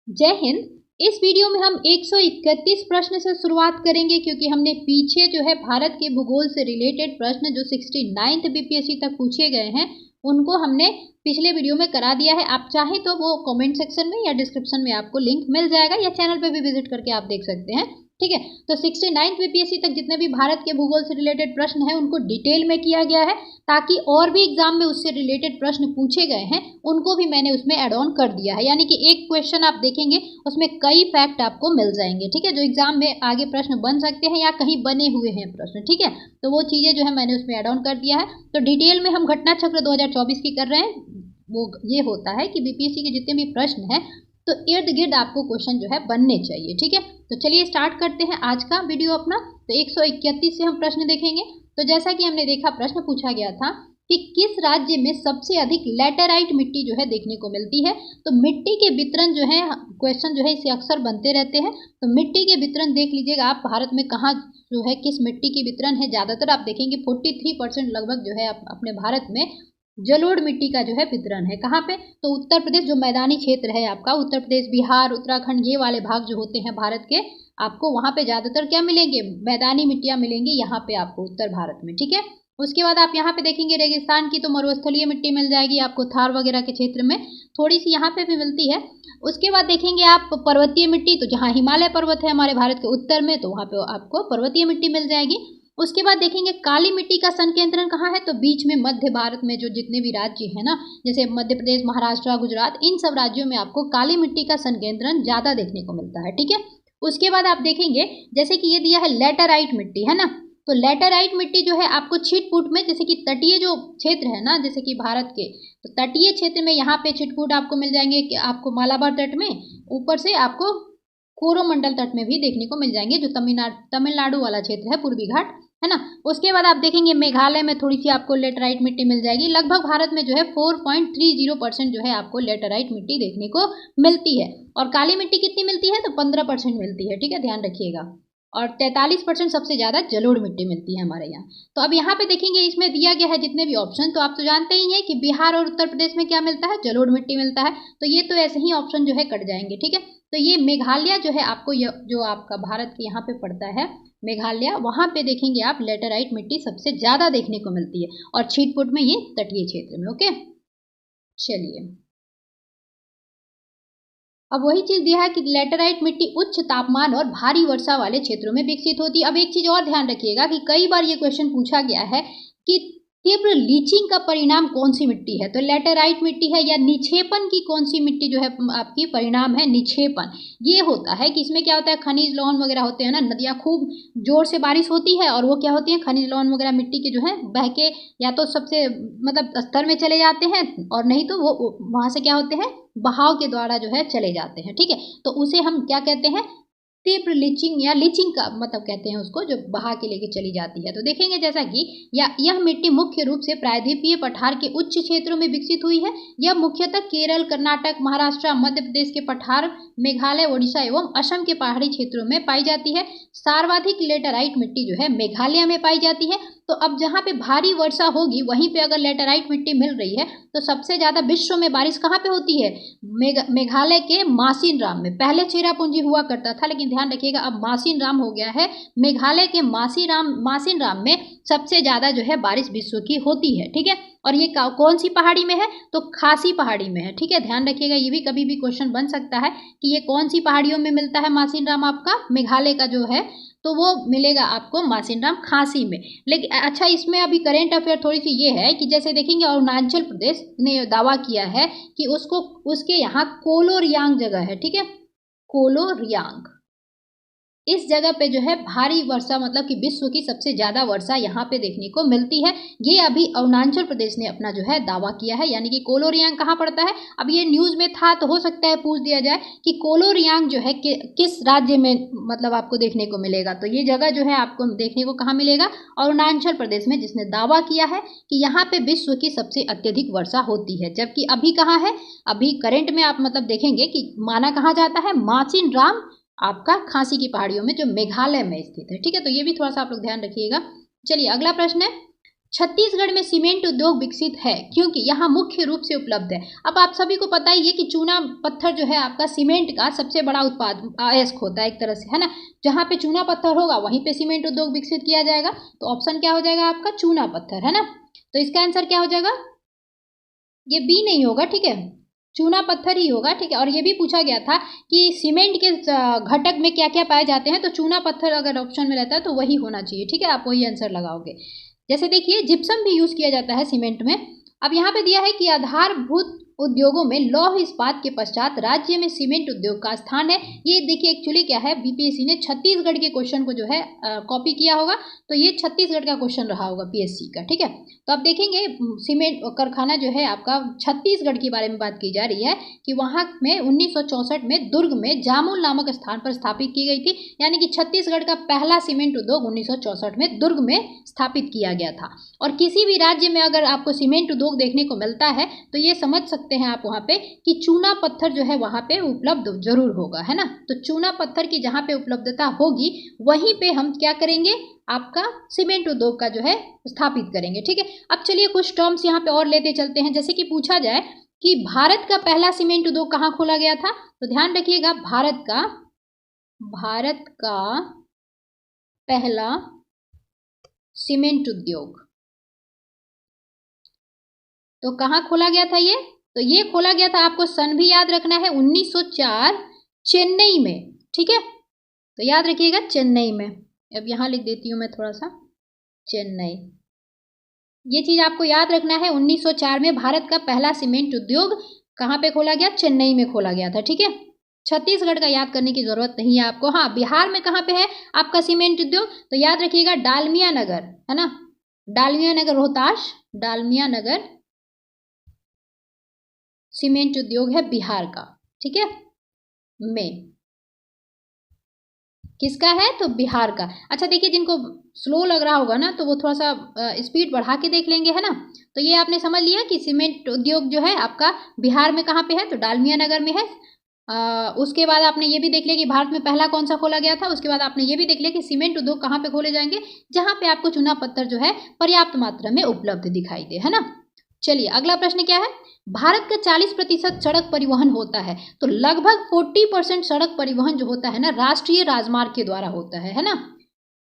जय हिंद। इस वीडियो में हम 131 प्रश्न से शुरुआत करेंगे क्योंकि हमने पीछे जो है भारत के भूगोल से रिलेटेड प्रश्न जो 69th बीपीएससी तक पूछे गए हैं उनको हमने पिछले वीडियो में करा दिया है। आप चाहें तो वो कमेंट सेक्शन में या डिस्क्रिप्शन में आपको लिंक मिल जाएगा या चैनल पे भी विजिट करके आप देख सकते हैं। ठीक है, तो 69th बीपीएससी तक जितने भी भारत के भूगोल से रिलेटेड प्रश्न हैं उनको डिटेल में किया गया है ताकि और भी एग्जाम में उससे रिलेटेड प्रश्न पूछे गए हैं उनको भी मैंने उसमें ऐड ऑन कर दिया है। यानी कि एक क्वेश्चन आप देखेंगे उसमें कई फैक्ट आपको मिल जाएंगे। ठीक है, जो एग्जाम में आगे प्रश्न बन सकते हैं या कहीं बने हुए हैं प्रश्न। ठीक है, तो वो चीज़ें जो है मैंने उसमें ऐड ऑन कर दिया है। तो डिटेल में हम घटना चक्र 2024 की कर रहे हैं। वो ये होता है कि बीपीएससी के जितने भी प्रश्न हैं तो इर्द गिर्द आपको क्वेश्चन जो है बनने चाहिए। ठीक है, तो चलिए स्टार्ट करते हैं आज का वीडियो अपना। तो 131 से हम प्रश्न देखेंगे। तो जैसा कि हमने देखा, प्रश्न पूछा गया था कि किस राज्य में सबसे अधिक लैटेराइट मिट्टी जो है देखने को मिलती है। तो मिट्टी के वितरण जो है, क्वेश्चन जो है इसे अक्सर बनते रहते हैं। तो मिट्टी के वितरण देख लीजिएगा आप, भारत में कहाँ जो है किस मिट्टी की वितरण है। ज़्यादातर आप देखेंगे 43% लगभग जो है अपने भारत में जलोढ़ मिट्टी का जो है वितरण है। कहाँ पे? तो उत्तर प्रदेश, जो मैदानी क्षेत्र है आपका, उत्तर प्रदेश, बिहार, उत्तराखंड, ये वाले भाग जो होते हैं भारत के, आपको वहाँ पे ज़्यादातर क्या मिलेंगे? मैदानी मिट्टियाँ मिलेंगी यहाँ पे आपको उत्तर भारत में। ठीक है, उसके बाद आप यहाँ पे देखेंगे रेगिस्तान की तो मरुस्थलीय मिट्टी मिल जाएगी आपको, थार वगैरह के क्षेत्र में थोड़ी सी यहाँ पे भी मिलती है। उसके बाद देखेंगे आप पर्वतीय मिट्टी, तो जहाँ हिमालय पर्वत है हमारे भारत के उत्तर में तो वहाँ पे आपको पर्वतीय मिट्टी मिल जाएगी। उसके बाद देखेंगे काली मिट्टी का संकेंद्रण कहाँ है, तो बीच में मध्य भारत में जो जितने भी राज्य हैं ना, जैसे मध्य प्रदेश, महाराष्ट्र, गुजरात, इन सब राज्यों में आपको काली मिट्टी का संकेंद्रण ज़्यादा देखने को मिलता है। ठीक है, उसके बाद आप देखेंगे जैसे कि ये दिया है लैटेराइट मिट्टी है ना, तो लैटेराइट मिट्टी जो है आपको छिटपुट में, जैसे कि तटीय जो क्षेत्र है ना, जैसे कि भारत के, तो तटीय क्षेत्र में यहाँ पे छिटपुट आपको मिल जाएंगे कि आपको मालाबार तट में, ऊपर से आपको कोरोमंडल तट में भी देखने को मिल जाएंगे, जो तमिलनाडु वाला क्षेत्र है, पूर्वी घाट है ना। उसके बाद आप देखेंगे मेघालय में थोड़ी सी आपको लेटराइट मिट्टी मिल जाएगी। लगभग भारत में जो है 4.30% जो है आपको लेटराइट मिट्टी देखने को मिलती है। और काली मिट्टी कितनी मिलती है? तो 15% मिलती है। ठीक है, ध्यान रखिएगा। और 43% सबसे ज़्यादा जलोढ़ मिट्टी मिलती है हमारे यहाँ। तो अब यहाँ पे देखेंगे इसमें दिया गया है जितने भी ऑप्शन, तो आप तो जानते ही हैं कि बिहार और उत्तर प्रदेश में क्या मिलता है? जलोढ़ मिट्टी मिलता है। तो ये तो ऐसे ही ऑप्शन जो है कट जाएंगे। ठीक है, तो ये मेघालय जो है आपको, जो आपका भारत के यहाँ पे पड़ता है मेघालय, वहाँ पे देखेंगे आप लेटराइट मिट्टी सबसे ज़्यादा देखने को मिलती है और छिटपुट में ये तटीय क्षेत्र में। ओके, चलिए अब वही चीज़ दिया है कि लेटराइट मिट्टी उच्च तापमान और भारी वर्षा वाले क्षेत्रों में विकसित होती है। अब एक चीज़ और ध्यान रखिएगा कि कई बार ये क्वेश्चन पूछा गया है कि तीव्र लीचिंग का परिणाम कौन सी मिट्टी है, तो लेटेराइट मिट्टी है, या निक्षेपण की कौन सी मिट्टी जो है आपकी परिणाम है निक्षेपण। ये होता है कि इसमें क्या होता है, खनिज लवण वगैरह होते हैं ना, नदियाँ खूब जोर से बारिश होती है और वो क्या होती है, खनिज लवण वगैरह मिट्टी के जो है बह के या तो सबसे मतलब स्तर में चले जाते हैं, और नहीं तो वो वहाँ से क्या होते हैं, बहाव के द्वारा जो है चले जाते हैं। ठीक है, तो उसे हम क्या कहते हैं, तीव्र लीचिंग, या लीचिंग का मतलब कहते हैं उसको, जो बहा के लेके चली जाती है। तो देखेंगे जैसा कि यह मिट्टी मुख्य रूप से प्रायद्वीपीय पठार के उच्च क्षेत्रों में विकसित हुई है। यह मुख्यतः केरल, कर्नाटक, महाराष्ट्र, मध्य प्रदेश के पठार, मेघालय, ओडिशा एवं असम के पहाड़ी क्षेत्रों में पाई जाती है। सर्वाधिक लेटराइट मिट्टी जो है मेघालय में पाई जाती है। तो अब जहाँ पे भारी वर्षा होगी वहीं पे अगर लेटराइट मिट्टी मिल रही है तो सबसे ज़्यादा विश्व में बारिश कहाँ पे होती है, मेघालय के मासिनराम में। पहले चेरापूंजी हुआ करता था, लेकिन ध्यान रखिएगा अब मासिनराम हो गया है। मेघालय के मासिनराम में सबसे ज़्यादा जो है बारिश विश्व की होती है। ठीक है, और ये कौन सी पहाड़ी में है, तो खासी पहाड़ी में है। ठीक है, ध्यान रखिएगा, ये भी कभी भी क्वेश्चन बन सकता है कि ये कौन सी पहाड़ियों में मिलता है मासिनराम आपका, मेघालय का जो है, तो वो मिलेगा आपको मासिनराम खासी में। लेकिन अच्छा, इसमें अभी करेंट अफेयर थोड़ी सी ये है कि जैसे देखेंगे अरुणाचल प्रदेश ने दावा किया है कि उसके यहाँ कोलोरियांग जगह है। ठीक है, कोलोरियांग, इस जगह पे जो है भारी वर्षा, मतलब कि विश्व की सबसे ज़्यादा वर्षा यहाँ पे देखने को मिलती है। ये अभी अरुणाचल प्रदेश ने अपना जो है दावा किया है। यानी कि कोलोरियांग कहाँ पड़ता है, अब ये न्यूज़ में था तो हो सकता है पूछ दिया जाए कि कोलोरियांग जो है किस राज्य में मतलब आपको देखने को मिलेगा। तो ये जगह जो है आपको देखने को कहाँ मिलेगा, अरुणाचल प्रदेश में, जिसने दावा किया है कि यहाँ पे विश्व की सबसे अत्यधिक वर्षा होती है। जबकि अभी कहाँ है, अभी करंट में आप मतलब देखेंगे कि माना कहाँ जाता है, मासिनराम आपका खासी की पहाड़ियों में, जो मेघालय में स्थित है। ठीक है, तो ये भी थोड़ा सा आप लोग ध्यान रखिएगा। चलिए अगला प्रश्न है, छत्तीसगढ़ में सीमेंट उद्योग विकसित है क्योंकि यहाँ मुख्य रूप से उपलब्ध है। अब आप सभी को पता ही है कि चूना पत्थर जो है आपका सीमेंट का सबसे बड़ा उत्पाद अयस्क होता है एक तरह से, है ना। जहाँ पे चूना पत्थर होगा वहीं पे सीमेंट उद्योग विकसित किया जाएगा। तो ऑप्शन क्या हो जाएगा आपका? चूना पत्थर, है ना। तो इसका आंसर क्या हो जाएगा? ये बी नहीं होगा, ठीक है, चूना पत्थर ही होगा, ठीक है। और ये भी पूछा गया था कि सीमेंट के घटक में क्या क्या पाए जाते हैं, तो चूना पत्थर अगर ऑप्शन में रहता है तो वही होना चाहिए, ठीक है। आप वही आंसर लगाओगे। जैसे देखिए जिप्सम भी यूज किया जाता है सीमेंट में। अब यहाँ पे दिया है कि आधारभूत उद्योगों में लौह इस्पात के पश्चात राज्य में सीमेंट उद्योग का स्थान है। ये देखिए एक्चुअली क्या है, बीपीएससी ने छत्तीसगढ़ के क्वेश्चन को जो है कॉपी किया होगा, तो ये छत्तीसगढ़ का क्वेश्चन रहा होगा पीएससी का, ठीक है। तो अब देखेंगे सीमेंट कारखाना जो है आपका छत्तीसगढ़ के बारे में बात की जा रही है कि वहाँ में 1964 में दुर्ग में जामुल नामक स्थान पर स्थापित की गई थी। यानी कि छत्तीसगढ़ का पहला सीमेंट उद्योग 1964 में दुर्ग में स्थापित किया गया था। और किसी भी राज्य में अगर आपको सीमेंट उद्योग देखने को मिलता है तो ये समझ सकते हैं आप वहाँ पे कि चूना पत्थर जो है वहाँ पे उपलब्ध जरूर होगा, है ना। तो चूना पत्थर की जहाँ पे उपलब्धता होगी वहीं पे हम क्या करेंगे, आपका सीमेंट उद्योग का जो है स्थापित करेंगे, ठीक है। अब चलिए कुछ टर्म्स यहाँ पे और लेते चलते हैं। जैसे कि पूछा जाए कि भारत का पहला सीमेंट उद्योग कहाँ खोला गया था, तो ध्यान रखिएगा भारत का पहला सीमेंट उद्योग तो कहाँ खोला गया था ये, तो ये खोला गया था, आपको सन भी याद रखना है, 1904 चेन्नई में, ठीक है। तो याद रखिएगा चेन्नई में। अब यहाँ लिख देती हूँ मैं थोड़ा सा, चेन्नई, ये चीज आपको याद रखना है। 1904 में भारत का पहला सीमेंट उद्योग कहाँ पे खोला गया, चेन्नई में खोला गया था, ठीक है। छत्तीसगढ़ का याद करने की जरूरत नहीं है आपको। हाँ, बिहार में कहाँ पे है आपका सीमेंट उद्योग, तो याद रखिएगा डालमिया नगर, है ना, डालमिया नगर रोहतास, डालमिया नगर सीमेंट उद्योग है बिहार का, ठीक है, में किसका है, तो बिहार का। अच्छा देखिए जिनको स्लो लग रहा होगा ना तो वो थोड़ा सा स्पीड बढ़ा के देख लेंगे, है ना। तो ये आपने समझ लिया कि सीमेंट उद्योग जो है आपका बिहार में कहाँ पे है, तो डालमिया नगर में है। उसके बाद आपने ये भी देख लिया कि भारत में पहला कौन सा खोला गया था। उसके बाद आपने ये भी देख लिया कि सीमेंट उद्योग कहाँ पे खोले जाएंगे, जहाँ पे आपको चूना पत्थर जो है पर्याप्त मात्रा में उपलब्ध दिखाई दे, है ना। चलिए अगला प्रश्न क्या है, भारत का 40% सड़क परिवहन होता है, तो लगभग 40% सड़क परिवहन जो होता है ना राष्ट्रीय राजमार्ग के द्वारा होता है ना,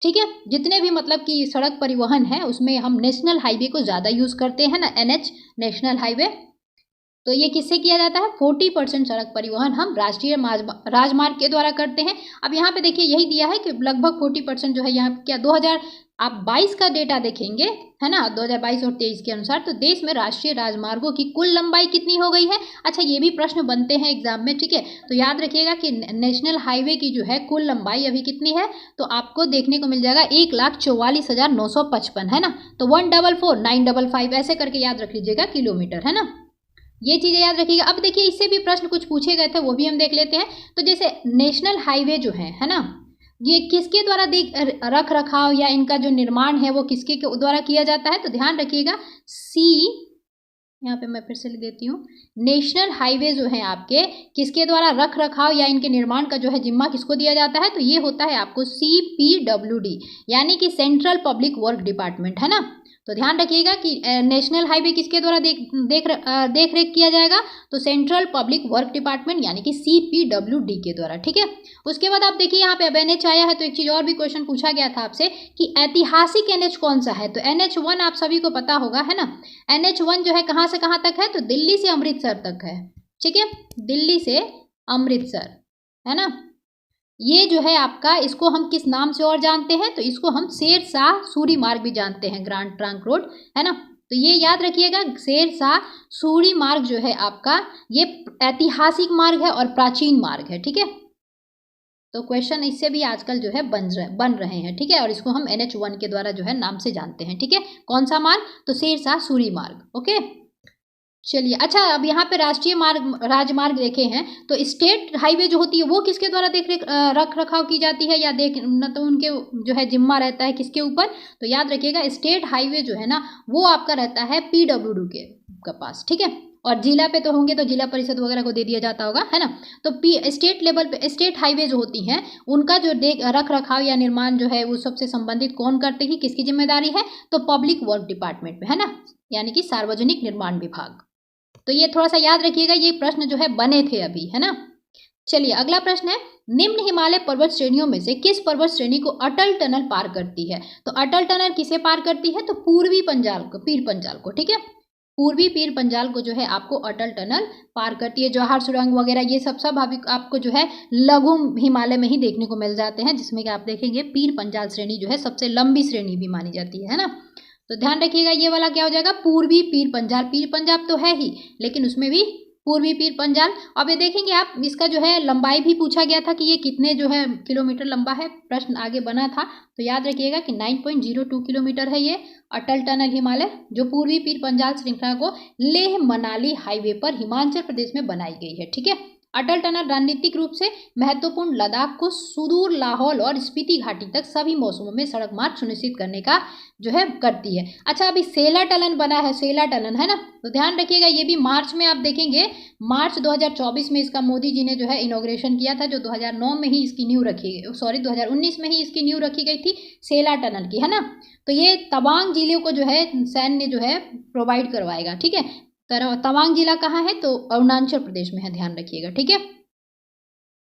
ठीक है। जितने भी मतलब कि सड़क परिवहन है उसमें हम नेशनल हाईवे को ज़्यादा यूज़ करते हैं ना, एनएच, नेशनल हाईवे। तो ये किससे किया जाता है, 40% सड़क परिवहन हम राष्ट्रीय राजमार्ग के द्वारा करते हैं। अब यहाँ पे देखिए यही दिया है कि लगभग 40% जो है यहाँ क्या 2022 का डेटा देखेंगे, है ना, 2022 और 23 के अनुसार, तो देश में राष्ट्रीय राजमार्गों की कुल लंबाई कितनी हो गई है। अच्छा ये भी प्रश्न बनते हैं एग्जाम में, ठीक है। तो याद रखिएगा कि नेशनल हाईवे की जो है कुल लंबाई अभी कितनी है, तो आपको देखने को मिल जाएगा 1,44,955, है ना। तो 144,955 ऐसे करके याद रख लीजिएगा किलोमीटर, है ना। ये चीज़ें याद रखिएगा। अब देखिए इससे भी प्रश्न कुछ पूछे गए थे, वो भी हम देख लेते हैं। तो जैसे नेशनल हाईवे जो है ना, ये किसके द्वारा रख रखाव या इनका जो निर्माण है वो किसके द्वारा किया जाता है, तो ध्यान रखिएगा सी, यहाँ पे मैं फिर से लिख देती हूँ, नेशनल हाईवे जो है आपके किसके द्वारा रख रखाव या इनके निर्माण का जो है जिम्मा किसको दिया जाता है, तो ये होता है आपको CPWD, यानी कि सेंट्रल पब्लिक वर्क डिपार्टमेंट, है ना। तो ध्यान रखिएगा कि नेशनल हाईवे किसके द्वारा देख रेख किया जाएगा, तो सेंट्रल पब्लिक वर्क डिपार्टमेंट यानी कि CPWD के द्वारा, ठीक है। उसके बाद आप देखिए यहाँ पे अब NH आया है, तो एक चीज़ और भी क्वेश्चन पूछा गया था आपसे कि ऐतिहासिक NH कौन सा है, तो NH1 आप सभी को पता होगा, है ना। NH1 जो है कहाँ से कहाँ तक है, तो दिल्ली से अमृतसर तक है, ठीक है, दिल्ली से अमृतसर, है ना। ये जो है आपका, इसको हम किस नाम से और जानते हैं, तो इसको हम शेरशाह सूरी मार्ग भी जानते हैं, ग्रांड ट्रंक रोड, है ना। तो ये याद रखिएगा शेरशाह सूरी मार्ग जो है आपका ये ऐतिहासिक मार्ग है और प्राचीन मार्ग है, ठीक है। तो क्वेश्चन इससे भी आजकल जो है बन रहे हैं, ठीक है। और इसको हम NH1 के द्वारा जो है नाम से जानते हैं, ठीक है। कौन सा मार्ग, तो शेरशाह सूरी मार्ग, ओके। चलिए अच्छा अब यहाँ पे राष्ट्रीय राजमार्ग देखे हैं, तो स्टेट हाईवे जो होती है वो किसके द्वारा रख रखाव की जाती है या न तो उनके जो है जिम्मा रहता है किसके ऊपर, तो याद रखिएगा स्टेट हाईवे जो है ना वो आपका रहता है PWD के पास, ठीक है। और जिला पे तो होंगे तो जिला परिषद वगैरह को दे दिया जाता होगा, है ना। तो स्टेट लेवल पे स्टेट हाईवे जो होती हैं उनका जो रख रखाव या निर्माण जो है वो सबसे संबंधित कौन करते हैं, किसकी जिम्मेदारी है, तो पब्लिक वर्क डिपार्टमेंट में, है ना, यानी कि सार्वजनिक निर्माण विभाग। तो ये थोड़ा सा याद रखिएगा, ये प्रश्न जो है बने थे अभी, है ना। चलिए अगला प्रश्न है, निम्न हिमालय पर्वत श्रेणियों में से किस पर्वत श्रेणी को अटल टनल पार करती है। तो अटल टनल किसे पार करती है, तो पूर्वी पंजाल को, पीर पंजाल को, ठीक है, पूर्वी पीर पंजाल को जो है आपको अटल टनल पार करती है। जवाहर सुरंग वगैरह ये सब आपको जो है लघु हिमालय में ही देखने को मिल जाते हैं, जिसमें कि आप देखेंगे पीर पंजाल श्रेणी जो है सबसे लंबी श्रेणी भी मानी जाती है ना। तो ध्यान रखिएगा ये वाला क्या हो जाएगा, पूर्वी पीर पंजाल, पीर पंजाब तो है ही लेकिन उसमें भी पूर्वी पीर पंजाल। अब ये देखेंगे आप, इसका जो है लंबाई भी पूछा गया था कि ये कितने जो है किलोमीटर लंबा है, प्रश्न आगे बना था। तो याद रखिएगा कि 9.02 किलोमीटर है ये अटल टनल हिमालय, जो पूर्वी पीर पंजाल श्रृंखला को लेह मनाली हाईवे पर हिमाचल प्रदेश में बनाई गई है, ठीक है। अटल टनल रणनीतिक रूप से महत्वपूर्ण लद्दाख को सुदूर लाहौल और स्पीति घाटी तक सभी मौसमों में सड़क मार्ग सुनिश्चित करने का जो है करती है। अच्छा, अभी सेला टनल बना है, सेला टनल, है ना, तो ध्यान रखिएगा ये भी मार्च में आप देखेंगे, मार्च 2024 में इसका मोदी जी ने जो है इनॉग्रेशन किया था, जो 2009 में ही इसकी नींव रखी गई, 2019 में ही इसकी नींव रखी गई थी सेला टनल की, है ना। तो ये तवांग जिले को जो है सैन्य जो है प्रोवाइड करवाएगा, ठीक है। तवांग जिला कहाँ है, तो अरुणाचल प्रदेश में है, ध्यान रखिएगा, ठीक है।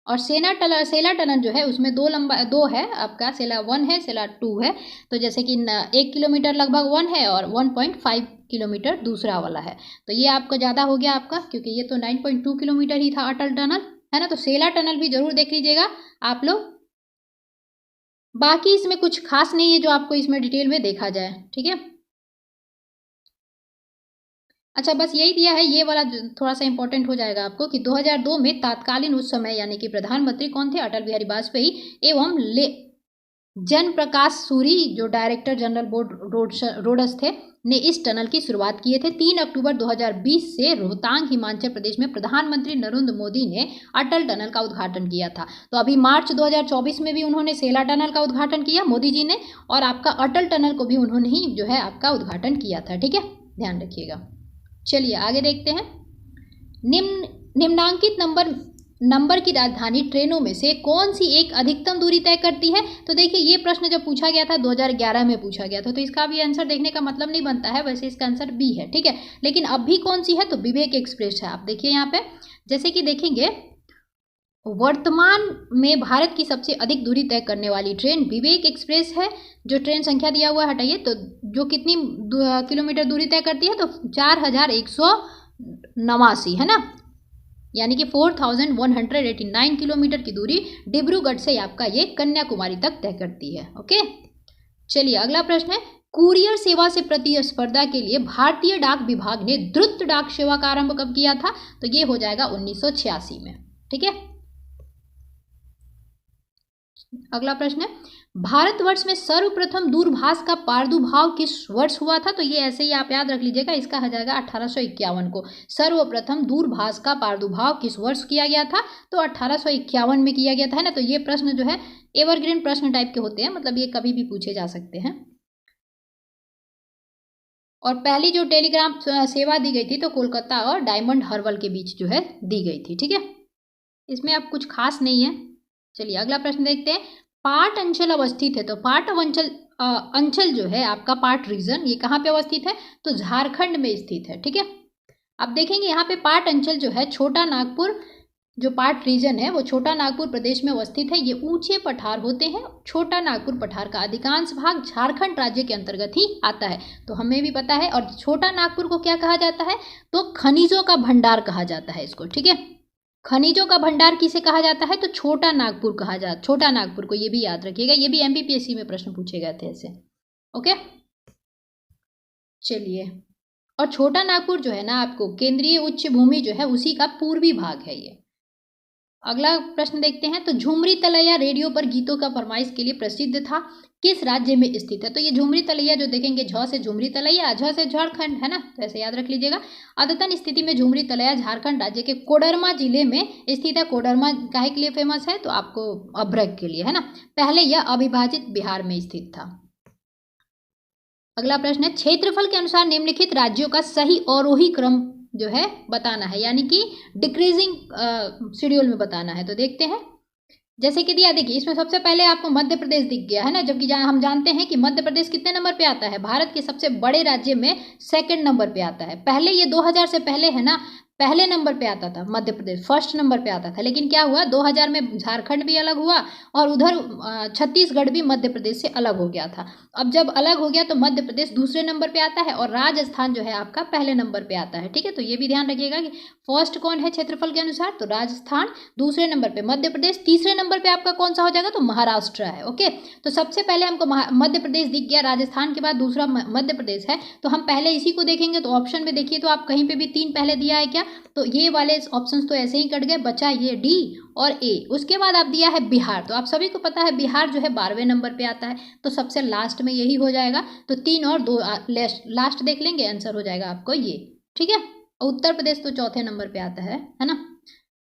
और सेला टनल जो है उसमें दो है आपका, सेला 1 है, सेला 2 है। तो जैसे कि 1 किलोमीटर लगभग 1 है और 1.5 किलोमीटर दूसरा वाला है। तो ये आपको ज़्यादा हो गया आपका, क्योंकि ये तो 9.2 किलोमीटर ही था अटल टनल, है ना। तो सेला टनल भी जरूर देख लीजिएगा आप लोग। बाकी इसमें कुछ खास नहीं है जो आपको इसमें डिटेल में देखा जाए, ठीक है। अच्छा, बस यही दिया है, ये वाला थोड़ा सा इंपॉर्टेंट हो जाएगा आपको कि 2002 में तत्कालीन उस समय यानी कि प्रधानमंत्री कौन थे, अटल बिहारी वाजपेयी एवं जन प्रकाश सूरी जो डायरेक्टर जनरल बोर्ड रोड्स थे ने इस टनल की शुरुआत किए थे। 3 अक्टूबर 2020 से रोहतांग हिमाचल प्रदेश में प्रधानमंत्री नरेंद्र मोदी ने अटल टनल का उद्घाटन किया था। तो अभी मार्च 2024 में भी उन्होंने सेला टनल का उद्घाटन किया मोदी जी ने, और आपका अटल टनल को भी उन्होंने ही जो है आपका उद्घाटन किया था, ठीक है, ध्यान रखिएगा। चलिए आगे देखते हैं, निम्नांकित नंबर की राजधानी ट्रेनों में से कौन सी एक अधिकतम दूरी तय करती है। तो देखिए ये प्रश्न जब पूछा गया था 2011 में पूछा गया था, तो इसका भी आंसर देखने का मतलब नहीं बनता है, वैसे इसका आंसर बी है, ठीक है। लेकिन अब भी कौन सी है, तो विवेक एक्सप्रेस है। आप देखिए यहाँ पे, जैसे कि देखेंगे वर्तमान में भारत की सबसे अधिक दूरी तय करने वाली ट्रेन विवेक एक्सप्रेस है। जो ट्रेन संख्या दिया हुआ है हटाइए, तो जो कितनी किलोमीटर दूरी तय करती है, तो 4189 है ना, यानी कि 4189 किलोमीटर की दूरी डिब्रूगढ़ से आपका ये कन्याकुमारी तक तय करती है। ओके, चलिए अगला प्रश्न है, कुरियर सेवा से प्रतिस्पर्धा के लिए भारतीय डाक विभाग ने द्रुत डाक सेवा का आरंभ कब किया था। तो ये हो जाएगा 1986 में, ठीक है। अगला प्रश्न है, भारतवर्ष में सर्वप्रथम दूरभाष का प्रादुर्भाव किस वर्ष हुआ था। तो ये ऐसे ही आप याद रख लीजिएगा, इसका हो जाएगा 1851 को। सर्वप्रथम दूरभाष का प्रादुर्भाव किस वर्ष किया गया था, तो 1851 में किया गया था, है ना। तो ये प्रश्न जो है एवरग्रीन प्रश्न टाइप के होते हैं, मतलब ये कभी भी पूछे जा सकते हैं। और पहली जो टेलीग्राम सेवा दी गई थी तो कोलकाता और डायमंड हार्बर के बीच जो है दी गई थी, ठीक है। इसमें अब कुछ खास नहीं है। चलिए अगला प्रश्न देखते हैं, पाट अंचल अवस्थित है। तो पाट अंचल जो है आपका पाट रीजन, ये कहाँ पे अवस्थित है, तो झारखंड में स्थित है, ठीक है। अब देखेंगे यहाँ पे पाट अंचल जो है छोटा नागपुर, जो पाट रीजन है वो छोटा नागपुर प्रदेश में अवस्थित है। ये ऊंचे पठार होते हैं। छोटा नागपुर पठार का अधिकांश भाग झारखंड राज्य के अंतर्गत ही आता है, तो हमें भी पता है। और छोटा नागपुर को क्या कहा जाता है, तो खनिजों का भंडार कहा जाता है इसको, ठीक है। खनिजों का भंडार किसे कहा जाता है, तो छोटा नागपुर कहा जाता, छोटा नागपुर को, ये भी याद रखिएगा, ये भी एमपीपीएससी में प्रश्न पूछे गए थे ऐसे। ओके, चलिए, और छोटा नागपुर जो है ना आपको केंद्रीय उच्च भूमि जो है उसी का पूर्वी भाग है ये। अगला प्रश्न देखते हैं, तो झुमरी तलैया रेडियो पर गीतों का फरमाइश के लिए प्रसिद्ध था, किस राज्य में स्थित है। तो ये झुमरी तलैया जो देखेंगे, झ से झुमरी तलैया, झ से झारखंड, है ना, तो ऐसे याद रख लीजिएगा। अद्यतन स्थिति में झुमरी तलैया झारखंड राज्य के कोडरमा जिले में स्थित है। कोडरमा काहे के लिए फेमस है, तो आपको अभ्रक के लिए, है ना। पहले यह अविभाजित बिहार में स्थित था। अगला प्रश्न है, क्षेत्रफल के अनुसार निम्नलिखित राज्यों का सही अवरोही क्रम जो है बताना है, यानी कि डिक्रीजिंग शेड्यूल में बताना है। तो देखते हैं, जैसे कि दिया, देखिए इसमें सबसे पहले आपको मध्य प्रदेश दिख गया है ना, जबकि हम जानते हैं कि मध्य प्रदेश कितने नंबर पे आता है, भारत के सबसे बड़े राज्य में सेकंड नंबर पे आता है। पहले ये 2000 से पहले है ना, पहले नंबर पे आता था मध्य प्रदेश, फर्स्ट नंबर पे आता था। लेकिन क्या हुआ, 2000 में झारखंड भी अलग हुआ और उधर छत्तीसगढ़ भी मध्य प्रदेश से अलग हो गया था। अब जब अलग हो गया तो मध्य प्रदेश दूसरे नंबर पे आता है और राजस्थान जो है आपका पहले नंबर पे आता है। ठीक है, तो ये भी ध्यान रखिएगा कि फर्स्ट कौन है क्षेत्रफल के अनुसार, तो राजस्थान, दूसरे नंबर पे मध्य प्रदेश, तीसरे नंबर पे आपका कौन सा हो जाएगा, तो महाराष्ट्र है। ओके, तो सबसे पहले हमको मध्य प्रदेश दिख गया, राजस्थान के बाद दूसरा मध्य प्रदेश है, तो हम पहले इसी को देखेंगे। तो ऑप्शन में देखिए, तो आप कहीं पे भी 3 पहले दिया है क्या, तो ये वाले ऑप्शंस तो ऐसे ही कट गए, बचा ये डी और ए। उसके बाद आप दिया है बिहार, तो आप सभी को पता है बिहार जो है 12वें नंबर पे आता है, तो सबसे लास्ट में यही हो जाएगा। तो 3 और 2 लास्ट देख लेंगे, आंसर हो जाएगा आपको ये। ठीक है, उत्तर प्रदेश तो चौथे नंबर पे आता है ना।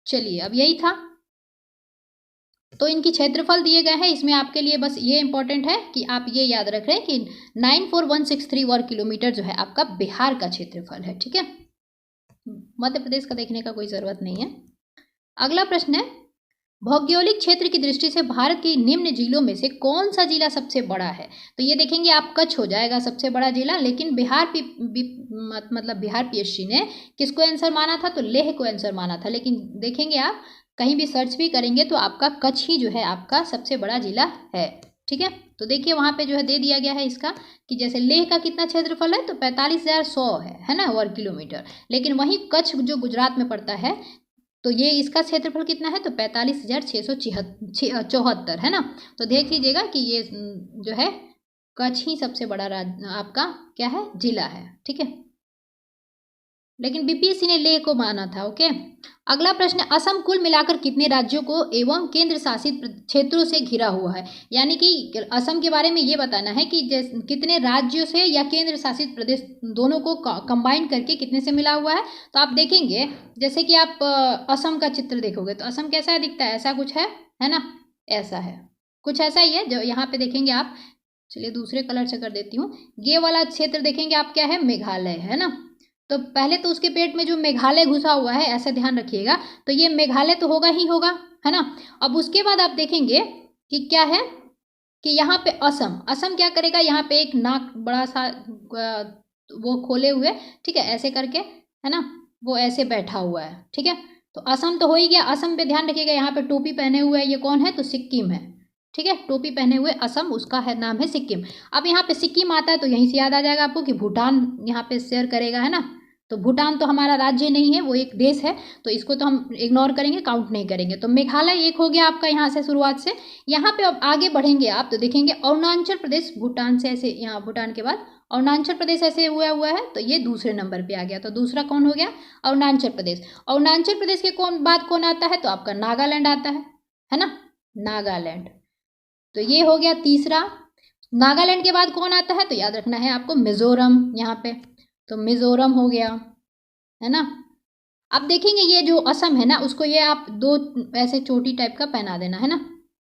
चलिए, अब यही था, तो इनकी क्षेत्रफल दिए गए हैं। इसमें आपके लिए बस ये इंपॉर्टेंट है कि आप ये याद रख रहे हैं कि 94163 वर्ग किलोमीटर जो है आपका बिहार का क्षेत्रफल है। ठीक है, मध्य प्रदेश का देखने का कोई ज़रूरत नहीं है। अगला प्रश्न है, भौगोलिक क्षेत्र की दृष्टि से भारत के निम्न जिलों में से कौन सा जिला सबसे बड़ा है। तो ये देखेंगे आप, कच्छ हो जाएगा सबसे बड़ा जिला, लेकिन बिहार पीएससी ने किसको आंसर माना था, तो लेह को आंसर माना था। लेकिन देखेंगे आप कहीं भी सर्च भी करेंगे तो आपका कच्छ ही जो है आपका सबसे बड़ा जिला है। ठीक है, तो देखिए वहाँ पे जो है दे दिया गया है इसका कि जैसे लेह का कितना क्षेत्रफल है, तो 45,100 है ना वर्ग किलोमीटर। लेकिन वहीं कच्छ जो गुजरात में पड़ता है, तो ये इसका क्षेत्रफल कितना है, तो 45,674 है ना। तो देख लीजिएगा कि ये जो है कच्छ ही सबसे बड़ा आपका क्या है, जिला है। ठीक है, लेकिन बीपीएससी ने लेह को माना था। ओके, अगला प्रश्न, असम कुल मिलाकर कितने राज्यों को एवं केंद्र शासित क्षेत्रों से घिरा हुआ है। यानी कि असम के बारे में ये बताना है कि कितने राज्यों से या केंद्र शासित प्रदेश दोनों को कंबाइन करके कितने से मिला हुआ है। तो आप देखेंगे, जैसे कि आप असम का चित्र देखोगे तो असम कैसा दिखता है, ऐसा कुछ है ना, ऐसा है, कुछ ऐसा ही है जो यहाँ पे देखेंगे आप। चलिए दूसरे कलर से कर देती हूँ। ये वाला क्षेत्र देखेंगे आप, क्या है, मेघालय है ना। तो पहले तो उसके पेट में जो मेघालय घुसा हुआ है, ऐसा ध्यान रखिएगा, तो ये मेघालय तो होगा ही होगा, है ना। अब उसके बाद आप देखेंगे कि क्या है कि यहाँ पे असम क्या करेगा, यहाँ पे एक नाक बड़ा सा वो खोले हुए, ठीक है, ऐसे करके, है ना, वो ऐसे बैठा हुआ है। ठीक है, तो असम तो हो ही गया। असम पे ध्यान रखिएगा, यहाँ पे टोपी पहने हुए है, ये कौन है, तो सिक्किम है। ठीक है, टोपी पहने हुए असम, उसका है नाम है सिक्किम। अब यहाँ पे सिक्किम आता है तो यहीं से याद आ जाएगा आपको कि भूटान यहाँ पे शेयर करेगा, है ना। तो भूटान तो हमारा राज्य नहीं है, वो एक देश है, तो इसको तो हम इग्नोर करेंगे, काउंट नहीं करेंगे। तो मेघालय एक हो गया आपका यहाँ से शुरुआत से। यहाँ पे अब आगे बढ़ेंगे आप तो देखेंगे अरुणाचल प्रदेश, भूटान से ऐसे, यहाँ भूटान के बाद अरुणाचल प्रदेश ऐसे हुआ है, तो ये दूसरे नंबर पे आ गया। तो दूसरा कौन हो गया, अरुणाचल प्रदेश। अरुणाचल प्रदेश के बाद कौन आता है, तो आपका नागालैंड आता है ना, नागालैंड। तो ये हो गया तीसरा। नागालैंड के बाद कौन आता है, तो याद रखना है आपको मिजोरम, यहाँ पे तो मिजोरम हो गया, है ना। अब देखेंगे ये जो असम है ना, उसको ये आप 2 ऐसे चोटी टाइप का पहना देना, है ना।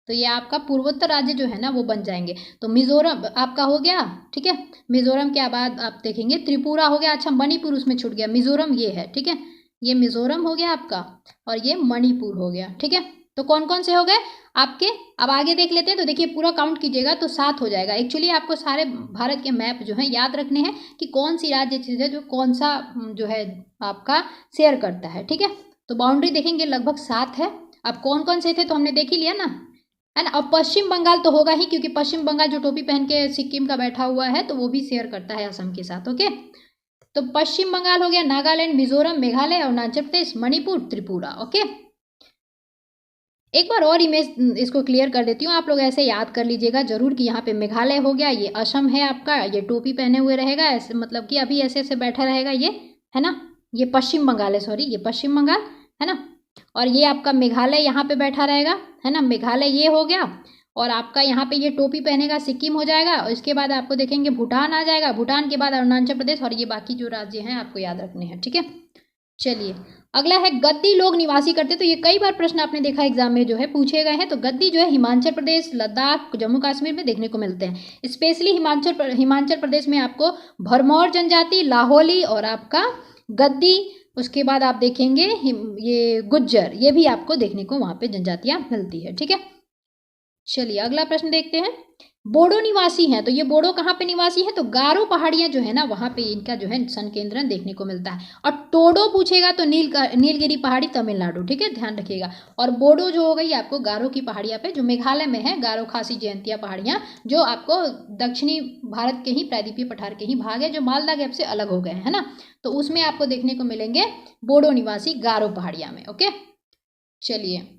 तो ये आपका पूर्वोत्तर राज्य जो है ना वो बन जाएंगे। तो मिजोरम आपका हो गया। ठीक है, मिजोरम के बाद आप देखेंगे त्रिपुरा हो गया। अच्छा, मणिपुर उसमें छूट गया, मिजोरम ये है। ठीक है, ये मिजोरम हो गया आपका और ये मणिपुर हो गया। ठीक है, तो कौन कौन से हो गए आपके। अब आगे देख लेते हैं, तो देखिए पूरा काउंट कीजिएगा तो 7 हो जाएगा। एक्चुअली आपको सारे भारत के मैप जो है याद रखने हैं कि कौन सी राज्य चीज़ है जो कौन सा जो है आपका शेयर करता है। ठीक है, तो बाउंड्री देखेंगे लगभग 7 है। अब कौन कौन से थे तो हमने देख ही लिया ना, है ना। अब पश्चिम बंगाल तो होगा ही, क्योंकि पश्चिम बंगाल जो टोपी पहन के सिक्किम का बैठा हुआ है तो वो भी शेयर करता है असम के साथ। ओके, तो पश्चिम बंगाल हो गया, नागालैंड, मिजोरम, मेघालय, अरुणाचल प्रदेश, मणिपुर, त्रिपुरा। ओके, एक बार और इमेज इसको क्लियर कर देती हूँ, आप लोग ऐसे याद कर लीजिएगा जरूर कि यहाँ पे मेघालय हो गया, ये असम है आपका, ये टोपी पहने हुए रहेगा ऐसे, मतलब कि अभी ऐसे ऐसे बैठा रहेगा ये, है ना। ये पश्चिम बंगाल है, सॉरी ये पश्चिम बंगाल है ना। और ये आपका मेघालय यहाँ पे बैठा रहेगा, है ना, मेघालय ये हो गया। और आपका यहाँ पे ये टोपी पहनेगा सिक्किम हो जाएगा। और इसके बाद आपको देखेंगे भूटान आ जाएगा, भूटान के बाद अरुणाचल प्रदेश, और ये बाकी जो राज्य हैं आपको याद रखने हैं। ठीक है, चलिए अगला है गद्दी लोग निवासी करते। तो ये कई बार प्रश्न आपने देखा एग्जाम में जो है पूछे गए हैं। तो गद्दी जो है हिमाचल प्रदेश, लद्दाख, जम्मू कश्मीर में देखने को मिलते हैं। स्पेशली हिमाचल प्रदेश में आपको भरमौर जनजाति, लाहौली और आपका गद्दी, उसके बाद आप देखेंगे ये गुज्जर, ये भी आपको देखने को वहाँ पे जनजातियाँ मिलती है। ठीक है, चलिए अगला प्रश्न देखते हैं। बोडो निवासी हैं, तो ये बोडो कहाँ पे निवासी है, तो गारो पहाड़ियाँ जो है ना वहाँ पे इनका जो है संकेंद्रण देखने को मिलता है। और टोडो पूछेगा तो नीलगिरी पहाड़ी तमिलनाडु, ठीक है, ध्यान रखिएगा। और बोडो जो हो गई आपको गारो की पहाड़ियाँ पे जो मेघालय में है, गारो खासी जयंतिया पहाड़ियाँ, जो आपको दक्षिणी भारत के ही प्रायद्वीपीय पठार के ही भाग है जो मालदा गैप से अलग हो गए हैं, है ना, तो उसमें आपको देखने को मिलेंगे बोडो निवासी गारो पहाड़ियाँ में। ओके, चलिए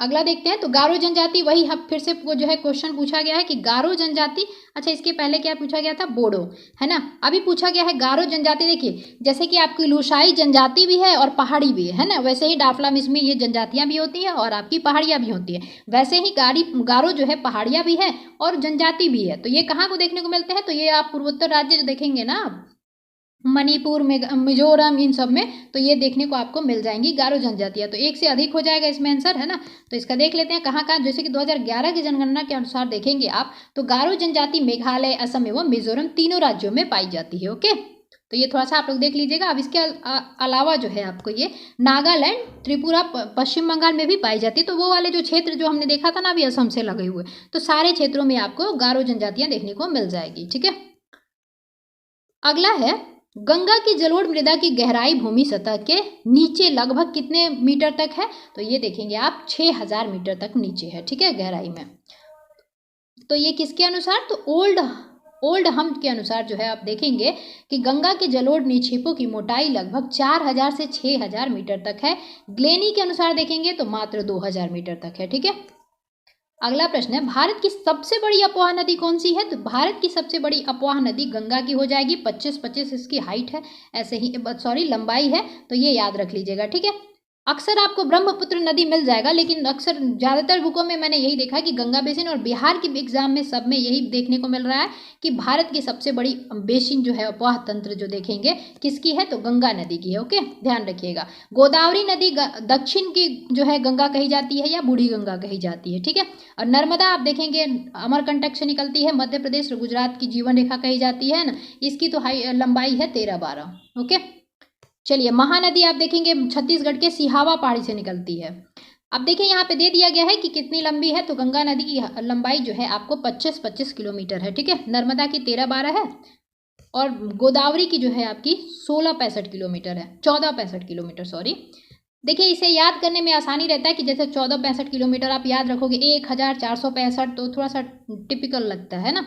अगला देखते हैं। तो गारो जनजाति, वही हम फिर से वो जो है क्वेश्चन पूछा गया है कि गारो जनजाति, अच्छा इसके पहले क्या पूछा गया था, बोडो, है ना, अभी पूछा गया है गारो जनजाति। देखिए जैसे कि आपकी लुसाई जनजाति भी है और पहाड़ी भी है ना, वैसे ही डाफला मिसमी ये जनजातियां भी होती हैं और आपकी पहाड़ियां भी होती है, वैसे ही गारो जो है पहाड़ियां भी है और जनजाति भी है। तो ये कहाँ को देखने को मिलते हैं, तो ये आप पूर्वोत्तर राज्य जो देखेंगे ना, मणिपुर में, मिजोरम, इन सब में, तो ये देखने को आपको मिल जाएंगी गारो जनजातियां। तो एक से अधिक हो जाएगा इसमें आंसर, है ना। तो इसका देख लेते हैं कहाँ कहाँ, जैसे कि 2011 की जनगणना के अनुसार देखेंगे आप तो गारो जनजाति मेघालय, असम एवं मिजोरम तीनों राज्यों में पाई जाती है। ओके, तो ये थोड़ा सा आप लोग देख लीजिएगा। अब इसके अलावा जो है आपको ये नागालैंड, त्रिपुरा, पश्चिम बंगाल में भी पाई जाती है। तो वो वाले जो क्षेत्र जो हमने देखा था ना अभी असम से लगे हुए, तो सारे क्षेत्रों में आपको गारो जनजातियां देखने को मिल जाएगी। ठीक है, अगला है गंगा की जलोढ़ मृदा की गहराई भूमि सतह के नीचे लगभग कितने मीटर तक है, तो ये देखेंगे आप 6000 मीटर तक नीचे है। ठीक है, गहराई में। तो ये किसके अनुसार, तो ओल्ड हम के अनुसार जो है आप देखेंगे कि गंगा के जलोढ़ निक्षेपों की मोटाई लगभग 4000 से 6000 मीटर तक है। ग्लेनी के अनुसार देखेंगे तो मात्र 2000 मीटर तक है। ठीक है, अगला प्रश्न है भारत की सबसे बड़ी अफवाह नदी कौन सी है, तो भारत की सबसे बड़ी अफवाह नदी गंगा की हो जाएगी। 25 इसकी हाइट है, ऐसे ही सॉरी लंबाई है, तो ये याद रख लीजिएगा। ठीक है, अक्सर आपको ब्रह्मपुत्र नदी मिल जाएगा, लेकिन अक्सर ज़्यादातर बुकों में मैंने यही देखा कि गंगा बेसिन, और बिहार की एग्जाम में सब में यही देखने को मिल रहा है कि भारत की सबसे बड़ी बेसिन जो है अफवाह तंत्र जो देखेंगे किसकी है, तो गंगा नदी की है। ओके, ध्यान रखिएगा। गोदावरी नदी दक्षिण की जो है गंगा कही जाती है या बूढ़ी गंगा कही जाती है। ठीक है, और नर्मदा आप देखेंगे अमरकंटक से निकलती है, मध्य प्रदेश और गुजरात की जीवन रेखा कही जाती है ना, इसकी तो लंबाई है 13-12। ओके, चलिए महानदी आप देखेंगे छत्तीसगढ़ के सिहावा पहाड़ी से निकलती है। अब देखिए यहाँ पे दे दिया गया है कि कितनी लंबी है, तो गंगा नदी की लंबाई जो है आपको 25 किलोमीटर है। ठीक है, नर्मदा की 13-12 है और गोदावरी की जो है आपकी 16-65 किलोमीटर है, 14-65 किलोमीटर सॉरी। देखिए इसे याद करने में आसानी रहता है कि जैसे 14-65 किलोमीटर आप याद रखोगे 1465, तो थोड़ा सा टिपिकल लगता है ना।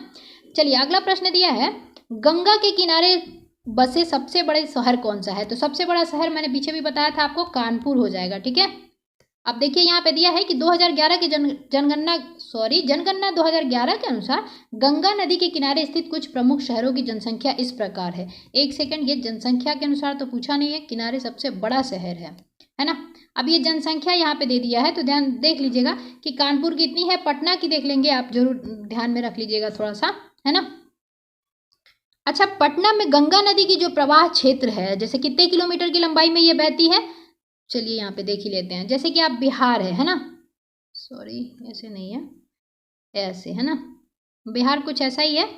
चलिए अगला प्रश्न दिया है गंगा के किनारे बसे सबसे बड़े शहर कौन सा है, तो सबसे बड़ा शहर मैंने पीछे भी बताया था आपको, कानपुर हो जाएगा। ठीक है, अब देखिए यहाँ पे दिया है कि 2011 की जनगणना 2011 के अनुसार गंगा नदी के किनारे स्थित कुछ प्रमुख शहरों की जनसंख्या इस प्रकार है। एक सेकंड, ये जनसंख्या के अनुसार तो पूछा नहीं है, किनारे सबसे बड़ा शहर है ना। अब ये जनसंख्या यहाँ पे दे दिया है, तो ध्यान देख लीजिएगा कि कानपुर कितनी है, पटना की देख लेंगे आप, जरूर ध्यान में रख लीजिएगा थोड़ा सा, है ना। अच्छा, पटना में गंगा नदी की जो प्रवाह क्षेत्र है, जैसे कितने किलोमीटर की लंबाई में ये बहती है, चलिए यहाँ पे देख ही लेते हैं। जैसे कि आप बिहार है ना, सॉरी ऐसे नहीं है, ऐसे है ना, बिहार कुछ ऐसा ही है।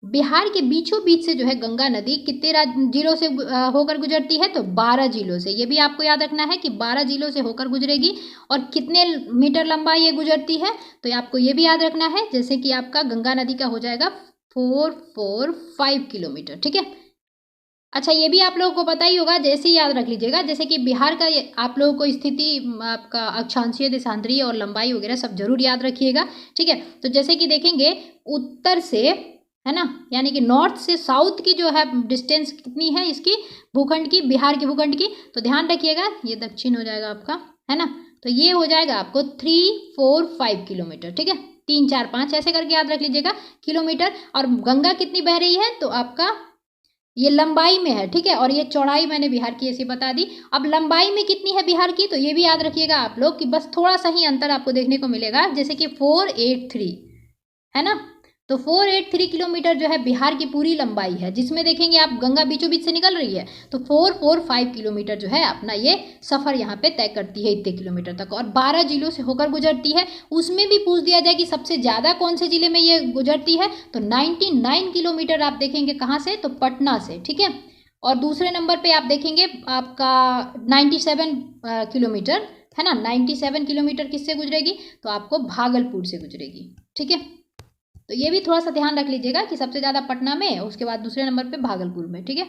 बिहार के बीचों बीच से जो है गंगा नदी कितने जिलों से होकर गुजरती है, तो 12 जिलों से। ये भी आपको याद रखना है कि 12 जिलों से होकर गुजरेगी। और कितने मीटर लंबा ये गुजरती है, तो आपको ये भी याद रखना है, जैसे कि आपका गंगा नदी का हो जाएगा 445 किलोमीटर। ठीक है, अच्छा ये भी आप लोगों को पता ही होगा, जैसे ही याद रख लीजिएगा, जैसे कि बिहार का आप लोगों को स्थिति आपका अक्षांशीय, देशांतरीय और लंबाई वगैरह सब जरूर याद रखिएगा। ठीक है, तो जैसे कि देखेंगे उत्तर से, है ना, यानी कि नॉर्थ से साउथ की जो है डिस्टेंस कितनी है इसकी, भूखंड की, बिहार की भूखंड की, तो ध्यान रखिएगा ये दक्षिण हो जाएगा आपका, है ना। तो ये हो जाएगा आपको 345 किलोमीटर। ठीक है, 3, 4, 5 ऐसे करके याद रख लीजिएगा किलोमीटर। और गंगा कितनी बह रही है, तो आपका ये लंबाई में है। ठीक है, और ये चौड़ाई मैंने बिहार की ऐसी बता दी। अब लंबाई में कितनी है बिहार की, तो ये भी याद रखिएगा आप लोग कि बस थोड़ा सा ही अंतर आपको देखने को मिलेगा, जैसे कि 483, है ना। तो 483 किलोमीटर जो है बिहार की पूरी लंबाई है, जिसमें देखेंगे आप गंगा बीचों बीच से निकल रही है, तो 445 किलोमीटर जो है अपना ये सफ़र यहाँ पे तय करती है इतने किलोमीटर तक, और 12 जिलों से होकर गुजरती है। उसमें भी पूछ दिया जाए कि सबसे ज़्यादा कौन से ज़िले में ये गुजरती है, तो 99 किलोमीटर आप देखेंगे कहाँ से, तो पटना से, ठीक है। और दूसरे नंबर पर आप देखेंगे आपका 97 किलोमीटर है ना, 97 किलोमीटर किससे गुजरेगी, तो आपको भागलपुर से गुजरेगी, ठीक है। तो ये भी थोड़ा सा ध्यान रख लीजिएगा कि सबसे ज़्यादा पटना में, उसके बाद दूसरे नंबर पे भागलपुर में, ठीक है।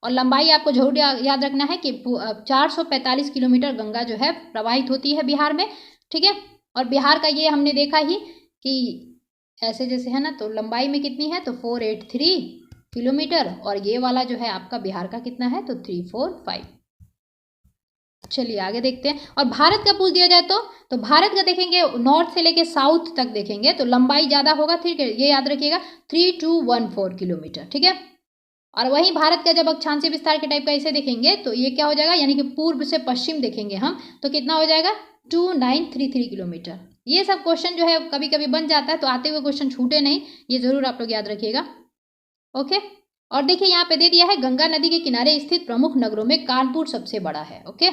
और लंबाई आपको जरूर याद रखना है कि 445 किलोमीटर गंगा जो है प्रवाहित होती है बिहार में, ठीक है। और बिहार का ये हमने देखा ही कि ऐसे जैसे है ना, तो लंबाई में कितनी है, तो 483 किलोमीटर, और ये वाला जो है आपका बिहार का कितना है, तो 345। चलिए आगे देखते हैं। और भारत का पूछ दिया जाए तो भारत का देखेंगे नॉर्थ से लेके साउथ तक देखेंगे तो लंबाई ज़्यादा होगा, ठीक है, ये याद रखिएगा, 3214 किलोमीटर, ठीक है। और वहीं भारत का जब अक्षांशीय विस्तार के टाइप का इसे देखेंगे तो ये क्या हो जाएगा, यानी कि पूर्व से पश्चिम देखेंगे हम तो कितना हो जाएगा, 2933 किलोमीटर। ये सब क्वेश्चन जो है कभी कभी बन जाता है, तो आते हुए क्वेश्चन छूटे नहीं, ये जरूर आप लोग याद रखिएगा, ओके। और देखिए यहाँ पे दे दिया है, गंगा नदी के किनारे स्थित प्रमुख नगरों में कानपुर सबसे बड़ा है, ओके।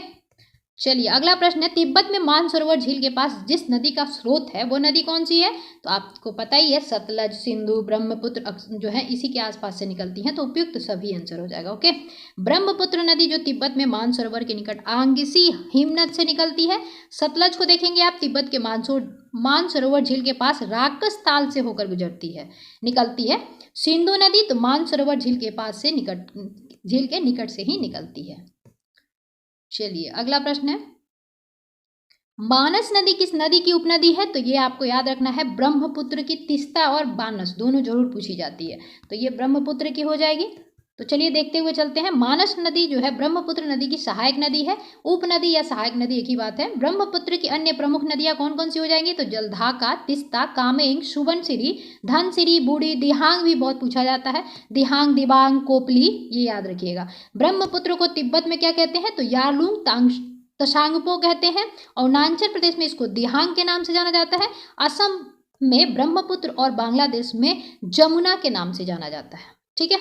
चलिए अगला प्रश्न है, तिब्बत में मानसरोवर झील के पास जिस नदी का स्रोत है वो नदी कौन सी है, तो आपको पता ही है, सतलज, सिंधु, ब्रह्मपुत्र जो है इसी के आसपास से निकलती हैं, तो उपयुक्त सभी आंसर हो जाएगा, ओके। ब्रह्मपुत्र नदी जो तिब्बत में मानसरोवर के निकट आंगसी हिमनद से निकलती है। सतलज को देखेंगे आप, तिब्बत के मानसरोवर झील के पास राकस ताल से होकर निकलती है। सिंधु नदी तो मानसरोवर झील के पास से झील के निकट से ही निकलती है। चलिए अगला प्रश्न है, मानस नदी किस नदी की उपनदी है, तो ये आपको याद रखना है, ब्रह्मपुत्र की। तिस्ता और बानस दोनों जरूर पूछी जाती है, तो ये ब्रह्मपुत्र की हो जाएगी। तो चलिए देखते हुए चलते हैं। मानस नदी जो है ब्रह्मपुत्र नदी की सहायक नदी है, उपनदी या सहायक नदी एक ही बात है। ब्रह्मपुत्र की अन्य प्रमुख नदियां कौन कौन सी हो जाएंगी, तो जलधाका, तिस्ता, कामेंग, सुबनसिरी, धनसिरी, बूढ़ी, दिहांग भी बहुत पूछा जाता है, दिहांग, दिबांग, कोपली, ये याद रखिएगा। ब्रह्मपुत्र को तिब्बत में क्या कहते हैं, तो यारलुंग तशांगपो कहते हैं। अरुणाचल प्रदेश में इसको दिहांग के नाम से जाना जाता है। असम में ब्रह्मपुत्र और बांग्लादेश में जमुना के नाम से जाना जाता है, ठीक है।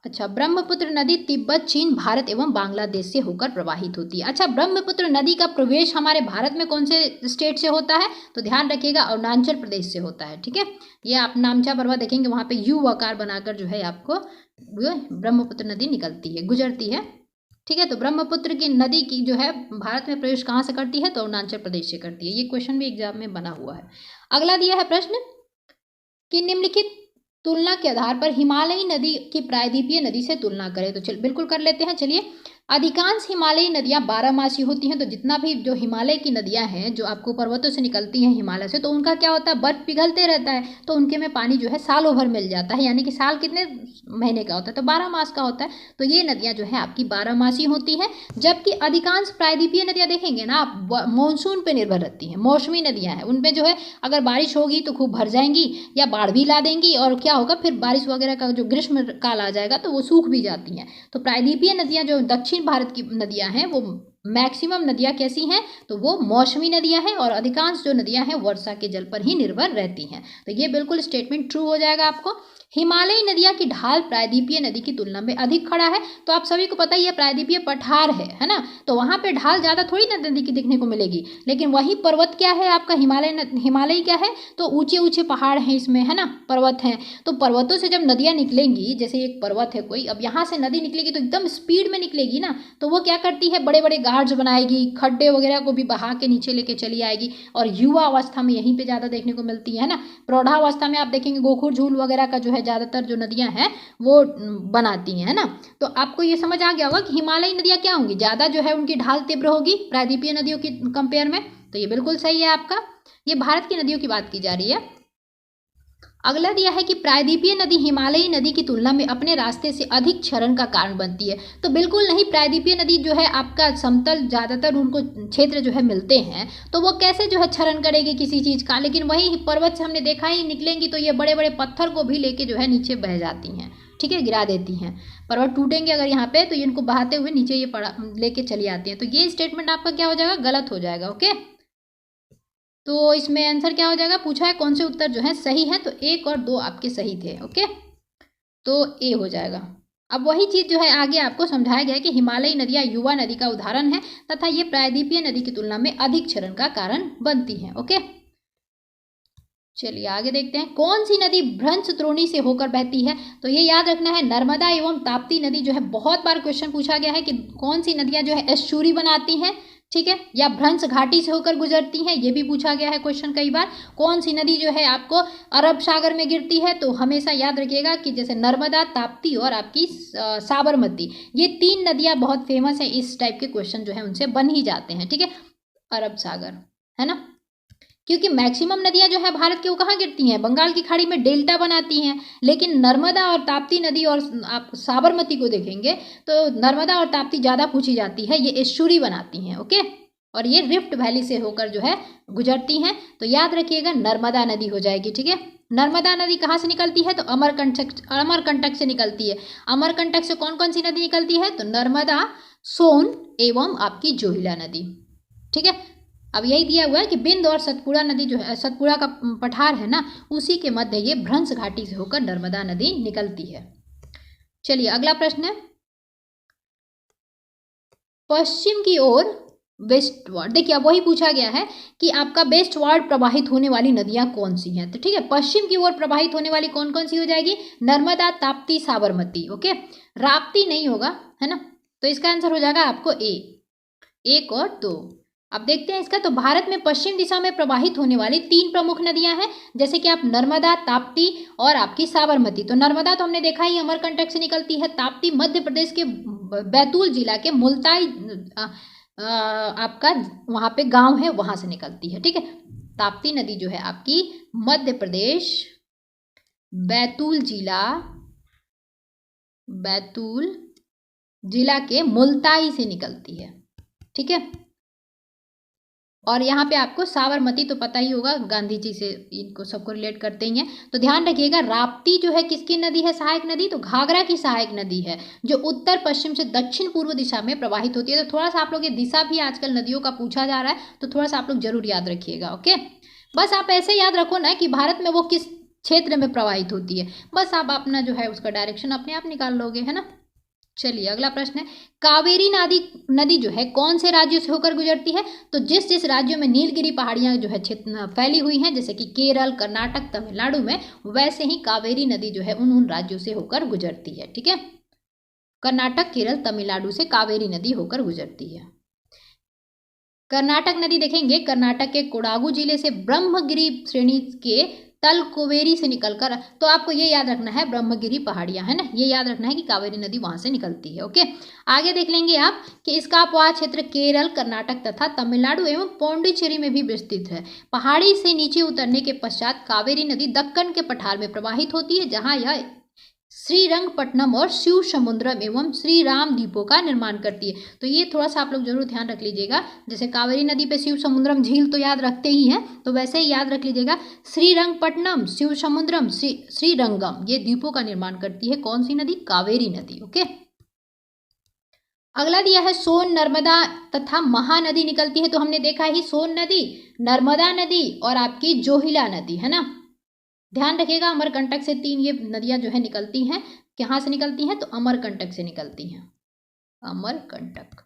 अच्छा, ब्रह्मपुत्र नदी तिब्बत, चीन, भारत एवं बांग्लादेश से होकर प्रवाहित होती है। अच्छा, ब्रह्मपुत्र नदी का प्रवेश हमारे भारत में कौन से स्टेट से होता है, तो ध्यान रखिएगा अरुणाचल प्रदेश से होता है, ठीक है। ये आप नामचा पर्वत देखेंगे, वहाँ पे यू आकार बनाकर जो है आपको ब्रह्मपुत्र नदी निकलती है, गुजरती है, ठीक है। तो ब्रह्मपुत्र की नदी की जो है भारत में प्रवेश कहाँ से करती है, तो अरुणाचल प्रदेश से करती है। ये क्वेश्चन भी एग्जाम में बना हुआ है। अगला दिया है प्रश्न कि निम्नलिखित तुलना के आधार पर हिमालयी नदी की प्रायद्वीपीय नदी से तुलना करें, तो बिल्कुल कर लेते हैं। चलिए, अधिकांश हिमालयी नदियां 12 होती हैं, तो जितना भी जो हिमालय की नदियां हैं जो आपको पर्वतों से निकलती हैं हिमालय से, तो उनका क्या होता है, बर्फ पिघलते रहता है, तो उनके में पानी जो है सालों भर मिल जाता है, यानी कि साल कितने महीने का होता है, तो 12 मास का होता है। तो ये नदियां जो है आपकी 12 होती हैं। जबकि अधिकांश प्रायद्वीपीय नदियां देखेंगे ना आप, मानसून पर निर्भर रहती हैं, मौसमी नदियां हैं, उनमें जो है अगर बारिश होगी तो खूब भर जाएंगी या बाढ़ भी ला देंगी, और क्या होगा फिर बारिश वगैरह का जो ग्रीष्म काल आ जाएगा तो वो सूख भी जाती हैं। तो प्रायद्वीपीय नदियां जो दक्षिण भारत की नदियां हैं वो मैक्सिमम नदियां कैसी हैं, तो वो मौसमी नदियां हैं, और अधिकांश जो नदियां हैं वर्षा के जल पर ही निर्भर रहती हैं। तो ये बिल्कुल स्टेटमेंट ट्रू हो जाएगा आपको। हिमालयी नदियां की ढाल प्रायद्वीपीय नदी की तुलना में अधिक खड़ा है, तो आप सभी को पता ही है प्रायद्वीपीय पठार है ना, तो वहां पे ढाल ज़्यादा थोड़ी ना नदी की देखने को मिलेगी। लेकिन वही पर्वत क्या है आपका, हिमालय क्या है, तो ऊंचे ऊंचे पहाड़ हैं इसमें, है ना, पर्वत हैं। तो पर्वतों से जब नदियां निकलेंगी, जैसे एक पर्वत है कोई, अब यहाँ से नदी निकलेगी तो एकदम स्पीड में निकलेगी ना, तो वो क्या करती है, बड़े बड़े गार्ड्स बनाएगी, खड्डे वगैरह को भी बहा के नीचे लेके चली आएगी, और युवा अवस्था में यहीं पे ज़्यादा देखने को मिलती है ना। प्रौढ़ावस्था में आप देखेंगे गोखुर झील वगैरह का जो है ज़्यादातर जो नदियां हैं वो बनाती हैं, है ना। तो आपको ये समझ आ गया होगा कि हिमालयी नदियां क्या होंगी, ज़्यादा जो है उनकी ढाल तीव्र होगी प्रायद्वीपीय नदियों की कंपेयर में। तो ये बिल्कुल सही है आपका। ये भारत की नदियों की बात की जा रही है। अगला दिया है कि प्रायद्वीपीय नदी हिमालयी नदी की तुलना में अपने रास्ते से अधिक क्षरण का कारण बनती है, तो बिल्कुल नहीं। प्रायद्वीपीय नदी जो है आपका समतल ज़्यादातर उनको क्षेत्र जो है मिलते हैं, तो वो कैसे जो है क्षरण करेगी किसी चीज़ का। लेकिन वही पर्वत से हमने देखा ही निकलेंगी तो ये बड़े बड़े पत्थर को भी लेके जो है नीचे बह जाती हैं, ठीक है, गिरा देती हैं। पर्वत टूटेंगे अगर यहाँ पे तो ये इनको बहाते हुए नीचे ये लेके चली आती हैं। तो ये स्टेटमेंट आपका क्या हो जाएगा, गलत हो जाएगा, ओके। तो इसमें आंसर क्या हो जाएगा, पूछा है कौन से उत्तर जो है सही है, तो 1 और 2 आपके सही थे। ओके, तो ए हो जाएगा। अब वही चीज जो है आगे आपको समझाया गया है कि हिमालयी नदियां युवा नदी का उदाहरण है तथा ये प्रायद्वीपीय नदी की तुलना में अधिक क्षरण का कारण बनती हैं। ओके, चलिए आगे देखते हैं, कौन सी नदी भ्रंश द्रोणी से होकर बहती है। तो ये याद रखना है, नर्मदा एवं ताप्ती नदी जो है, बहुत बार क्वेश्चन पूछा गया है कि कौन सी नदियां जो है एस्चुरी बनाती हैं, ठीक है, या भ्रंश घाटी से होकर गुजरती हैं, ये भी पूछा गया है क्वेश्चन कई बार। कौन सी नदी जो है आपको अरब सागर में गिरती है, तो हमेशा याद रखिएगा कि जैसे नर्मदा, ताप्ती और आपकी साबरमती, ये 3 नदियां बहुत फेमस है, इस टाइप के क्वेश्चन जो है उनसे बन ही जाते हैं। ठीक है, अरब सागर है ना, क्योंकि मैक्सिमम नदियां जो है भारत के वो कहाँ गिरती हैं, बंगाल की खाड़ी में डेल्टा बनाती हैं। लेकिन नर्मदा और ताप्ती नदी और आप साबरमती को देखेंगे तो नर्मदा और ताप्ती ज़्यादा पूछी जाती है, ये एस्चुरी बनाती हैं। ओके, और ये रिफ्ट वैली से होकर जो है गुजरती हैं, तो याद रखिएगा नर्मदा नदी हो जाएगी। ठीक है, नर्मदा नदी कहाँ से निकलती है, तो अमरकंटक से निकलती है। अमरकंटक से कौन कौन सी नदी निकलती है, तो नर्मदा, सोन एवं आपकी जोहिला नदी। ठीक है, अब यही दिया हुआ है कि बिंद और सतपुड़ा नदी जो है, सतपुड़ा का पठार है ना, उसी के मध्य ये भ्रंश घाटी से होकर नर्मदा नदी निकलती है। चलिए अगला प्रश्न है, पश्चिम की ओर वेस्टवर्ड, देखिए अब वही पूछा गया है कि आपका वेस्टवर्ड प्रवाहित होने वाली नदियां कौन सी हैं। तो ठीक है, पश्चिम की ओर प्रवाहित होने वाली कौन कौन सी हो जाएगी, नर्मदा, ताप्ती, साबरमती। ओके, राप्ती नहीं होगा है ना, तो इसका आंसर हो जाएगा आपको ए, 1 और 2। अब देखते हैं इसका, तो भारत में पश्चिम दिशा में प्रवाहित होने वाली 3 प्रमुख नदियां हैं, जैसे कि आप नर्मदा, ताप्ती और आपकी साबरमती। तो नर्मदा तो हमने देखा ही अमरकंटक से निकलती है, ताप्ती मध्य प्रदेश के बैतूल जिला के मुल्ताई आपका वहां पे गांव है, वहां से निकलती है। ठीक है, ताप्ती नदी जो है आपकी मध्य प्रदेश बैतूल जिला के मुल्ताई से निकलती है। ठीक है, और यहाँ पे आपको साबरमती तो पता ही होगा, गांधी जी से इनको सबको रिलेट करते ही हैं। तो ध्यान रखिएगा, राप्ती जो है किसकी नदी है, सहायक नदी, तो घाघरा की सहायक नदी है, जो उत्तर पश्चिम से दक्षिण पूर्व दिशा में प्रवाहित होती है। तो थोड़ा सा आप लोग ये दिशा भी आजकल नदियों का पूछा जा रहा है, तो थोड़ा सा आप लोग जरूर याद रखिएगा। ओके, बस आप ऐसे याद रखो ना कि भारत में वो किस क्षेत्र में प्रवाहित होती है, बस आप अपना जो है उसका डायरेक्शन अपने आप निकाल लोगे, है ना। चलिए अगला प्रश्न है, कावेरी नदी जो है कौन से राज्यों से होकर गुजरती है। तो जिस जिस राज्यों में नीलगिरी पहाड़ियां जो है फैली हुई हैं, जैसे कि केरल, कर्नाटक, तमिलनाडु में, वैसे ही कावेरी नदी जो है उन राज्यों से होकर गुजरती है। ठीक है, कर्नाटक, केरल, तमिलनाडु से कावेरी नदी होकर गुजरती है। कर्नाटक नदी देखेंगे, कर्नाटक के कोडागु जिले से ब्रह्मगिरी श्रेणी के तलकोवेरी से निकलकर, तो आपको ये याद रखना है, ब्रह्मगिरी पहाड़ियां है ना, ये याद रखना है कि कावेरी नदी वहां से निकलती है। ओके, आगे देख लेंगे आप कि इसका अपवाह क्षेत्र केरल, कर्नाटक तथा तमिलनाडु एवं पौंडीचेरी में भी विस्तृत है। पहाड़ी से नीचे उतरने के पश्चात कावेरी नदी दक्कन के पठार में प्रवाहित होती है, जहां यह श्रीरंगपट्टनम और शिव समुद्रम एवं श्री राम द्वीपों का निर्माण करती है। तो ये थोड़ा सा आप लोग जरूर ध्यान रख लीजिएगा, जैसे कावेरी नदी पे शिव समुद्रम झील तो याद रखते ही हैं, तो वैसे ही याद रख लीजिएगा श्रीरंगपट्टनम, शिव समुद्रम, श्रीरंगम, ये द्वीपों का निर्माण करती है। कौन सी नदी, कावेरी नदी। ओके, अगला दिया है सोन, नर्मदा तथा महानदी निकलती है। तो हमने देखा ही सोन नदी, नर्मदा नदी और आपकी जोहिला नदी, है ना। ध्यान रखिएगा, अमरकंटक से 3 ये नदियां जो है निकलती हैं। कहाँ से निकलती हैं, तो अमरकंटक से निकलती हैं, अमरकंटक,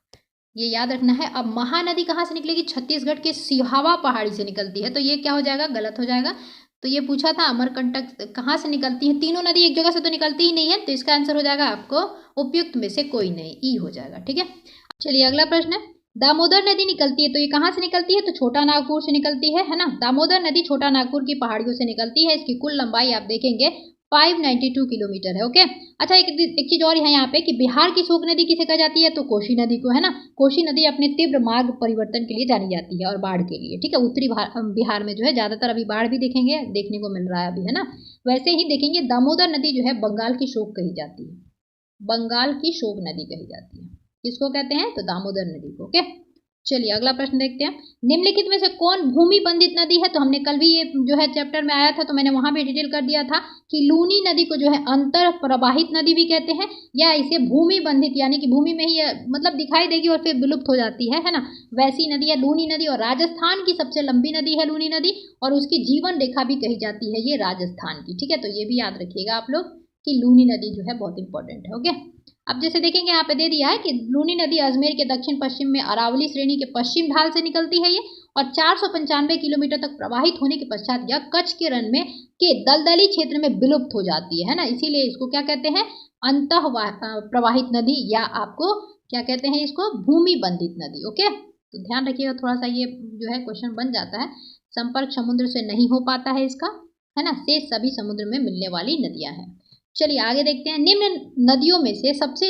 ये याद रखना है। अब महानदी कहाँ से निकलेगी, छत्तीसगढ़ के सिहावा पहाड़ी से निकलती है, तो ये क्या हो जाएगा, गलत हो जाएगा। तो ये पूछा था अमरकंटक कहाँ से निकलती है, तीनों नदी एक जगह से तो निकलती ही नहीं है, तो इसका आंसर हो जाएगा आपको उपयुक्त में से कोई नहीं, ई हो जाएगा। ठीक है, चलिए अगला प्रश्न है, दामोदर नदी निकलती है, तो ये कहाँ से निकलती है, तो छोटा नागपुर से निकलती है ना। दामोदर नदी छोटा नागपुर की पहाड़ियों से निकलती है। इसकी कुल लंबाई आप देखेंगे 592 किलोमीटर है। ओके, अच्छा एक चीज और है यहाँ पे कि बिहार की शोक नदी किसे कहा जाती है, तो कोसी नदी को, है ना। कोसी नदी अपने तीव्र मार्ग परिवर्तन के लिए जानी जाती है और बाढ़ के लिए। ठीक है, उत्तरी बिहार में जो है ज्यादातर अभी बाढ़ भी देखेंगे, देखने को मिल रहा है अभी, है ना। वैसे ही देखेंगे दामोदर नदी जो है बंगाल की शोक कही जाती है, बंगाल की शोक नदी कही जाती है। किसको कहते हैं, तो दामोदर नदी को। ओके, चलिए अगला प्रश्न देखते हैं। निम्नलिखित में से कौन भूमि बंधित नदी है? तो हमने कल भी ये जो है चैप्टर में आया था, तो मैंने वहां भी डिटेल कर दिया था कि लूनी नदी को जो है अंतर प्रवाहित नदी भी कहते हैं, या इसे भूमि बंधित, यानी कि भूमि में ही मतलब दिखाई देगी और फिर विलुप्त हो जाती है ना, वैसी नदी है लूनी नदी। और राजस्थान की सबसे लंबी नदी है लूनी नदी, और उसकी जीवन रेखा भी कही जाती है ये राजस्थान की। ठीक है, तो ये भी याद रखिएगा आप लोग कि लूनी नदी जो है बहुत इंपॉर्टेंट है। ओके, अब जैसे देखेंगे यहाँ पे दे दिया है कि लूनी नदी अजमेर के दक्षिण पश्चिम में अरावली श्रेणी के पश्चिम ढाल से निकलती है ये, और 495 किलोमीटर तक प्रवाहित होने के पश्चात यह कच्छ के रण में के दलदली क्षेत्र में विलुप्त हो जाती है ना, इसीलिए इसको क्या कहते हैं? अंतः प्रवाहित नदी, या आपको क्या कहते हैं इसको? भूमि बंधित नदी। ओके, तो ध्यान रखिएगा, थोड़ा सा ये जो है क्वेश्चन बन जाता है। संपर्क समुद्र से नहीं हो पाता है इसका, है ना, शेष सभी समुद्र में मिलने वाली नदियां हैं। चलिए आगे देखते हैं। निम्न नदियों में से सबसे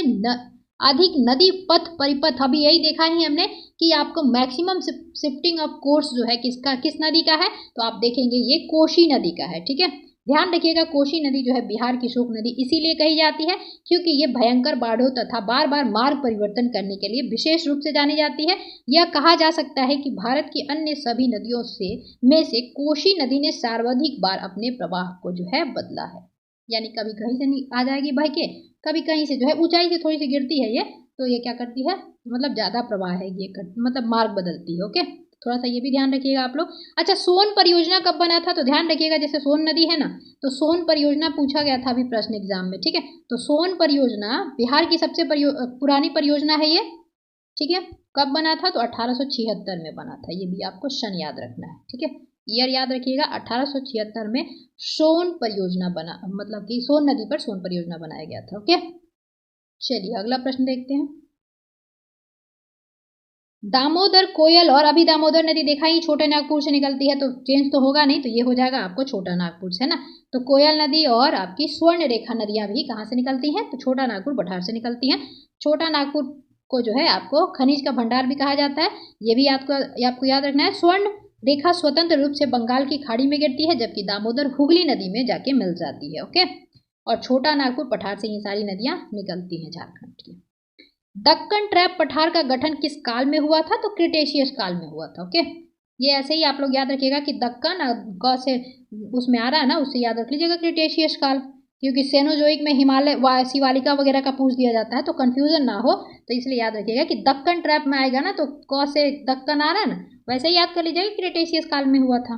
अधिक नदी पथ परिपथ, अभी यही देखा ही हमने कि आपको मैक्सिमम शिफ्टिंग ऑफ कोर्स जो है किस नदी का है, तो आप देखेंगे ये कोसी नदी का है। ठीक है, ध्यान रखिएगा, कोसी नदी जो है बिहार की शोक नदी इसीलिए कही जाती है क्योंकि ये भयंकर बाढ़ों तथा बार बार मार्ग परिवर्तन करने के लिए विशेष रूप से जानी जाती है। यह कहा जा सकता है कि भारत की अन्य सभी नदियों में से कोसी नदी ने सर्वाधिक बार अपने प्रवाह को जो है बदला है, यानी कभी कहीं से आ जाएगी बह के, कभी कहीं से जो है ऊंचाई से थोड़ी सी गिरती है ये, तो ये क्या करती है, मतलब ज़्यादा प्रवाह है ये मतलब मार्ग बदलती है। ओके, थोड़ा सा ये भी ध्यान रखिएगा आप लोग। अच्छा, सोन परियोजना कब बना था? तो ध्यान रखिएगा, जैसे सोन नदी है ना, तो सोन परियोजना पूछा गया था अभी प्रश्न एग्जाम में। ठीक है, तो सोन परियोजना बिहार की सबसे पुरानी परियोजना है ये। ठीक है, कब बना था? तो 1876 में बना था, ये भी आपको सन याद रखना है। ठीक है, ईयर याद रखिएगा, 1876 में सोन परियोजना बना, मतलब कि सोन नदी पर सोन परियोजना बनाया गया था। ओके, चलिए अगला प्रश्न देखते हैं। दामोदर, कोयल और अभी दामोदर नदी देखा ही छोटे नागपुर से निकलती है, तो चेंज तो होगा नहीं, तो ये हो जाएगा आपको छोटा नागपुर से, है ना। तो कोयल नदी और आपकी स्वर्ण रेखा नदियां भी कहाँ से निकलती हैं? तो छोटा नागपुर बठार से निकलती हैं। छोटा नागपुर को जो है आपको खनिज का भंडार भी कहा जाता है, ये भी आपको याद रखना है। स्वर्ण रेखा स्वतंत्र रूप से बंगाल की खाड़ी में गिरती है, जबकि दामोदर हुगली नदी में जाके मिल जाती है। ओके, और छोटा नागपुर पठार से ये सारी नदियां निकलती हैं झारखंड की। दक्कन ट्रैप पठार का गठन किस काल में हुआ था? तो क्रिटेशियस काल में हुआ था। ओके, ये ऐसे ही आप लोग याद रखिएगा कि दक्कन ग से उसमें आ रहा है ना, उससे याद रख लीजिएगा क्रिटेशियस काल, क्योंकि सेनोजोइक में हिमालय शिवालिका वगैरह का पूछ दिया जाता है, तो कंफ्यूजन ना हो, तो इसलिए याद रखिएगा कि दक्कन ट्रैप में आएगा ना, तो क से दक्कन आ रहा है ना, वैसे ही याद कर लीजिएगा क्रिटेशियस काल में हुआ था।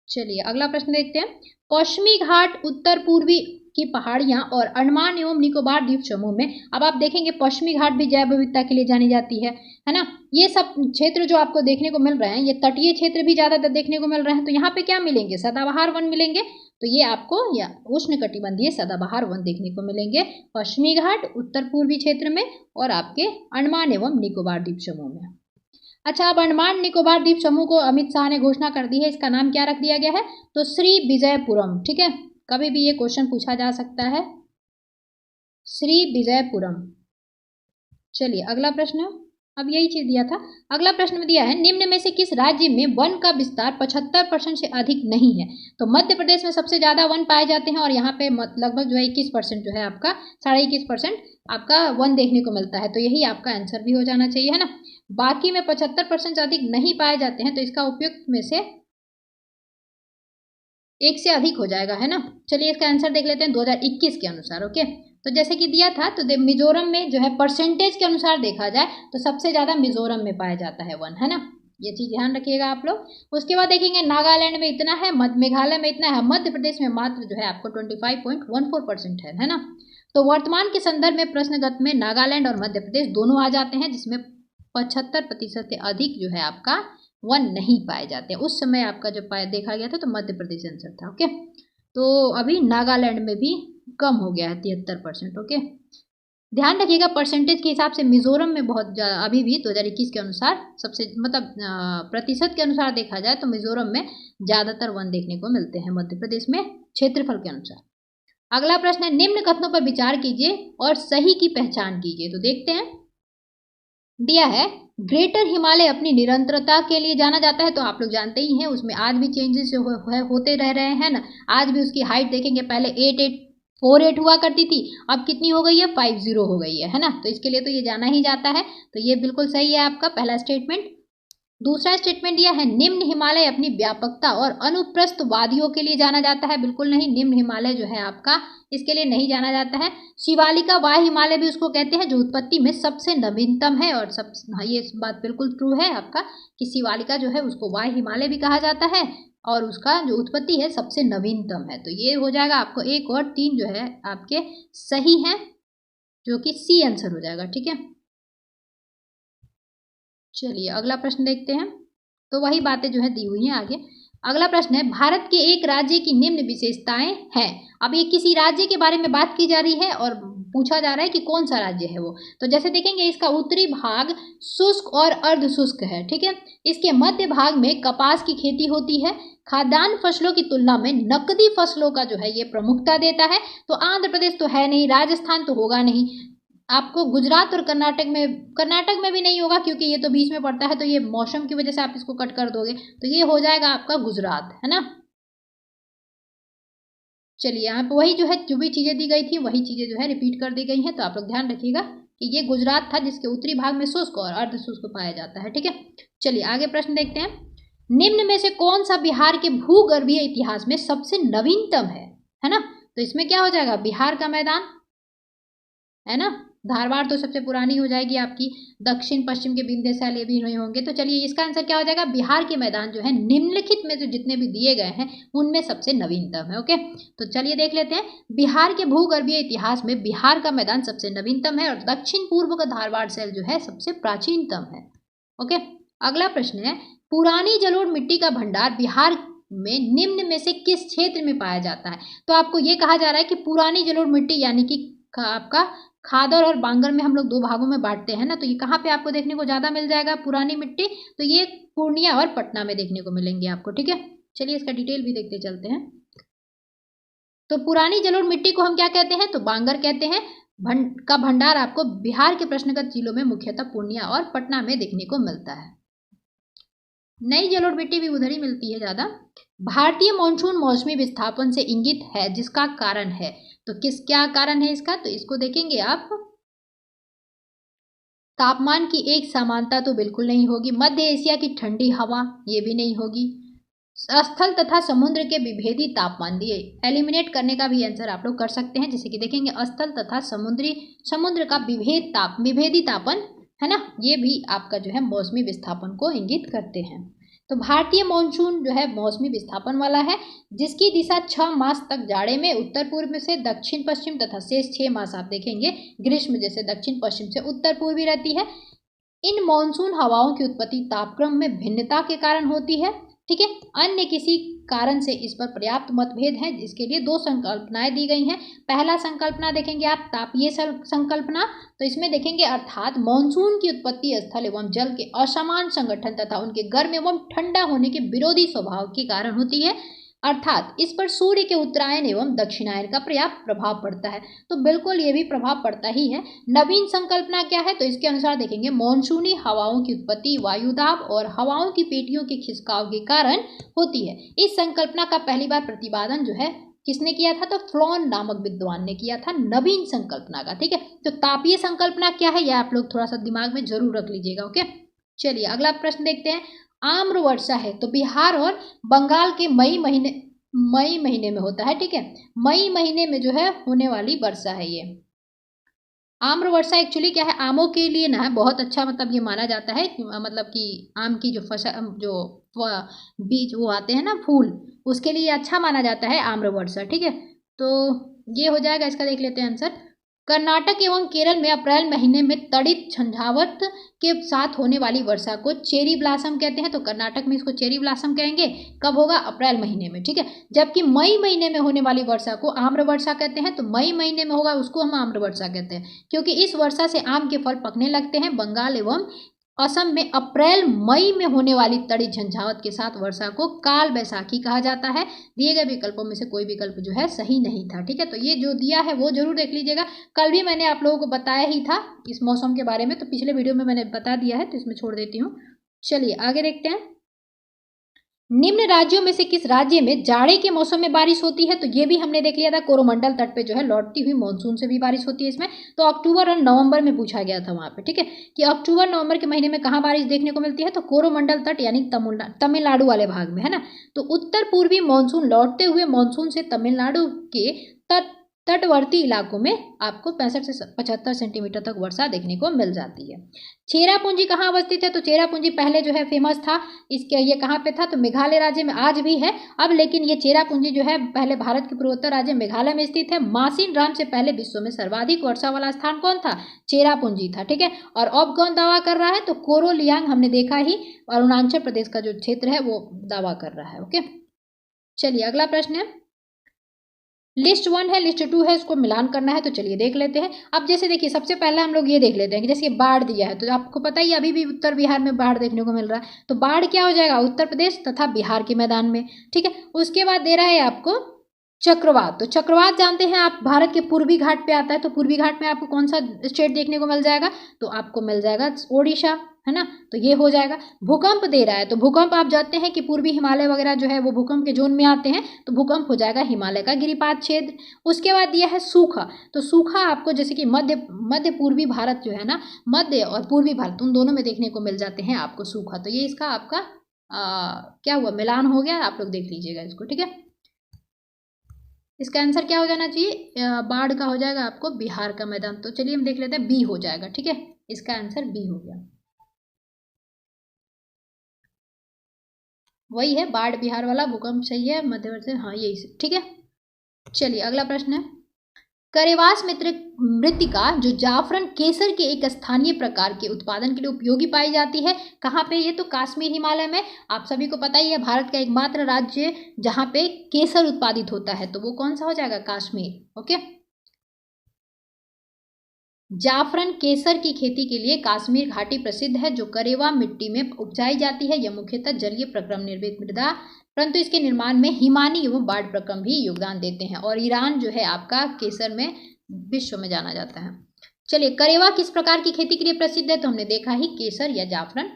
चलिए अगला प्रश्न देखते हैं। पश्चिमी घाट, उत्तर पूर्वी की पहाड़ियां और अंडमान एवं निकोबार द्वीप समूह में, अब आप देखेंगे पश्चिमी घाट भी जैव विविधता के लिए जानी जाती है ना। ये सब क्षेत्र जो आपको देखने को मिल रहे हैं, ये तटीय क्षेत्र भी ज्यादातर देखने को मिल रहे हैं, तो यहाँ पे क्या मिलेंगे? सदाबहार वन मिलेंगे, तो ये आपको या उष्णकटिबंधीय सदाबहार वन देखने को मिलेंगे पश्चिमी घाट, उत्तर पूर्वी क्षेत्र में और आपके अंडमान एवं निकोबार द्वीप समूह में। अच्छा, अब अंडमान निकोबार द्वीप समूह को अमित शाह ने घोषणा कर दी है, इसका नाम क्या रख दिया गया है? तो श्री विजयपुरम। ठीक है, कभी भी ये क्वेश्चन पूछा जा सकता है, श्री विजयपुरम। चलिए अगला प्रश्न, अब यही चीज दिया था। अगला प्रश्न में दिया है, निम्न में से किस राज्य में वन का विस्तार 75% से अधिक नहीं है? तो मध्य प्रदेश में सबसे ज्यादा वन पाए जाते हैं, और यहाँ पे लगभग जो है 21% जो है आपका 21.5% आपका वन देखने को मिलता है, तो यही आपका आंसर भी हो जाना चाहिए, है ना। बाकी में 75% से अधिक नहीं पाए जाते हैं, तो इसका उपयुक्त में से एक से अधिक हो जाएगा, है ना। चलिए इसका आंसर देख लेते हैं 2021 के अनुसार। ओके, तो जैसे कि दिया था, तो मिजोरम में जो है परसेंटेज के अनुसार देखा जाए तो सबसे ज़्यादा मिजोरम में पाया जाता है वन, है ना, ये चीज़ ध्यान रखिएगा आप लोग। उसके बाद देखेंगे नागालैंड में इतना है, मेघालय में इतना है, मध्य प्रदेश में मात्र जो है आपको 25.14% है ना। तो वर्तमान के संदर्भ में प्रश्नगत में नागालैंड और मध्य प्रदेश दोनों आ जाते हैं, जिसमें 75% से अधिक जो है आपका वन नहीं पाए जाते। उस समय आपका जो देखा गया था तो मध्य प्रदेश आंसर था। ओके, तो अभी नागालैंड में भी कम हो गया है 73%। ओके, ध्यान रखिएगा परसेंटेज के हिसाब से मिजोरम में बहुत अभी भी 2021 के अनुसार सबसे मतलब प्रतिशत के अनुसार देखा जाए तो मिजोरम में ज़्यादातर वन देखने को मिलते हैं, मध्य प्रदेश में क्षेत्रफल के अनुसार। अगला प्रश्न है, निम्न कथनों पर विचार कीजिए और सही की पहचान कीजिए। तो देखते हैं, दिया है ग्रेटर हिमालय अपनी निरंतरता के लिए जाना जाता है, तो आप लोग जानते ही हैं उसमें आज भी चेंजेस होते रह रहे हैं ना। आज भी उसकी हाइट देखेंगे, पहले 48 हुआ करती थी, अब कितनी हो गई है, 50 हो गई है ना। तो इसके लिए तो ये जाना ही जाता है, तो ये बिल्कुल सही है आपका पहला स्टेटमेंट। दूसरा स्टेटमेंट दिया है, निम्न हिमालय अपनी व्यापकता और अनुप्रस्थ वादियों के लिए जाना जाता है। बिल्कुल नहीं, निम्न हिमालय जो है आपका इसके लिए नहीं जाना जाता है। शिवालिका वाय हिमालय भी उसको कहते हैं, जो उत्पत्ति में सबसे नवीनतम है, और सब ये बात बिल्कुल ट्रू है आपका कि शिवालिका जो है उसको वाय हिमालय भी कहा जाता है, और उसका जो उत्पत्ति है सबसे नवीनतम है। तो ये हो जाएगा आपको 1 और 3 जो है आपके सही हैं, जो कि सी आंसर हो जाएगा। ठीक है, चलिए अगला प्रश्न देखते हैं। तो वही बातें जो है दी हुई हैं आगे। अगला प्रश्न है, भारत के एक राज्य की निम्न विशेषताएं हैं। अब ये किसी राज्य के बारे में बात की जा रही है और पूछा जा रहा है कि कौन सा राज्य है वो। तो जैसे देखेंगे, इसका उत्तरी भाग शुष्क और अर्ध शुष्क है। ठीक है, इसके मध्य भाग में कपास की खेती होती है। खाद्यान्न फसलों की तुलना में नकदी फसलों का जो है ये प्रमुखता देता है। तो आंध्र प्रदेश तो है नहीं, राजस्थान तो होगा नहीं, आपको गुजरात और कर्नाटक में भी नहीं होगा, क्योंकि ये तो बीच में पड़ता है, तो ये मौसम की वजह से आप इसको कट कर दोगे, तो ये हो जाएगा आपका गुजरात, है ना। चलिए यहाँ पे वही जो है, जो भी चीजें दी गई थी वही चीजें जो है रिपीट कर दी गई हैं, तो आप लोग ध्यान रखिएगा कि ये गुजरात था, जिसके उत्तरी भाग में शुष्क और अर्ध शुष्क पाया जाता है। ठीक है, चलिए आगे प्रश्न देखते हैं। निम्न में से कौन सा बिहार के भूगर्भीय इतिहास में सबसे नवीनतम है ना। तो इसमें क्या हो जाएगा, बिहार का मैदान, है ना। धारवाड़ तो सबसे पुरानी हो जाएगी आपकी, दक्षिण पश्चिम के विंध्य भी नहीं होंगे। तो चलिए इसका आंसर क्या हो जाएगा, बिहार के मैदान जो है निम्नलिखित में जो जितने भी दिए गए हैं उनमें सबसे नवीनतम है। ओके, तो चलिए देख लेते हैं। बिहार के भूगर्भीय इतिहास में बिहार का मैदान सबसे नवीनतम है, और दक्षिण पूर्व का धारवाड़ सेल जो है सबसे प्राचीनतम है। ओके, अगला प्रश्न है, पुरानी जलोढ़ मिट्टी का भंडार बिहार में निम्न में से किस क्षेत्र में पाया जाता है। तो आपको ये कहा जा रहा है कि पुरानी जलोढ़ मिट्टी यानी कि आपका खादर और बांगर में हम लोग 2 भागों में बांटते हैं ना, तो ये कहाँ पे आपको देखने को ज़्यादा मिल जाएगा पुरानी मिट्टी, तो ये पूर्णिया और पटना में देखने को मिलेंगे आपको। ठीक है, चलिए इसका डिटेल भी देखते चलते हैं। तो पुरानी जलोढ़ मिट्टी को हम क्या कहते हैं, तो बांगर कहते हैं। का भंडार आपको बिहार के प्रश्नगत जिलों में मुख्यतः पूर्णिया और पटना में देखने को मिलता है। नई जलोढ़ मिट्टी भी उधर ही मिलती है ज़्यादा। भारतीय मॉनसून मौसमी विस्थापन से इंगित है, जिसका कारण है, तो क्या कारण है इसका, तो इसको देखेंगे आप। तापमान की एक समानता तो बिल्कुल नहीं होगी, मध्य एशिया की ठंडी हवा ये भी नहीं होगी, स्थल तथा समुद्र के विभेदी तापमान दिए एलिमिनेट करने का भी आंसर आप लोग कर सकते हैं। जैसे कि देखेंगे स्थल तथा समुद्र का विभेदी तापन, है ना, ये भी आपका जो है मौसमी विस्थापन को इंगित करते हैं। तो भारतीय मॉनसून जो है मौसमी विस्थापन वाला है, जिसकी दिशा 6 मास तक जाड़े में उत्तर पूर्व से दक्षिण पश्चिम तथा शेष 6 मास आप देखेंगे ग्रीष्म जैसे दक्षिण पश्चिम से उत्तर पूर्वी रहती है। इन मॉनसून हवाओं की उत्पत्ति तापक्रम में भिन्नता के कारण होती है। ठीक है, अन्य किसी कारण से इस पर पर्याप्त मतभेद है, जिसके लिए 2 संकल्पनाएं दी गई हैं। पहला संकल्पना देखेंगे आप तापीय संकल्पना, तो इसमें देखेंगे अर्थात मॉनसून की उत्पत्ति स्थल एवं जल के असमान संगठन तथा उनके गर्म एवं ठंडा होने के विरोधी स्वभाव के कारण होती है, अर्थात इस पर सूर्य के उत्तरायण एवं दक्षिणायन का पर्याप्त प्रभाव पड़ता है। तो बिल्कुल ये भी प्रभाव पड़ता ही है। नवीन संकल्पना क्या है, तो इसके अनुसार देखेंगे मॉनसूनी हवाओं की उत्पत्ति वायुदाब और हवाओं की पेटियों के खिसकाव के कारण होती है। इस संकल्पना का पहली बार प्रतिपादन जो है किसने किया था, तो फ्लॉन नामक विद्वान ने किया था नवीन संकल्पना का। ठीक है, तो तापीय संकल्पना क्या है यह आप लोग थोड़ा सा दिमाग में जरूर रख लीजिएगा। ओके, चलिए अगला प्रश्न देखते हैं। आम्र वर्षा है, तो बिहार और बंगाल के मई महीने में होता है। ठीक है, मई महीने में जो है होने वाली वर्षा है ये आम्र वर्षा। एक्चुअली क्या है, आमों के लिए ना बहुत अच्छा, मतलब ये माना जाता है मतलब कि आम की जो फसल जो बीज वो आते हैं ना फूल, उसके लिए अच्छा माना जाता है आम्र वर्षा। ठीक है, तो ये हो जाएगा, इसका देख लेते हैं आंसर। कर्नाटक एवं केरल में अप्रैल महीने में तड़ित झंझावत के साथ होने वाली वर्षा को चेरी ब्लासम कहते हैं। तो कर्नाटक में इसको चेरी ब्लासम कहेंगे, कब होगा, अप्रैल महीने में। ठीक है, जबकि मई महीने में होने वाली वर्षा को आम्र वर्षा कहते हैं। तो मई महीने में होगा उसको हम आम्र वर्षा कहते हैं, क्योंकि इस वर्षा से आम के फल पकने लगते हैं। बंगाल एवं असम में अप्रैल मई में होने वाली तड़ी झंझावत के साथ वर्षा को काल बैसाखी कहा जाता है। दिए गए विकल्पों में से कोई विकल्प जो है सही नहीं था। ठीक है, तो ये जो दिया है वो जरूर देख लीजिएगा। कल भी मैंने आप लोगों को बताया ही था इस मौसम के बारे में, तो पिछले वीडियो में मैंने बता दिया है, तो इसमें छोड़ देती हूँ। चलिए आगे देखते हैं। निम्न राज्यों में से किस राज्य में जाड़े के मौसम में बारिश होती है? तो ये भी हमने देख लिया था, कोरोमंडल तट पे जो है लौटती हुई मानसून से भी बारिश होती है इसमें। तो अक्टूबर और नवंबर में पूछा गया था वहां पे, ठीक है, कि अक्टूबर नवंबर के महीने में कहाँ बारिश देखने को मिलती है? तो कोरोमंडल तट यानी तमिलनाडु वाले भाग में, है ना। तो उत्तर पूर्वी मानसून लौटते हुए मानसून से तमिलनाडु के तटवर्ती इलाकों में आपको 65 से 75 सेंटीमीटर तक वर्षा देखने को मिल जाती है। चेरापूंजी कहाँ अवस्थित है? तो चेरापूंजी पहले जो है फेमस था, इसके ये कहाँ पे था? तो मेघालय राज्य में, आज भी है अब, लेकिन ये चेरापूंजी जो है पहले भारत के पूर्वोत्तर राज्य मेघालय में स्थित है। मासिन राम से पहले विश्व में सर्वाधिक वर्षा वाला स्थान कौन था? चेरापूंजी था, ठीक है। और अब कौन दावा कर रहा है? तो कोरोलियांग, हमने देखा ही, अरुणाचल प्रदेश का जो क्षेत्र है वो दावा कर रहा है। ओके, चलिए अगला प्रश्न है, लिस्ट 1 है, लिस्ट 2 है, इसको मिलान करना है। तो चलिए देख लेते हैं। अब जैसे देखिए, सबसे पहले हम लोग ये देख लेते हैं कि जैसे बाढ़ दिया है, तो आपको पता ही अभी भी उत्तर बिहार में बाढ़ देखने को मिल रहा है। तो बाढ़ क्या हो जाएगा? उत्तर प्रदेश तथा बिहार के मैदान में, ठीक है। उसके बाद दे रहा है आपको चक्रवात। तो चक्रवात जानते हैं आप, भारत के पूर्वी घाट पे आता है। तो पूर्वी घाट में आपको कौन सा स्टेट देखने को मिल जाएगा? तो आपको मिल जाएगा ओडिशा, है ना। तो ये हो जाएगा। भूकंप दे रहा है, तो भूकंप आप जानते हैं कि पूर्वी हिमालय वगैरह जो है वो भूकंप के जोन में आते हैं। तो भूकंप हो जाएगा हिमालय का गिरिपात क्षेत्र। उसके बाद दिया है सूखा। तो सूखा आपको जैसे कि मध्य पूर्वी भारत जो है ना, मध्य और पूर्वी भारत उन दोनों में देखने को मिल जाते हैं आपको सूखा। तो ये इसका आपका क्या हुआ? मिलान हो गया। आप लोग देख लीजिएगा इसको, ठीक है। इसका आंसर क्या हो जाना चाहिए? बाढ़ का हो जाएगा आपको बिहार का मैदान। तो चलिए हम देख लेते हैं, बी हो जाएगा, ठीक है। इसका आंसर बी हो गया, वही है बाढ़ बिहार वाला, भूकंप सही है, मध्यवर्ती, हाँ यही, ठीक है। चलिए अगला प्रश्न है, करेवास मित्र मृत्तिका जो जाफरन केसर के एक स्थानीय प्रकार के उत्पादन के लिए उपयोगी पाई जाती है, कहाँ पे? ये तो काश्मीर हिमालय में। आप सभी को पता ही है, भारत का एकमात्र राज्य जहाँ पे केसर उत्पादित होता है, तो वो कौन सा हो जाएगा? काश्मीर। ओके, जाफरन केसर की खेती के लिए काश्मीर घाटी प्रसिद्ध है, जो करेवा मिट्टी में उपजाई जाती है। यह मुख्यतः जलीय प्रक्रम निर्मित मृदा, परंतु इसके निर्माण में हिमानी एवं बाढ़ प्रक्रम भी योगदान देते हैं। और ईरान जो है आपका केसर में विश्व में जाना जाता है। चलिए, करेवा किस प्रकार की खेती के लिए प्रसिद्ध है? तो हमने देखा ही केसर या जाफरन।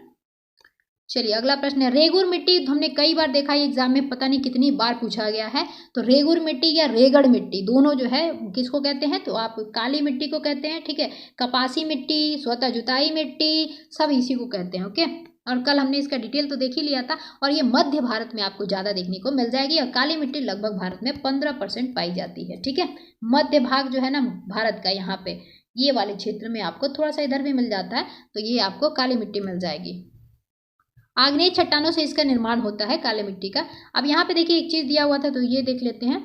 चलिए अगला प्रश्न है, रेगुर मिट्टी, हमने कई बार देखा है एग्जाम में, पता नहीं कितनी बार पूछा गया है। तो रेगुर मिट्टी या रेगड़ मिट्टी दोनों जो है किसको कहते हैं? तो आप काली मिट्टी को कहते हैं, ठीक है। कपासी मिट्टी, स्वतः जुताई मिट्टी, सब इसी को कहते हैं। ओके, और कल हमने इसका डिटेल तो देख ही लिया था। और ये मध्य भारत में आपको ज़्यादा देखने को मिल जाएगी, और काली मिट्टी लगभग भारत में 15% पाई जाती है, ठीक है। मध्य भाग जो है ना भारत का, यहाँ पे ये वाले क्षेत्र में आपको थोड़ा सा इधर भी मिल जाता है, तो ये आपको काली मिट्टी मिल जाएगी। आग्नेय चट्टानों से इसका निर्माण होता है काली मिट्टी का। अब यहाँ पे देखिए एक चीज दिया हुआ था, तो ये देख लेते हैं।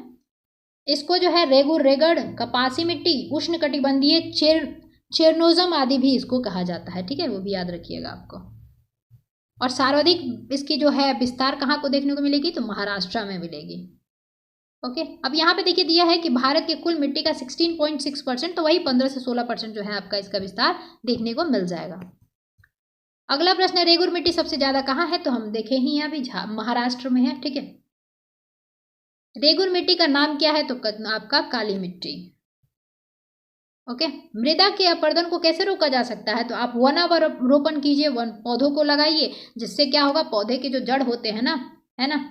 इसको जो है रेगुर, रेगड़, कपासी मिट्टी, उष्ण कटिबंधीय चेरनोजम आदि भी इसको कहा जाता है, ठीक है, वो भी याद रखिएगा आपको। और सर्वाधिक इसकी जो है विस्तार कहाँ को देखने को मिलेगी? तो महाराष्ट्र में मिलेगी। ओके, अब यहाँ पे देखिए दिया है कि भारत के कुल मिट्टी का 16.6%, तो वही 15 से 16% जो है आपका इसका विस्तार देखने को मिल जाएगा। अगला प्रश्न है, रेगुर मिट्टी सबसे ज्यादा कहाँ है? तो हम देखे ही हैं अभी, महाराष्ट्र में है, ठीक है। रेगुर मिट्टी का नाम क्या है? तो आपका काली मिट्टी। ओके, मृदा के अपरदन को कैसे रोका जा सकता है? तो आप वनावरोपण कीजिए, वन पौधों को लगाइए, जिससे क्या होगा? पौधे के जो जड़ होते हैं ना, है ना,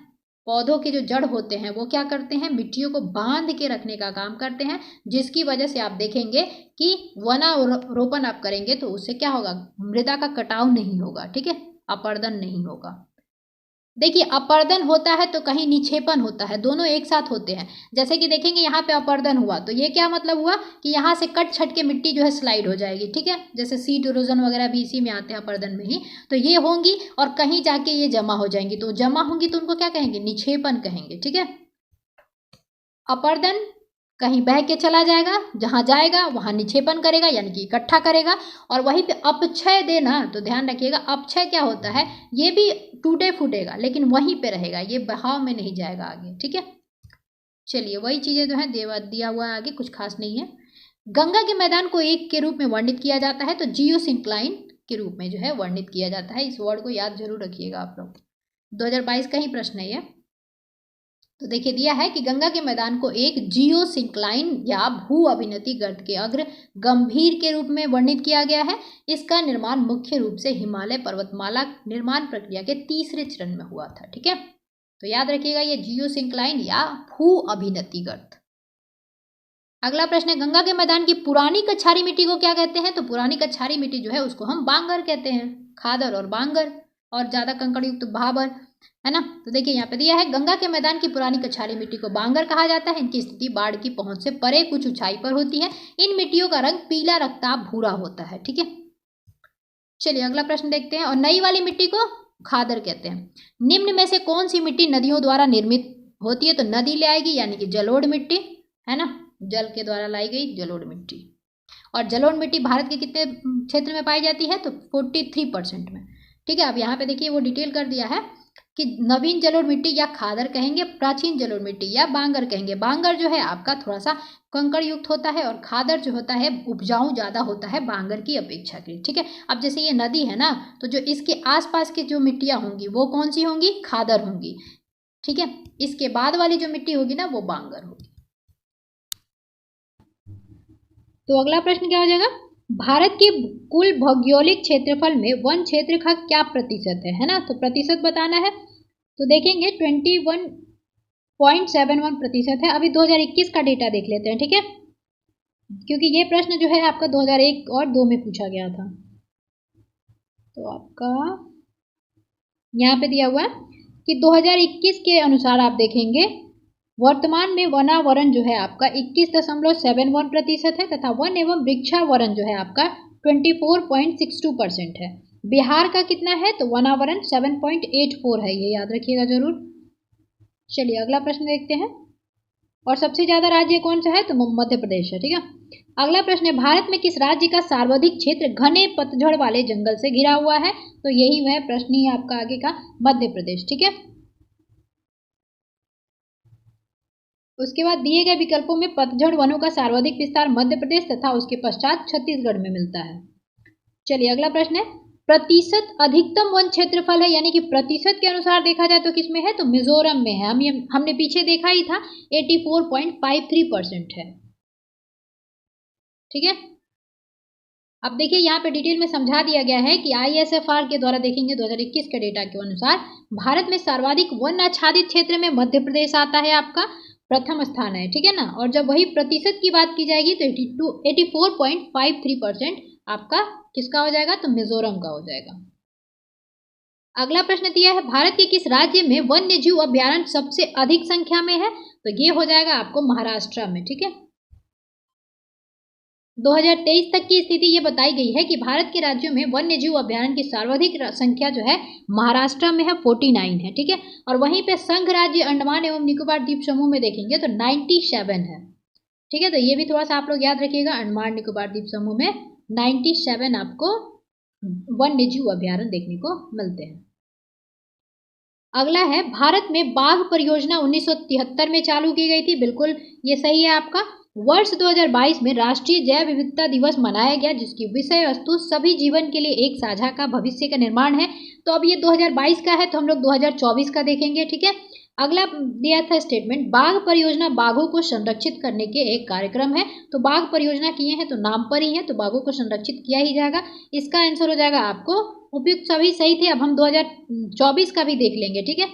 पौधों के जो जड़ होते हैं वो क्या करते हैं? मिट्टियों को बांध के रखने का काम करते हैं, जिसकी वजह से आप देखेंगे कि वनारोपण आप करेंगे तो उससे क्या होगा? मृदा का कटाव नहीं होगा, ठीक है, अपरदन नहीं होगा। देखिए, अपरदन होता है तो कहीं निक्षेपण होता है, दोनों एक साथ होते हैं। जैसे कि देखेंगे यहाँ पे अपरदन हुआ, तो ये क्या मतलब हुआ कि यहाँ से कट छट के मिट्टी जो है स्लाइड हो जाएगी, ठीक है। जैसे सीड इरोजन वगैरह भी इसी में आते हैं, अपरदन में ही। तो ये होंगी और कहीं जाके ये जमा हो जाएंगी, तो जमा होंगी तो उनको क्या कहेंगे? निक्षेपण कहेंगे, ठीक है। अपरदन कहीं बह के चला जाएगा, जहां जाएगा वहां निक्षेपण करेगा, यानी कि इकट्ठा करेगा। और वहीं पे अपक्षय देना, तो ध्यान रखिएगा, अपक्षय क्या होता है? ये भी टूटे फूटेगा, लेकिन वहीं पे रहेगा, ये बहाव में नहीं जाएगा आगे, ठीक है। चलिए, वही चीजें जो है दिया हुआ है आगे, कुछ खास नहीं है। गंगा के मैदान को एक के रूप में वर्णित किया जाता है, तो जियोसिंक्लाइन के रूप में जो है वर्णित किया जाता है। इस वर्ड को याद जरूर रखिएगा आप लोग, 2022 का ही प्रश्न है ये। तो देखिए दिया है कि गंगा के मैदान को एक जियोसिंक्लाइन या भू अभिनति गर्त के अग्र गंभीर के रूप में वर्णित किया गया है। इसका निर्माण मुख्य रूप से हिमालय पर्वतमाला निर्माण प्रक्रिया के तीसरे चरण में हुआ था, ठीक है। तो याद रखिएगा ये जियोसिंक्लाइन या भू अभिनति गर्त। अगला प्रश्न है, गंगा के मैदान की पुरानी कछारी मिट्टी को क्या कहते हैं? तो पुरानी कछारी मिट्टी जो है उसको हम बांगर कहते हैं, खादर और बांगर, और ज्यादा कंकड़ युक्त भाबर, है ना। तो देखिए यहाँ पे दिया है, गंगा के मैदान की पुरानी कछारी मिट्टी को बांगर कहा जाता है। इनकी स्थिति बाढ़ की पहुंच से परे कुछ ऊंचाई पर होती है। इन मिट्टियों का रंग पीला रक्ताभ भूरा होता है, ठीक है। चलिए अगला प्रश्न देखते हैं, और नई वाली मिट्टी को खादर कहते हैं। निम्न में से कौन सी मिट्टी नदियों द्वारा निर्मित होती है? तो नदी ले आएगी, यानी कि जलोढ़ मिट्टी, है ना, जल के द्वारा लाई गई जलोढ़ मिट्टी। और जलोढ़ मिट्टी भारत के कितने क्षेत्र में पाई जाती है? तो 43% में, ठीक है। अब यहाँ पे देखिए वो डिटेल कर दिया है कि नवीन जलोढ़ मिट्टी या खादर कहेंगे, प्राचीन जलोढ़ मिट्टी या बांगर कहेंगे। बांगर जो है आपका थोड़ा सा कंकड़ युक्त होता है, और खादर जो होता है उपजाऊ ज़्यादा होता है बांगर की अपेक्षा के, ठीक है। अब जैसे ये नदी है ना, तो जो इसके आसपास की जो मिट्टियाँ होंगी वो कौन सी होंगी? खादर होंगी, ठीक है। इसके बाद वाली जो मिट्टी होगी ना वो बांगर होगी। तो अगला प्रश्न क्या हो जाएगा, भारत के कुल भौगोलिक क्षेत्रफल में वन क्षेत्र का क्या प्रतिशत है ना। तो प्रतिशत बताना है, तो देखेंगे 21.71% है। अभी 2021 का डेटा देख लेते हैं, ठीक है, क्योंकि ये प्रश्न जो है आपका 2001 और 2002 में पूछा गया था। तो आपका यहाँ पे दिया हुआ है कि 2021 के अनुसार आप देखेंगे वर्तमान में वनावरण जो है आपका 21.71% है, तथा वन एवं वृक्षावरण जो है आपका 24.62% है। बिहार का कितना है? तो वनावरण 7.84 है, ये याद रखिएगा जरूर। चलिए अगला प्रश्न देखते हैं, और सबसे ज्यादा राज्य कौन सा है? तो मध्य प्रदेश है, ठीक है। अगला प्रश्न है, भारत में किस राज्य का सर्वाधिक क्षेत्र घने पतझड़ वाले जंगल से घिरा हुआ है? तो यही वह प्रश्न ही आपका आगे का, मध्य प्रदेश, ठीक है। उसके बाद दिए गए विकल्पों में पतझड़ वनों का सर्वाधिक विस्तार मध्य प्रदेश तथा उसके पश्चात छत्तीसगढ़ में मिलता है। चलिए अगला प्रश्न है, प्रतिशत अधिकतम वन क्षेत्रफल है, यानी कि प्रतिशत के अनुसार देखा जाए तो किसमें है? तो मिजोरम में है। हमने पीछे देखा ही था 84.53% है, ठीक है। अब देखिए यहाँ पे डिटेल में समझा दिया गया है कि ISFR के द्वारा देखेंगे 2021 के डेटा के अनुसार भारत में सर्वाधिक वन आच्छादित क्षेत्र में मध्य प्रदेश आता है, आपका प्रथम स्थान है, ठीक है ना। और जब वही प्रतिशत की बात की जाएगी तो 84.53% आपका किसका हो जाएगा? तो मिजोरम का हो जाएगा। अगला प्रश्न दिया है, भारत के किस राज्य में वन्य जीव अभ्यारण्य सबसे अधिक संख्या में है? तो ये हो जाएगा आपको महाराष्ट्र में, ठीक है। 2023 तक की स्थिति ये बताई गई है कि भारत के राज्यों में वन्य जीव अभ्यारण्य की सर्वाधिक संख्या जो है महाराष्ट्र में है, 49 है, ठीक है। और वहीं पे संघ राज्य अंडमान एवं निकोबार द्वीप समूह में देखेंगे तो 97 है, ठीक है। तो ये भी थोड़ा सा आप लोग याद रखिएगा, अंडमान निकोबार द्वीप समूह में 97 आपको वन्य जीव अभ्यारण्य देखने को मिलते हैं। अगला है, भारत में बाघ परियोजना 1973 में चालू की गई थी। बिल्कुल ये सही है आपका। वर्ष 2022 में राष्ट्रीय जैव विविधता दिवस मनाया गया, जिसकी विषय वस्तु सभी जीवन के लिए एक साझा का भविष्य का निर्माण है। तो अब ये 2022 का है, तो हम लोग 2024 का देखेंगे, ठीक है। अगला दिया था स्टेटमेंट, बाघ परियोजना बाघों को संरक्षित करने के एक कार्यक्रम है। तो बाघ परियोजना किए हैं तो नाम पर ही है, तो बाघों को संरक्षित किया ही जाएगा। इसका आंसर हो जाएगा आपको उपयुक्त, सभी सही थे। अब हम 2024 का भी देख लेंगे, ठीक है।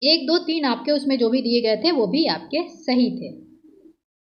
1, 2, 3 आपके उसमें जो भी दिए गए थे वो भी आपके सही थे।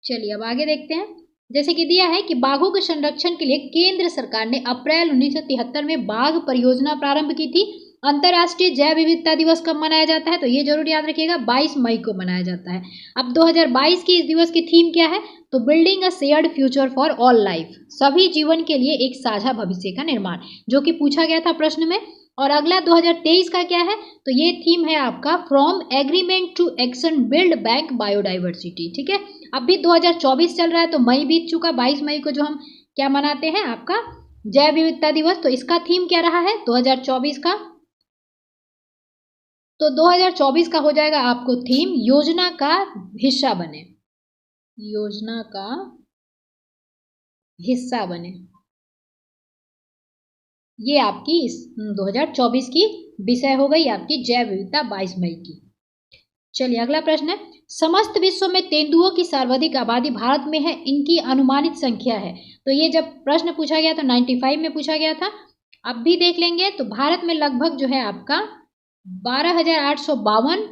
चलिए अब आगे देखते हैं। जैसे कि दिया है कि बाघों के संरक्षण के लिए केंद्र सरकार ने अप्रैल 1973 में बाघ परियोजना प्रारंभ की थी। अंतर्राष्ट्रीय जैव विविधता दिवस कब मनाया जाता है? तो ये जरूर याद रखिएगा, 22 मई को मनाया जाता है। अब 2022 की इस दिवस की थीम क्या है? तो building a shared future for all life, सभी जीवन के लिए एक साझा भविष्य का निर्माण, जो कि पूछा गया था प्रश्न में। और अगला 2023 का क्या है? तो ये थीम है आपका from agreement to action build back biodiversity, ठीक है। अब भी 2024 चल रहा है, तो मई बीत चुका, 22 मई को जो हम क्या मनाते हैं आपका जैव विविधता दिवस। तो इसका थीम क्या रहा है 2024 का? तो 2024 का हो जाएगा आपको थीम योजना का हिस्सा बने, योजना का हिस्सा बने। ये आपकी 2024 की विषय हो गई आपकी जैव विविधता 22 मई की। चलिए अगला प्रश्न है, समस्त विश्व में तेंदुओं की सर्वाधिक आबादी भारत में है, इनकी अनुमानित संख्या है। तो ये जब प्रश्न पूछा गया तो 95 में पूछा गया था। अब भी देख लेंगे तो भारत में लगभग जो है आपका 12,852,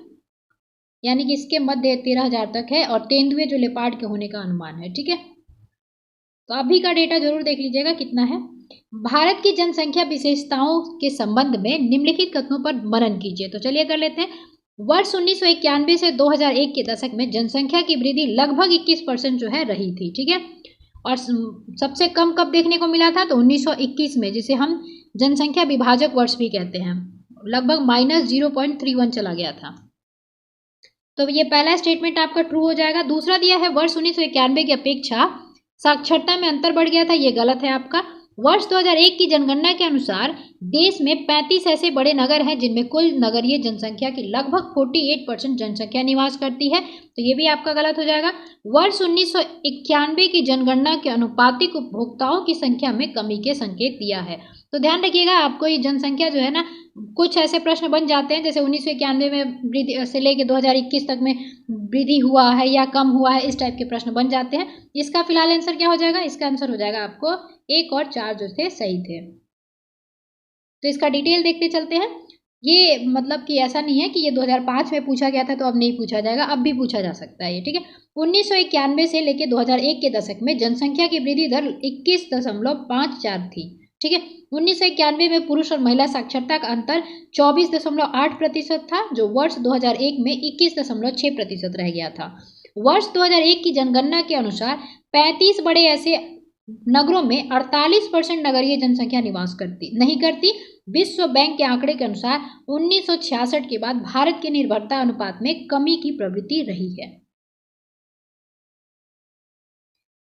यानी कि इसके मध्य 13,000 तक है, और तेंदुए जो लेपार्ड के होने का अनुमान है। ठीक है, तो अभी का डेटा जरूर देख लीजिएगा कितना है। भारत की जनसंख्या विशेषताओं के संबंध में निम्नलिखित कथनों पर मनन कीजिए। तो चलिए कर लेते हैं। वर्ष 1991 से 2001 के दशक में जनसंख्या की वृद्धि लगभग 21% जो है रही थी। ठीक है, और सबसे कम कब देखने को मिला था? तो 1921 में, जिसे हम जनसंख्या विभाजक वर्ष भी कहते हैं, लगभग -0.31 चला गया था। तो ये पहला स्टेटमेंट आपका ट्रू हो जाएगा। दूसरा दिया है वर्ष 1991 की अपेक्षा साक्षरता में अंतर बढ़ गया था, ये गलत है आपका। वर्ष 2001 की जनगणना के अनुसार देश में 35 ऐसे बड़े नगर हैं जिनमें कुल नगरीय जनसंख्या की लगभग 48% जनसंख्या निवास करती है, तो ये भी आपका गलत हो जाएगा। वर्ष 1991 की जनगणना के अनुपातिक उपभोक्ताओं की संख्या में कमी के संकेत दिया है। तो ध्यान रखिएगा, आपको ये जनसंख्या जो है ना, कुछ ऐसे प्रश्न बन जाते हैं जैसे 1991 में वृद्धि से लेके 2021 तक में वृद्धि हुआ है या कम हुआ है, इस टाइप के प्रश्न बन जाते हैं। इसका फिलहाल आंसर क्या हो जाएगा? इसका आंसर हो जाएगा आपको 1 और 4 जो थे सही थे। तो इसका डिटेल देखते चलते हैं। ये मतलब कि ऐसा नहीं है कि ये 2005 में पूछा गया था तो अब नहीं पूछा जाएगा, अब भी पूछा जा सकता है ये। ठीक है, 1991 से लेकर 2001 के दशक में जनसंख्या की वृद्धि दर 21.54 थी। ठीक है, 1991 में पुरुष और महिला साक्षरता का अंतर 24.8% था, जो वर्ष 2001 में 21.6% रह गया था। वर्ष 2001 की जनगणना के अनुसार 35 बड़े ऐसे नगरों में 48% नगरीय जनसंख्या निवास नहीं करती। विश्व बैंक के आंकड़े के अनुसार 1966 के बाद भारत के निर्भरता अनुपात में कमी की प्रवृत्ति रही है।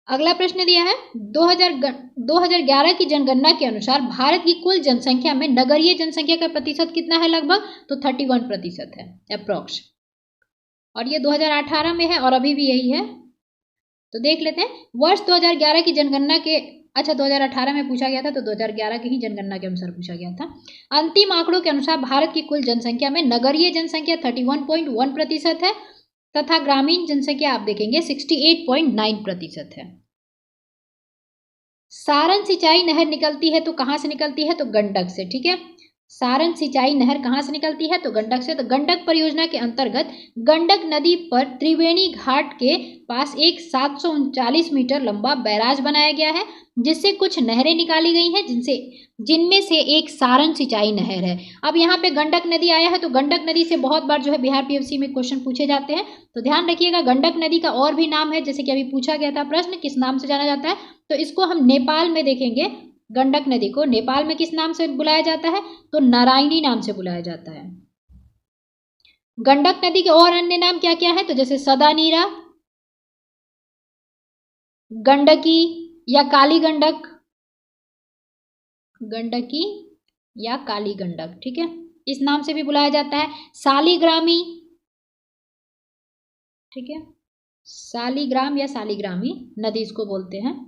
अगला प्रश्न दिया है 2011 की जनगणना के अनुसार भारत की कुल जनसंख्या में नगरीय जनसंख्या का प्रतिशत कितना है? लगभग तो 31% है अप्रोक्स, और ये 2018 में है और अभी भी यही है। तो देख लेते हैं वर्ष 2011 की जनगणना के, अच्छा 2018 में पूछा गया था तो 2011 की ही जनगणना के अनुसार पूछा गया था। अंतिम आंकड़ों के अनुसार भारत की कुल जनसंख्या में नगरीय जनसंख्या 31.1% है तथा ग्रामीण जनसंख्या आप देखेंगे 68.9% है। सारण सिंचाई नहर निकलती है तो कहाँ से निकलती है? तो गंडक से। ठीक है, सारण सिंचाई नहर कहाँ से निकलती है? तो गंडक से। तो गंडक परियोजना के अंतर्गत गंडक नदी पर त्रिवेणी घाट के पास एक 739 मीटर लंबा बैराज बनाया गया है, जिससे कुछ नहरें निकाली गई हैं, जिनमें से एक सारण सिंचाई नहर है। अब यहाँ पे गंडक नदी आया है तो गंडक नदी से बहुत बार जो है बिहार पीएससी में क्वेश्चन पूछे जाते हैं, तो ध्यान रखिएगा गंडक नदी का और भी नाम है, जैसे कि अभी पूछा गया था प्रश्न किस नाम से जाना जाता है, तो इसको हम नेपाल में देखेंगे। गंडक नदी को नेपाल में किस नाम से बुलाया जाता है? तो नारायणी नाम से बुलाया जाता है। गंडक नदी के और अन्य नाम क्या क्या है? तो जैसे सदानीरा, गंडकी या काली गंडक, गंडकी या काली गंडक। ठीक है, इस नाम से भी बुलाया जाता है। सालीग्रामी, ठीक है, सालीग्राम या सालीग्रामी नदी इसको बोलते हैं।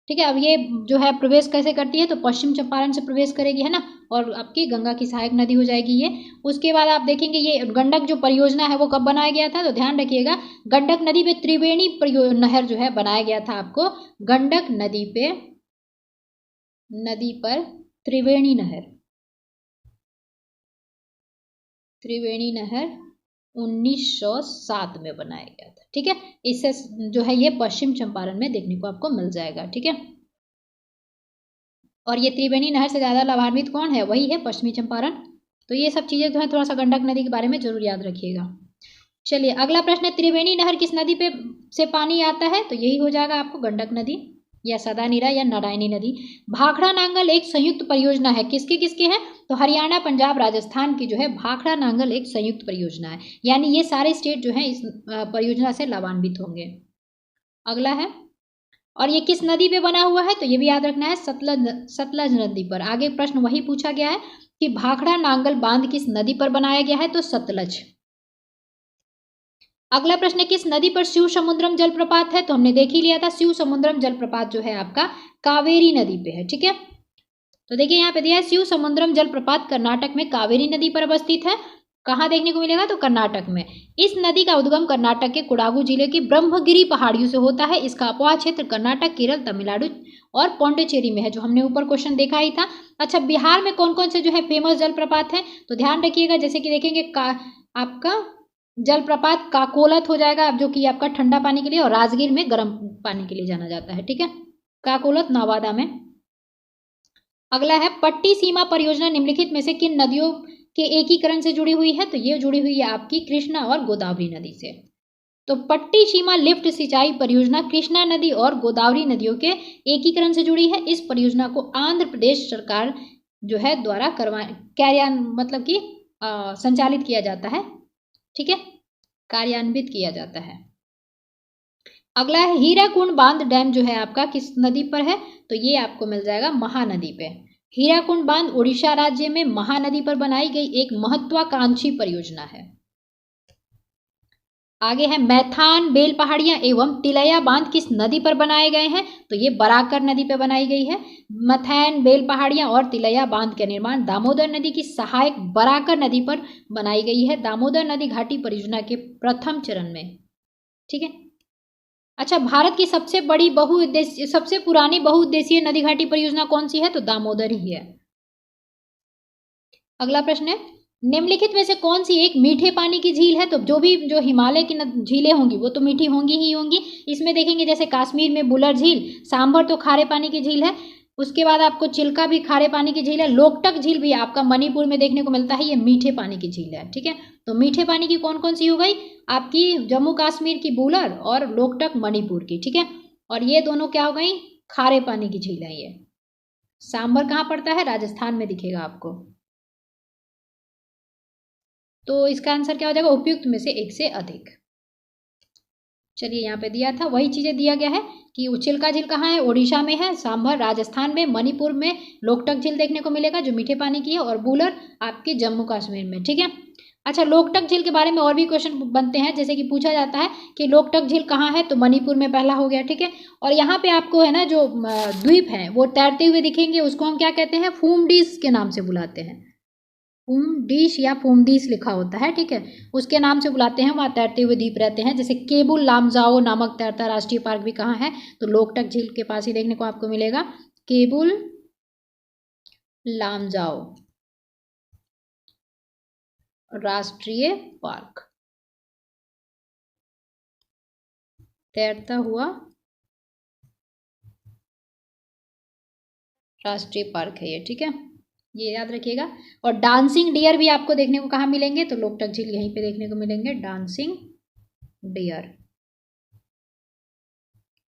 ठीक है, अब ये जो है प्रवेश कैसे करती है? तो पश्चिम चंपारण से प्रवेश करेगी, है ना, और आपकी गंगा की सहायक नदी हो जाएगी ये। उसके बाद आप देखेंगे ये गंडक जो परियोजना है वो कब बनाया गया था? तो ध्यान रखिएगा गंडक नदी पे त्रिवेणी नहर जो है बनाया गया था आपको। गंडक नदी पर त्रिवेणी नहर 1907 में बनाया गया था। ठीक है, इससे जो है ये पश्चिम चंपारण में देखने को आपको मिल जाएगा। ठीक है, और ये त्रिवेणी नहर से ज़्यादा लाभान्वित कौन है? वही है पश्चिमी चंपारण। तो ये सब चीज़ें जो है थोड़ा सा गंडक नदी के बारे में जरूर याद रखिएगा। चलिए अगला प्रश्न है, त्रिवेणी नहर किस नदी पे से पानी आता है? तो यही हो जाएगा आपको गंडक नदी या सदानीरा या नारायणी नदी। भाखड़ा नांगल एक संयुक्त परियोजना है, किसके हैं? तो हरियाणा, पंजाब, राजस्थान की जो है भाखड़ा नांगल एक संयुक्त परियोजना है, यानी ये सारे स्टेट जो है इस परियोजना से लाभान्वित होंगे। अगला है, और ये किस नदी पे बना हुआ है? तो ये भी याद रखना है सतलज नदी पर। आगे प्रश्न वही पूछा गया है कि भाखड़ा नांगल बांध किस नदी पर बनाया गया है? तो सतलज। अगला प्रश्न है, किस नदी पर शिव समुद्रम जलप्रपात है? तो हमने देख ही लिया था, शिव समुद्रम जलप्रपात जो है आपका कावेरी नदी पे है। ठीक है, तो देखिए यहाँ पे दिया है शिव समुद्रम जलप्रपात कर्नाटक में कावेरी नदी पर अवस्थित है। कहाँ देखने को मिलेगा? तो कर्नाटक में। इस नदी का उद्गम कर्नाटक के कोडागु जिले की ब्रह्मगिरी पहाड़ियों से होता है। इसका अपवाह क्षेत्र कर्नाटक, केरल, तमिलनाडु और पौंडीचेरी में है, जो हमने ऊपर क्वेश्चन देखा ही था। अच्छा, बिहार में कौन कौन से जो है फेमस जलप्रपात हैं? तो ध्यान रखिएगा, जैसे कि देखेंगे आपका जलप्रपात काकोलत हो जाएगा, जो कि आपका ठंडा पानी के लिए, और राजगीर में गर्म पानी के लिए जाना जाता है। ठीक है, काकोलत नवादा में। अगला है पट्टी सीमा परियोजना निम्नलिखित में से किन नदियों के एकीकरण से जुड़ी हुई है? तो ये जुड़ी हुई है आपकी कृष्णा और गोदावरी नदी से। तो पट्टी सीमा लिफ्ट सिंचाई परियोजना कृष्णा नदी और गोदावरी नदियों के एकीकरण से जुड़ी है। इस परियोजना को आंध्र प्रदेश सरकार जो है द्वारा मतलब कि संचालित किया जाता है। ठीक है, कार्यान्वित किया जाता है। अगला है हीराकुंड बांध डैम जो है आपका किस नदी पर है? तो ये आपको मिल जाएगा महानदी पे। हीराकुंड बांध उड़ीसा राज्य में महानदी पर बनाई गई एक महत्वाकांक्षी परियोजना है। आगे है मैथान बेल पहाड़ियां एवं तिलैया बांध किस नदी पर बनाए गए हैं? तो ये बराकर नदी पर बनाई गई है। मैथान बेल पहाड़ियां और तिलैया बांध का निर्माण दामोदर नदी की सहायक बराकर नदी पर बनाई गई है, दामोदर नदी घाटी परियोजना के प्रथम चरण में। ठीक है। अच्छा, भारत की सबसे पुरानी बहुउद्देशीय नदी घाटी परियोजना कौन सी है? तो दामोदर ही है। अगला प्रश्न है निम्नलिखित में से कौन सी एक मीठे पानी की झील है? तो जो हिमालय की झीलें होंगी वो तो मीठी होंगी ही होंगी। इसमें देखेंगे जैसे कश्मीर में बुलर झील, सांभर तो खारे पानी की झील है, उसके बाद आपको चिल्का भी खारे पानी की झील है, लोकटक झील भी आपका मणिपुर में देखने को मिलता है, ये मीठे पानी की झील है। ठीक है, तो मीठे पानी की कौन कौन सी हो गई? आपकी जम्मू कश्मीर की बुलर और लोकटक मणिपुर की। ठीक है, और ये दोनों क्या हो गई? खारे पानी की झील है। ये सांभर कहाँ पड़ता है? राजस्थान में दिखेगा आपको। तो इसका आंसर क्या हो जाएगा? उपयुक्त में से एक से अधिक। चलिए, यहाँ पे दिया था वही चीजें दिया गया है कि चिल्का झील कहाँ है? उड़ीसा में है, सांभर राजस्थान में, मणिपुर में लोकटक झील देखने को मिलेगा जो मीठे पानी की है, और बुलर आपके जम्मू कश्मीर में। ठीक है। अच्छा, लोकटक झील के बारे में और भी क्वेश्चन बनते हैं, जैसे कि पूछा जाता है कि लोकटक झील कहाँ है? तो मणिपुर में पहला हो गया। ठीक है, और यहाँ पे आपको है ना जो द्वीप है वो तैरते हुए दिखेंगे, उसको हम क्या कहते हैं? फूमडीस के नाम से बुलाते हैं। फूमडीश या फूमडीस लिखा होता है। ठीक है, उसके नाम से बुलाते हैं। वहाँ तैरते हुए द्वीप रहते हैं, जैसे केबुल लामजाओ नामक तैरता राष्ट्रीय पार्क भी कहाँ है? तो लोकटक झील के पास ही देखने को आपको मिलेगा, केबुल लामजाओ राष्ट्रीय पार्क, तैरता हुआ राष्ट्रीय पार्क है ये। ठीक है, ये याद रखिएगा। और डांसिंग डियर भी आपको देखने को कहाँ मिलेंगे? तो लोकटक झील यहीं पे देखने को मिलेंगे, डांसिंग डियर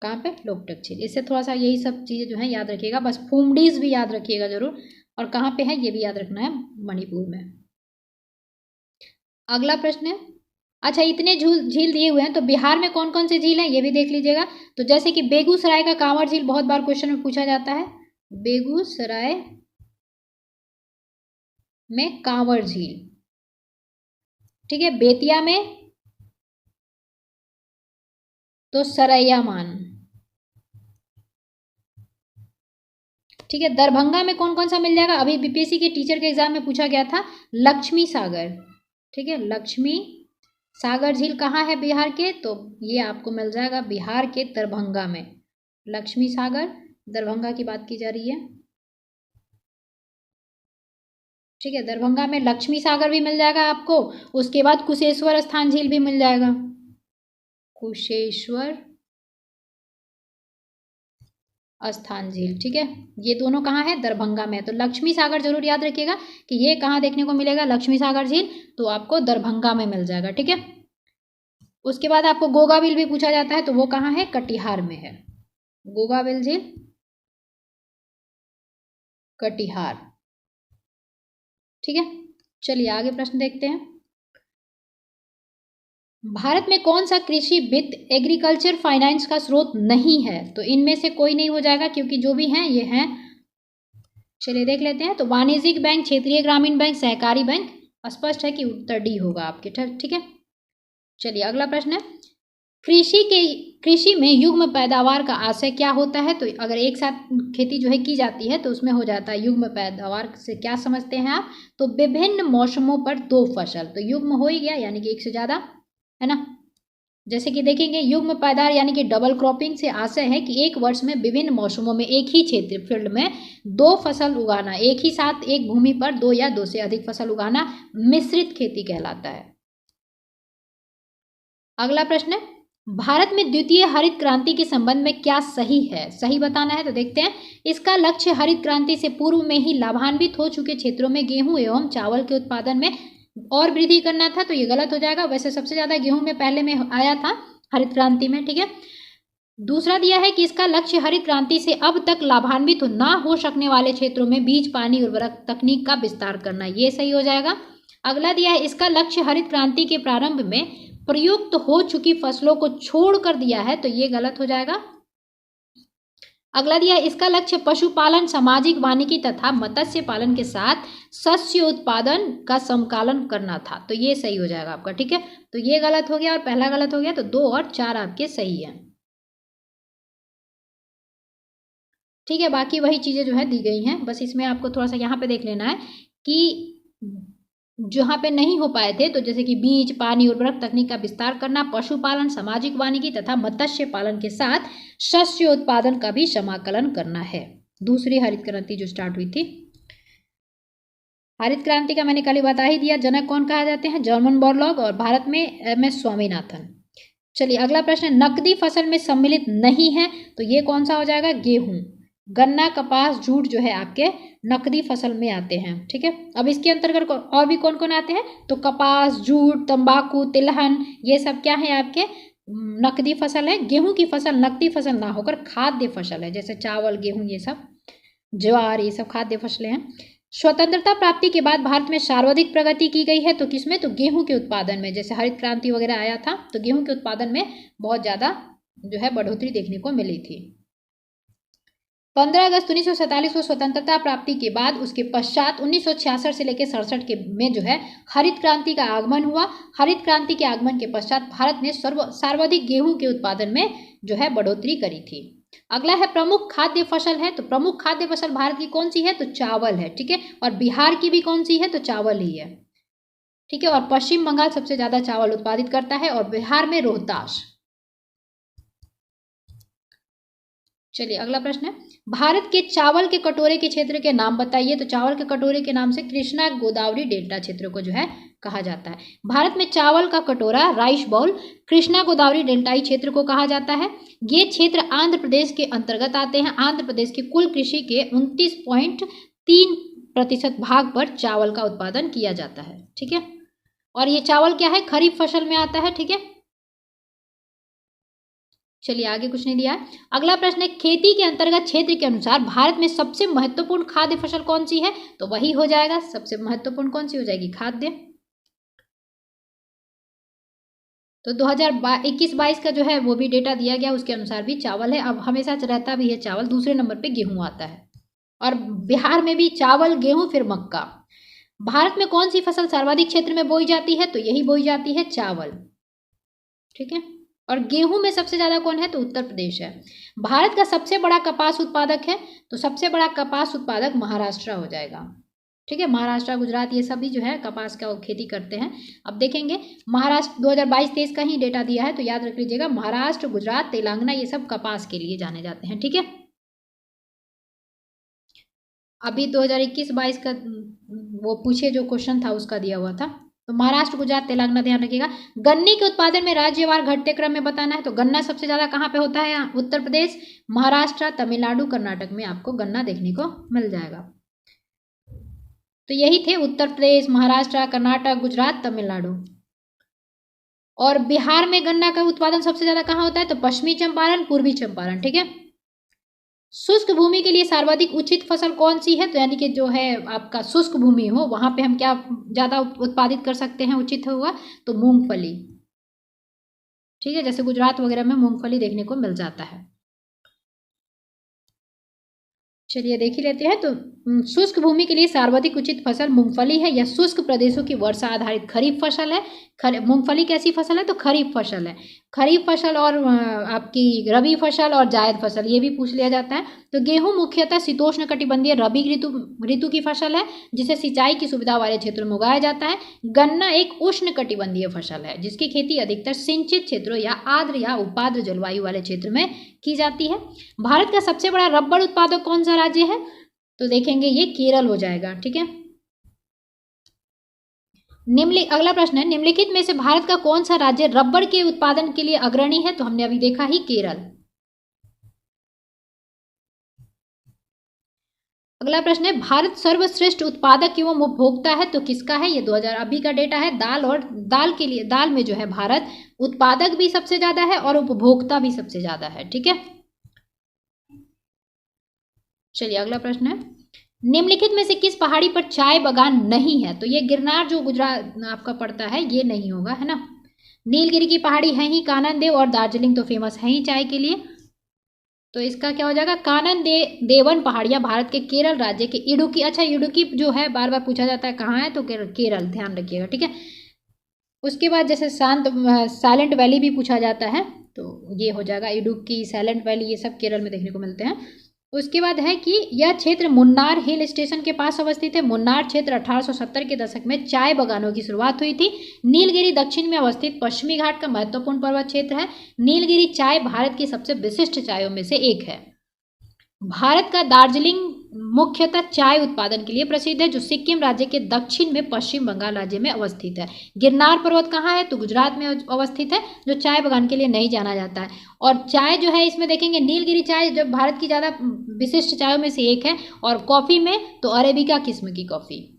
कहाँ पे? लोकटक झील। इससे थोड़ा सा यही सब चीज़ें जो है याद रखिएगा, बस फूमडीज भी याद रखिएगा जरूर, और कहाँ पे है ये भी याद रखना है, मणिपुर में। अगला प्रश्न है, अच्छा इतने झील दिए हुए हैं तो बिहार में कौन कौन से झील हैं ये भी देख लीजिएगा। तो जैसे कि बेगूसराय का कांवर झील बहुत बार क्वेश्चन में पूछा जाता है, बेगूसराय में कांवर झील। ठीक है, बेतिया में तो सरैया मान। ठीक है, दरभंगा में कौन कौन सा मिल जाएगा? अभी बीपीएससी के टीचर के एग्जाम में पूछा गया था, लक्ष्मी सागर। ठीक है, लक्ष्मी सागर झील कहाँ है बिहार के? तो ये आपको मिल जाएगा बिहार के दरभंगा में, लक्ष्मी सागर, दरभंगा की बात की जा रही है। ठीक है, दरभंगा में लक्ष्मी सागर भी मिल जाएगा आपको। उसके बाद कुशेश्वर स्थान झील भी मिल जाएगा, कुशेश्वर स्थान झील। ठीक है, ये दोनों कहाँ है? दरभंगा में। तो लक्ष्मी सागर जरूर याद रखिएगा कि ये कहाँ देखने को मिलेगा, लक्ष्मी सागर झील, तो आपको दरभंगा में मिल जाएगा। ठीक है, उसके बाद आपको गोगाबिल भी पूछा जाता है, तो वो कहाँ है? कटिहार में है, गोगाबिल झील कटिहार। ठीक है, चलिए आगे प्रश्न देखते हैं। भारत में कौन सा कृषि वित्त एग्रीकल्चर फाइनेंस का स्रोत नहीं है? तो इनमें से कोई नहीं हो जाएगा, क्योंकि जो भी हैं ये हैं, चलिए देख लेते हैं। तो वाणिज्यिक बैंक, क्षेत्रीय ग्रामीण बैंक, सहकारी बैंक, स्पष्ट है कि उत्तर डी होगा आपके। ठीक है, चलिए अगला प्रश्न है, कृषि में युग्म पैदावार का आशय क्या होता है? तो अगर एक साथ खेती जो है की जाती है तो उसमें हो जाता है युग्म पैदावार से क्या समझते हैं आप? तो विभिन्न मौसमों पर 2 फसल, तो युग्म हो ही गया यानी कि एक से ज़्यादा, है ना। जैसे कि देखेंगे युग्म पैदावार यानी कि डबल क्रॉपिंग से आशय है कि एक वर्ष में विभिन्न मौसमों में एक ही क्षेत्र फील्ड में 2 फसल उगाना, एक ही साथ एक भूमि पर 2 या 2 से अधिक फसल उगाना मिश्रित खेती कहलाता है। अगला प्रश्न है, भारत में द्वितीय हरित क्रांति के संबंध में क्या सही है? सही बताना है। तो देखते हैं, इसका लक्ष्य हरित क्रांति से पूर्व में ही लाभान्वित हो चुके क्षेत्रों में गेहूं एवं चावल के उत्पादन में और वृद्धि करना था। तो ये गलत हो जाएगा। वैसे सबसे ज्यादा गेहूं में पहले में आया था हरित क्रांति में, ठीक है। दूसरा दिया है कि इसका लक्ष्य हरित क्रांति से अब तक लाभान्वित ना हो सकने वाले क्षेत्रों में बीज, पानी, उर्वरक तकनीक का विस्तार करना, ये सही हो जाएगा। अगला दिया है, इसका लक्ष्य हरित क्रांति के प्रारंभ में प्रयुक्त हो चुकी फसलों को छोड़ कर दिया है, तो ये गलत हो जाएगा। अगला दिया है, इसका लक्ष्य पशुपालन, सामाजिक वानिकी तथा मत्स्य पालन के साथ शस्य उत्पादन का समकालन करना था, तो ये सही हो जाएगा आपका, ठीक है। तो ये गलत हो गया और पहला गलत हो गया, तो 2 और 4 आपके सही है, ठीक है। बाकी वही चीजें जो है दी गई हैं, बस इसमें आपको थोड़ा सा यहाँ पे देख लेना है कि जहाँ पे नहीं हो पाए थे, तो जैसे कि बीज, पानी, उर्वरक तकनीक का विस्तार करना, पशुपालन, सामाजिक वानिकी तथा मत्स्य पालन के साथ शस्य उत्पादन का भी समाकलन करना है। दूसरी हरित क्रांति जो स्टार्ट हुई थी, हरित क्रांति का मैंने कल ही बता ही दिया, जनक कौन कहा जाते हैं? जर्मन बोरलॉग, और भारत में MS स्वामीनाथन। चलिए अगला प्रश्न, नकदी फसल में सम्मिलित नहीं है, तो ये कौन सा हो जाएगा? गेहूं, गन्ना, कपास, जूट जो है आपके नकदी फसल में आते हैं, ठीक है। अब इसके अंतर्गत और भी कौन कौन आते हैं? तो कपास, जूट, तंबाकू, तिलहन, ये सब क्या है आपके नकदी फसल है। गेहूं की फसल नकदी फसल ना होकर खाद्य फसल है, जैसे चावल, गेहूं, ये सब, ज्वार, ये सब खाद्य फसलें हैं। स्वतंत्रता प्राप्ति के बाद भारत में सर्वाधिक प्रगति की गई है, तो किसमें? तो गेहूं के उत्पादन में। जैसे हरित क्रांति वगैरह आया था तो गेहूं के उत्पादन में बहुत ज़्यादा जो है बढ़ोतरी देखने को मिली थी। 15 अगस्त 1947 को स्वतंत्रता प्राप्ति के बाद उसके पश्चात 1966 से लेकर 67 के में जो है हरित क्रांति का आगमन हुआ। हरित क्रांति के आगमन के पश्चात भारत ने सर्वाधिक गेहूं के उत्पादन में जो है बढ़ोतरी करी थी। अगला है प्रमुख खाद्य फसल है, तो प्रमुख खाद्य फसल भारत की कौन सी है? तो चावल है, ठीक है। और बिहार की भी कौन सी है? तो चावल ही है, ठीक है। और पश्चिम बंगाल सबसे ज्यादा चावल उत्पादित करता है, और बिहार में रोहतास। चलिए अगला प्रश्न है, भारत के चावल के कटोरे के क्षेत्र के नाम बताइए। तो चावल के कटोरे के नाम से कृष्णा गोदावरी डेल्टा क्षेत्र को जो है कहा जाता है। भारत में चावल का कटोरा, राइस बाउल, कृष्णा गोदावरी डेल्टाई क्षेत्र को कहा जाता है। ये क्षेत्र आंध्र प्रदेश के अंतर्गत आते हैं। आंध्र प्रदेश की कुल कृषि के 29.3% भाग पर चावल का उत्पादन किया जाता है, ठीक है। और ये चावल क्या है? खरीफ फसल में आता है, ठीक है। चलिए आगे कुछ नहीं दिया है। अगला प्रश्न है, खेती के अंतर्गत क्षेत्र के अनुसार भारत में सबसे महत्वपूर्ण खाद्य फसल कौन सी है? तो वही हो जाएगा, सबसे महत्वपूर्ण कौन सी हो जाएगी? खाद्य। तो 2021-22 का जो है वो भी डेटा दिया गया, उसके अनुसार भी चावल है। अब हमेशा रहता भी है चावल, दूसरे नंबर पे गेहूं आता है, और बिहार में भी चावल, गेहूं, फिर मक्का। भारत में कौन सी फसल सर्वाधिक क्षेत्र में बोई जाती है? तो यही बोई जाती है चावल, ठीक है। और गेहूं में सबसे ज्यादा कौन है? तो उत्तर प्रदेश है। भारत का सबसे बड़ा कपास उत्पादक है, तो सबसे बड़ा कपास उत्पादक महाराष्ट्र हो जाएगा, ठीक है। महाराष्ट्र, गुजरात, ये सभी जो है कपास का खेती करते हैं। अब देखेंगे महाराष्ट्र 2022-23 का ही डेटा दिया है, तो याद रख लीजिएगा महाराष्ट्र, गुजरात, तेलंगाना ये सब कपास के लिए जाने जाते हैं, ठीक है। अभी 2021-22 का वो पूछे जो क्वेश्चन था उसका दिया हुआ था। तो महाराष्ट्र, गुजरात, तेलंगाना ध्यान रखिएगा। गन्ने के उत्पादन में राज्यवार घटते क्रम में बताना है। तो गन्ना सबसे ज्यादा कहाँ पे होता है? उत्तर प्रदेश, महाराष्ट्र, तमिलनाडु, कर्नाटक में आपको गन्ना देखने को मिल जाएगा। तो यही थे उत्तर प्रदेश, महाराष्ट्र, कर्नाटक, गुजरात, तमिलनाडु। और बिहार में गन्ना का उत्पादन सबसे ज्यादा कहाँ होता है? तो पश्चिमी चंपारण, पूर्वी चंपारण, ठीक है। शुष्क भूमि के लिए सर्वाधिक उचित फसल कौन सी है? तो यानी कि जो है आपका शुष्क भूमि हो वहां पे हम क्या ज्यादा उत्पादित कर सकते हैं, उचित होगा? तो मूंगफली, ठीक है। जैसे गुजरात वगैरह में मूंगफली देखने को मिल जाता है। चलिए देख ही लेते हैं। तो शुष्क भूमि के लिए सर्वाधिक उचित फसल मूंगफली है। यह शुष्क प्रदेशों की वर्षा आधारित खरीफ फसल है। मूंगफली कैसी फसल है? तो खरीफ फसल है। खरीफ फसल और आपकी रबी फसल और जायद फसल, ये भी पूछ लिया जाता है। तो गेहूं मुख्यतः शीतोष्ण कटिबंधीय रबी ऋतु की फसल है, जिसे सिंचाई की सुविधा वाले क्षेत्रों में उगाया जाता है। गन्ना एक उष्ण कटिबंधीय फसल है, जिसकी खेती अधिकतर सिंचित क्षेत्रों या आर्द्र या उपाद्र जलवायु वाले क्षेत्र में की जाती है। भारत का सबसे बड़ा रबड़ उत्पादक कौन सा राज्य है? तो देखेंगे ये केरल हो जाएगा। ठीक है, अगला प्रश्न है, निम्नलिखित में से भारत का कौन सा राज्य रबड़ के उत्पादन के लिए अग्रणी है? तो हमने अभी देखा ही केरल। अगला प्रश्न है, भारत सर्वश्रेष्ठ उत्पादक एवं उपभोक्ता है तो किसका है? ये 2000 अभी का डेटा है। दाल के लिए, दाल में जो है भारत उत्पादक भी सबसे ज्यादा है और उपभोक्ता भी सबसे ज्यादा है। ठीक है, चलिए अगला प्रश्न है, निम्नलिखित में से किस पहाड़ी पर चाय बागान नहीं है? तो ये गिरनार जो गुजरात आपका पड़ता है, ये नहीं होगा, है ना। नीलगिरी की पहाड़ी है ही, कानन देव और दार्जिलिंग तो फेमस है ही चाय के लिए, तो इसका क्या हो जाएगा? कानन देवन पहाड़ियां भारत के केरल राज्य के इडुक्की, अच्छा इडुक्की जो है बार बार पूछा जाता है कहाँ है, तो केरल, ध्यान रखिएगा। ठीक है, उसके बाद जैसे साइलेंट वैली भी पूछा जाता है, तो ये हो जाएगा इडुक्की, साइलेंट वैली, ये सब केरल में देखने को मिलते हैं। उसके बाद है कि यह क्षेत्र मुन्नार हिल स्टेशन के पास अवस्थित है। मुन्नार क्षेत्र 1870 के दशक में चाय बागानों की शुरुआत हुई थी। नीलगिरी दक्षिण में अवस्थित पश्चिमी घाट का महत्वपूर्ण पर्वत क्षेत्र है। नीलगिरी चाय भारत की सबसे विशिष्ट चायों में से एक है। भारत का दार्जिलिंग मुख्यतः चाय उत्पादन के लिए प्रसिद्ध है, जो सिक्किम राज्य के दक्षिण में पश्चिम बंगाल राज्य में अवस्थित है। गिरनार पर्वत कहाँ है? तो गुजरात में अवस्थित है, जो चाय बागान के लिए नहीं जाना जाता है। और चाय जो है इसमें देखेंगे नीलगिरी चाय जो भारत की ज़्यादा विशिष्ट चायों में से एक है। और कॉफ़ी में तो अरेबिका किस्म की कॉफ़ी।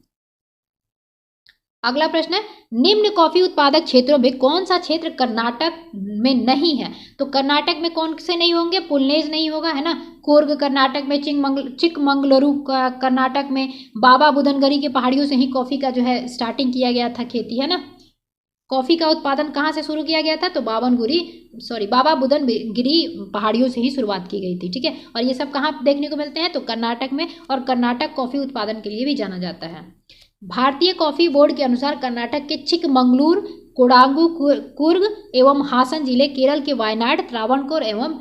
अगला प्रश्न है, निम्न कॉफी उत्पादक क्षेत्रों में कौन सा क्षेत्र कर्नाटक में नहीं है? तो कर्नाटक में कौन से नहीं होंगे? पुलनेज नहीं होगा, है ना। कूर्ग कर्नाटक में, चिकमंगलुरु कर्नाटक में, बाबा बुदनगिरी की पहाड़ियों से ही कॉफी का जो है स्टार्टिंग किया गया था, खेती, है ना। कॉफी का उत्पादन कहाँ से शुरू किया गया था? तो बाबा बुदनगिरी पहाड़ियों से ही शुरुआत की गई थी। ठीक है, और ये सब कहाँ देखने को मिलते हैं? तो कर्नाटक में, और कर्नाटक कॉफी उत्पादन के लिए भी जाना जाता है। भारतीय कॉफी बोर्ड के अनुसार कर्नाटक के चिकमंगलूर, कोडागु, कुर्ग एवं हासन जिले, केरल के वायनाड, त्रावणकोर एवं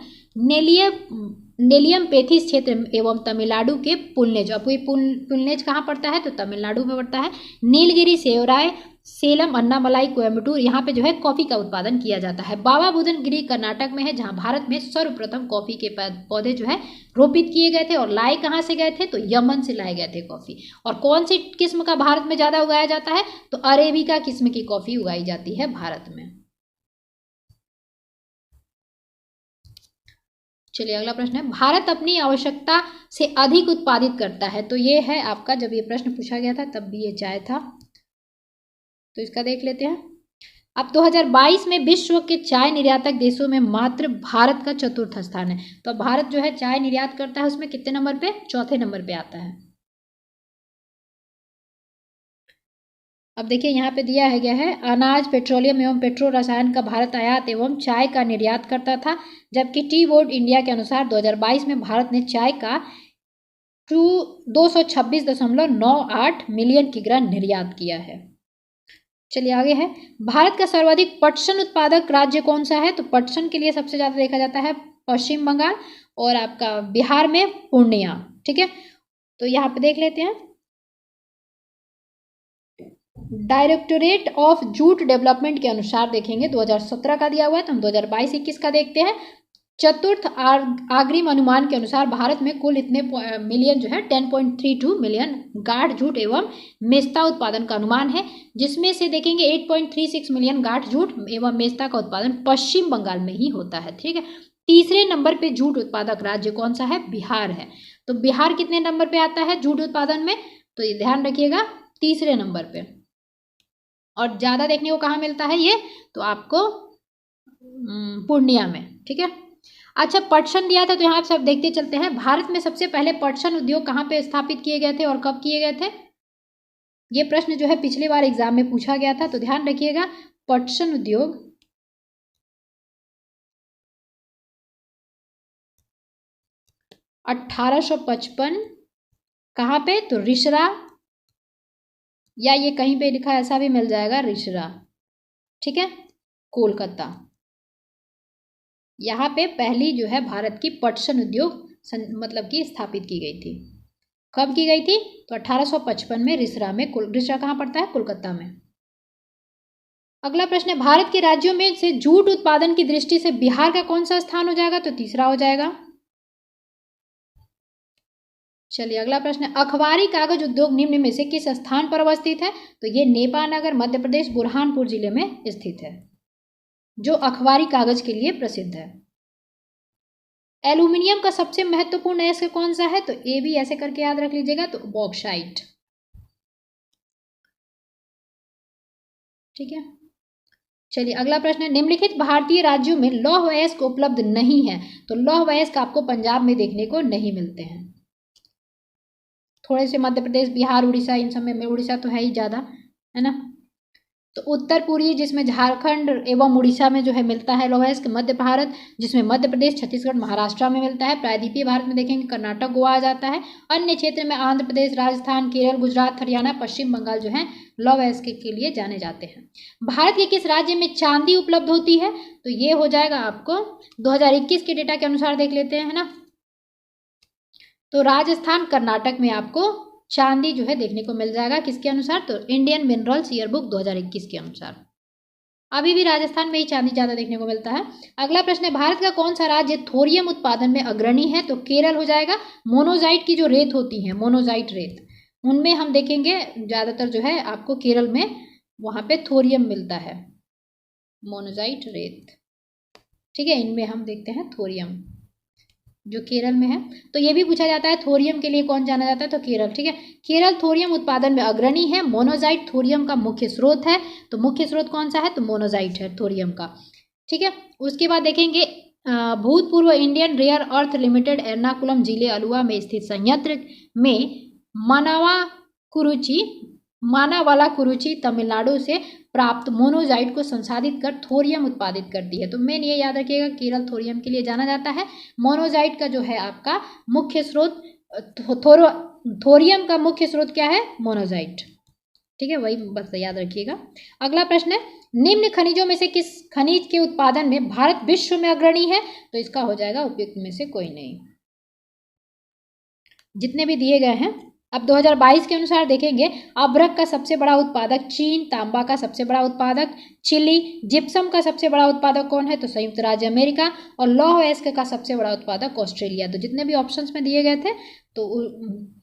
नेलियम पेथिस क्षेत्र एवं तमिलनाडु के पुलनेज। अब ये पुलनेज कहाँ पड़ता है? तो तमिलनाडु में पड़ता है। नीलगिरी, सेवराय, सेलम, अन्नामलाई, कोयम्बटूर, यहाँ पे जो है कॉफी का उत्पादन किया जाता है। बाबा बुदनगिरी कर्नाटक में है, जहाँ भारत में सर्वप्रथम कॉफी के पौधे जो है रोपित किए गए थे। और लाए कहाँ से गए थे? तो यमन से लाए गए थे कॉफी। और कौन सी किस्म का भारत में ज्यादा उगाया जाता है? तो अरेबिका किस्म की कॉफी उगाई जाती है भारत में। चलिए अगला प्रश्न है, भारत अपनी आवश्यकता से अधिक उत्पादित करता है। तो ये है आपका, जब ये प्रश्न पूछा गया था तब भी ये चाय था, तो इसका देख लेते हैं। अब 2022 में विश्व के चाय निर्यातक देशों में मात्र भारत का चतुर्थ स्थान है। तो भारत जो है चाय निर्यात करता है, उसमें कितने नंबर पे? चौथे नंबर पे आता है। अब देखिए यहाँ पे दिया है गया है, अनाज, पेट्रोलियम एवं पेट्रो रसायन का भारत आयात एवं चाय का निर्यात करता था, जबकि टी बोर्ड इंडिया के अनुसार 2022 में भारत ने चाय का 226.98 मिलियन किग्रा निर्यात किया है। चलिए आगे है, भारत का सर्वाधिक पटसन उत्पादक राज्य कौन सा है? तो पटसन के लिए सबसे ज्यादा देखा जाता है पश्चिम बंगाल, और आपका बिहार में पूर्णिया। ठीक है, तो यहाँ पे देख लेते हैं, डायरेक्टोरेट ऑफ जूट डेवलपमेंट के अनुसार देखेंगे 2017 का दिया हुआ है, तो हम 2022-21 का देखते हैं। चतुर्थ अग्रिम अनुमान के अनुसार भारत में कुल इतने मिलियन जो है 10.32 मिलियन गाढ़ जूट एवं मेस्ता उत्पादन का अनुमान है, जिसमें से देखेंगे 8.36 मिलियन गाढ़ जूट एवं मेस्ता का उत्पादन पश्चिम बंगाल में ही होता है। ठीक है, तीसरे नंबर पे जूट उत्पादक राज्य कौन सा है? बिहार है। तो बिहार कितने नंबर पे आता है जूट उत्पादन में? तो ये ध्यान रखिएगा, तीसरे नंबर पे। और ज्यादा देखने को कहाँ मिलता है ये? तो आपको पूर्णिया में। ठीक है, अच्छा पटसन दिया था, तो यहाँ सब देखते चलते हैं। भारत में सबसे पहले पटसन उद्योग कहाँ पे स्थापित किए गए थे और कब किए गए थे? ये प्रश्न जो है पिछली बार एग्जाम में पूछा गया था, तो ध्यान रखिएगा, पटसन उद्योग 1855 कहाँ पे? तो रिसरा, या ये कहीं पे लिखा ऐसा भी मिल जाएगा, रिसरा। ठीक है, कोलकाता। यहाँ पे पहली जो है भारत की पटसन उद्योग मतलब कि स्थापित की गई थी। कब की गई थी? तो 1855 में रिसरा में। रिसरा कहाँ पड़ता है? कोलकाता में। अगला प्रश्न है, भारत के राज्यों में से जूट उत्पादन की दृष्टि से बिहार का कौन सा स्थान हो जाएगा? तो तीसरा हो जाएगा। चलिए अगला प्रश्न है, अखबारी कागज उद्योग निम्न में से किस स्थान पर अवस्थित है? तो ये नेपानगर मध्य प्रदेश बुरहानपुर जिले में स्थित है, जो अखबारी कागज के लिए प्रसिद्ध है। एल्यूमिनियम का सबसे महत्वपूर्ण अयस्क कौन सा है? तो ये भी ऐसे करके याद रख लीजिएगा, तो बॉक्साइट। ठीक है। चलिए अगला प्रश्न है, निम्नलिखित भारतीय राज्यों में लौह अयस्क उपलब्ध नहीं है। तो लौह अयस्क आपको पंजाब में देखने को नहीं मिलते हैं, थोड़े से मध्य प्रदेश, बिहार, उड़ीसा, इन सब में। उड़ीसा तो है ही ज़्यादा, है ना। तो उत्तर पूर्वी जिसमें झारखंड एवं उड़ीसा में जो है मिलता है लौह अयस्क। मध्य भारत जिसमें मध्य प्रदेश, छत्तीसगढ़, महाराष्ट्र में मिलता है। प्रायद्वीपीय भारत में देखेंगे कर्नाटक, गोवा आ जाता है। अन्य क्षेत्र में आंध्र प्रदेश, राजस्थान, केरल, गुजरात, हरियाणा, पश्चिम बंगाल जो है लौह अयस्क के लिए जाने जाते हैं। भारत के किस राज्य में चांदी उपलब्ध होती है? तो ये हो जाएगा आपको 2021 के डेटा के अनुसार देख लेते हैं, है ना। तो राजस्थान, कर्नाटक में आपको चांदी जो है देखने को मिल जाएगा। किसके अनुसार? तो इंडियन मिनरल्स ईयरबुक 2021 के अनुसार। अभी भी राजस्थान में ही चांदी ज़्यादा देखने को मिलता है। अगला प्रश्न है, भारत का कौन सा राज्य थोरियम उत्पादन में अग्रणी है? तो केरल हो जाएगा। मोनोजाइट की जो रेत होती है, मोनोजाइट रेत, उनमें हम देखेंगे ज़्यादातर जो है आपको केरल में वहाँ पे थोरियम मिलता है, मोनोजाइट रेत। ठीक है, इनमें हम देखते हैं थोरियम जो केरल में है। तो ये भी पूछा जाता है थोरियम के लिए कौन जाना जाता है? तो केरल। ठीक है, केरल थोरियम उत्पादन में अग्रणी है। मोनोजाइट थोरियम का मुख्य स्रोत है। तो मुख्य स्रोत कौन सा है? तो मोनोजाइट है थोरियम का। ठीक है, उसके बाद देखेंगे भूतपूर्व Indian Rare Earth Limited Ernakulam जिले अलुवा में स्थित संयंत्र में मानावाला कुरुचि तमिलनाडु से प्राप्त मोनोजाइट को संसाधित कर थोरियम उत्पादित करती है। तो मेन ये याद रखिएगा, केरल थोरियम के लिए जाना जाता है। मोनोजाइट का जो है आपका मुख्य स्रोत, थोरियम का मुख्य स्रोत क्या है? मोनोजाइट। ठीक है, वही बस याद रखिएगा। अगला प्रश्न है, निम्न खनिजों में से किस खनिज के उत्पादन में भारत विश्व में अग्रणी है? तो इसका हो जाएगा उपयुक्त में से कोई नहीं, जितने भी दिए गए हैं। अब 2022 के अनुसार देखेंगे, अभ्रक का सबसे बड़ा उत्पादक चीन, तांबा का सबसे बड़ा उत्पादक चिली, जिप्सम का सबसे बड़ा उत्पादक कौन है? तो संयुक्त राज्य अमेरिका, और लौह अयस्क का सबसे बड़ा उत्पादक ऑस्ट्रेलिया। तो जितने भी ऑप्शंस में दिए गए थे, तो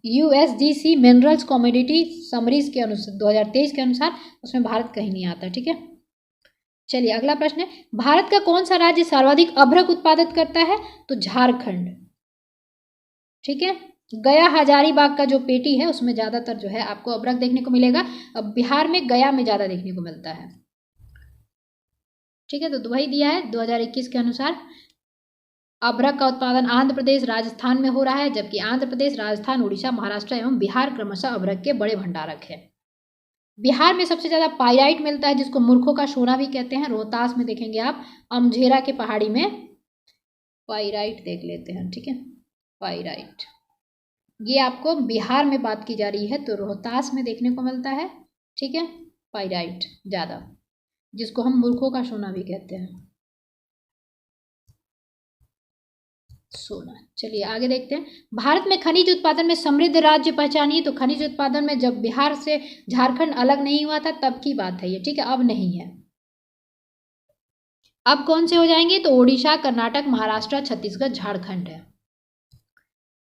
USGC मिनरल्स कमोडिटी समरीज के अनुसार 2023 के अनुसार उसमें भारत कहीं नहीं आता। ठीक है, चलिए अगला प्रश्न है, भारत का कौन सा राज्य सर्वाधिक अभ्रक उत्पादित करता है? तो झारखंड। ठीक है, गया हजारीबाग का जो पेटी है उसमें ज़्यादातर जो है आपको अभ्रक देखने को मिलेगा। अब बिहार में गया में ज़्यादा देखने को मिलता है। ठीक है, तो वही दिया है 2021 के अनुसार। अभ्रक का उत्पादन आंध्र प्रदेश, राजस्थान में हो रहा है, जबकि आंध्र प्रदेश, राजस्थान, उड़ीसा, महाराष्ट्र एवं बिहार क्रमशः अभ्रक के बड़े भंडारक है। बिहार में सबसे ज़्यादा पाइराइट मिलता है, जिसको मूर्खों का सोना भी कहते हैं। रोहतास में देखेंगे आप, अमझेरा के पहाड़ी में पाइराइट देख लेते हैं। ठीक है, पाइराइट ये आपको बिहार में बात की जा रही है, तो रोहतास में देखने को मिलता है। ठीक है, पाइराइट ज़्यादा, जिसको हम मूर्खों का सोना भी कहते हैं, सोना। चलिए आगे देखते हैं, भारत में खनिज उत्पादन में समृद्ध राज्य पहचानिए। तो खनिज उत्पादन में जब बिहार से झारखंड अलग नहीं हुआ था तब की बात है ये। ठीक है, अब नहीं है। अब कौन से हो जाएंगे? तो ओडिशा, कर्नाटक, महाराष्ट्र, छत्तीसगढ़, झारखंड है।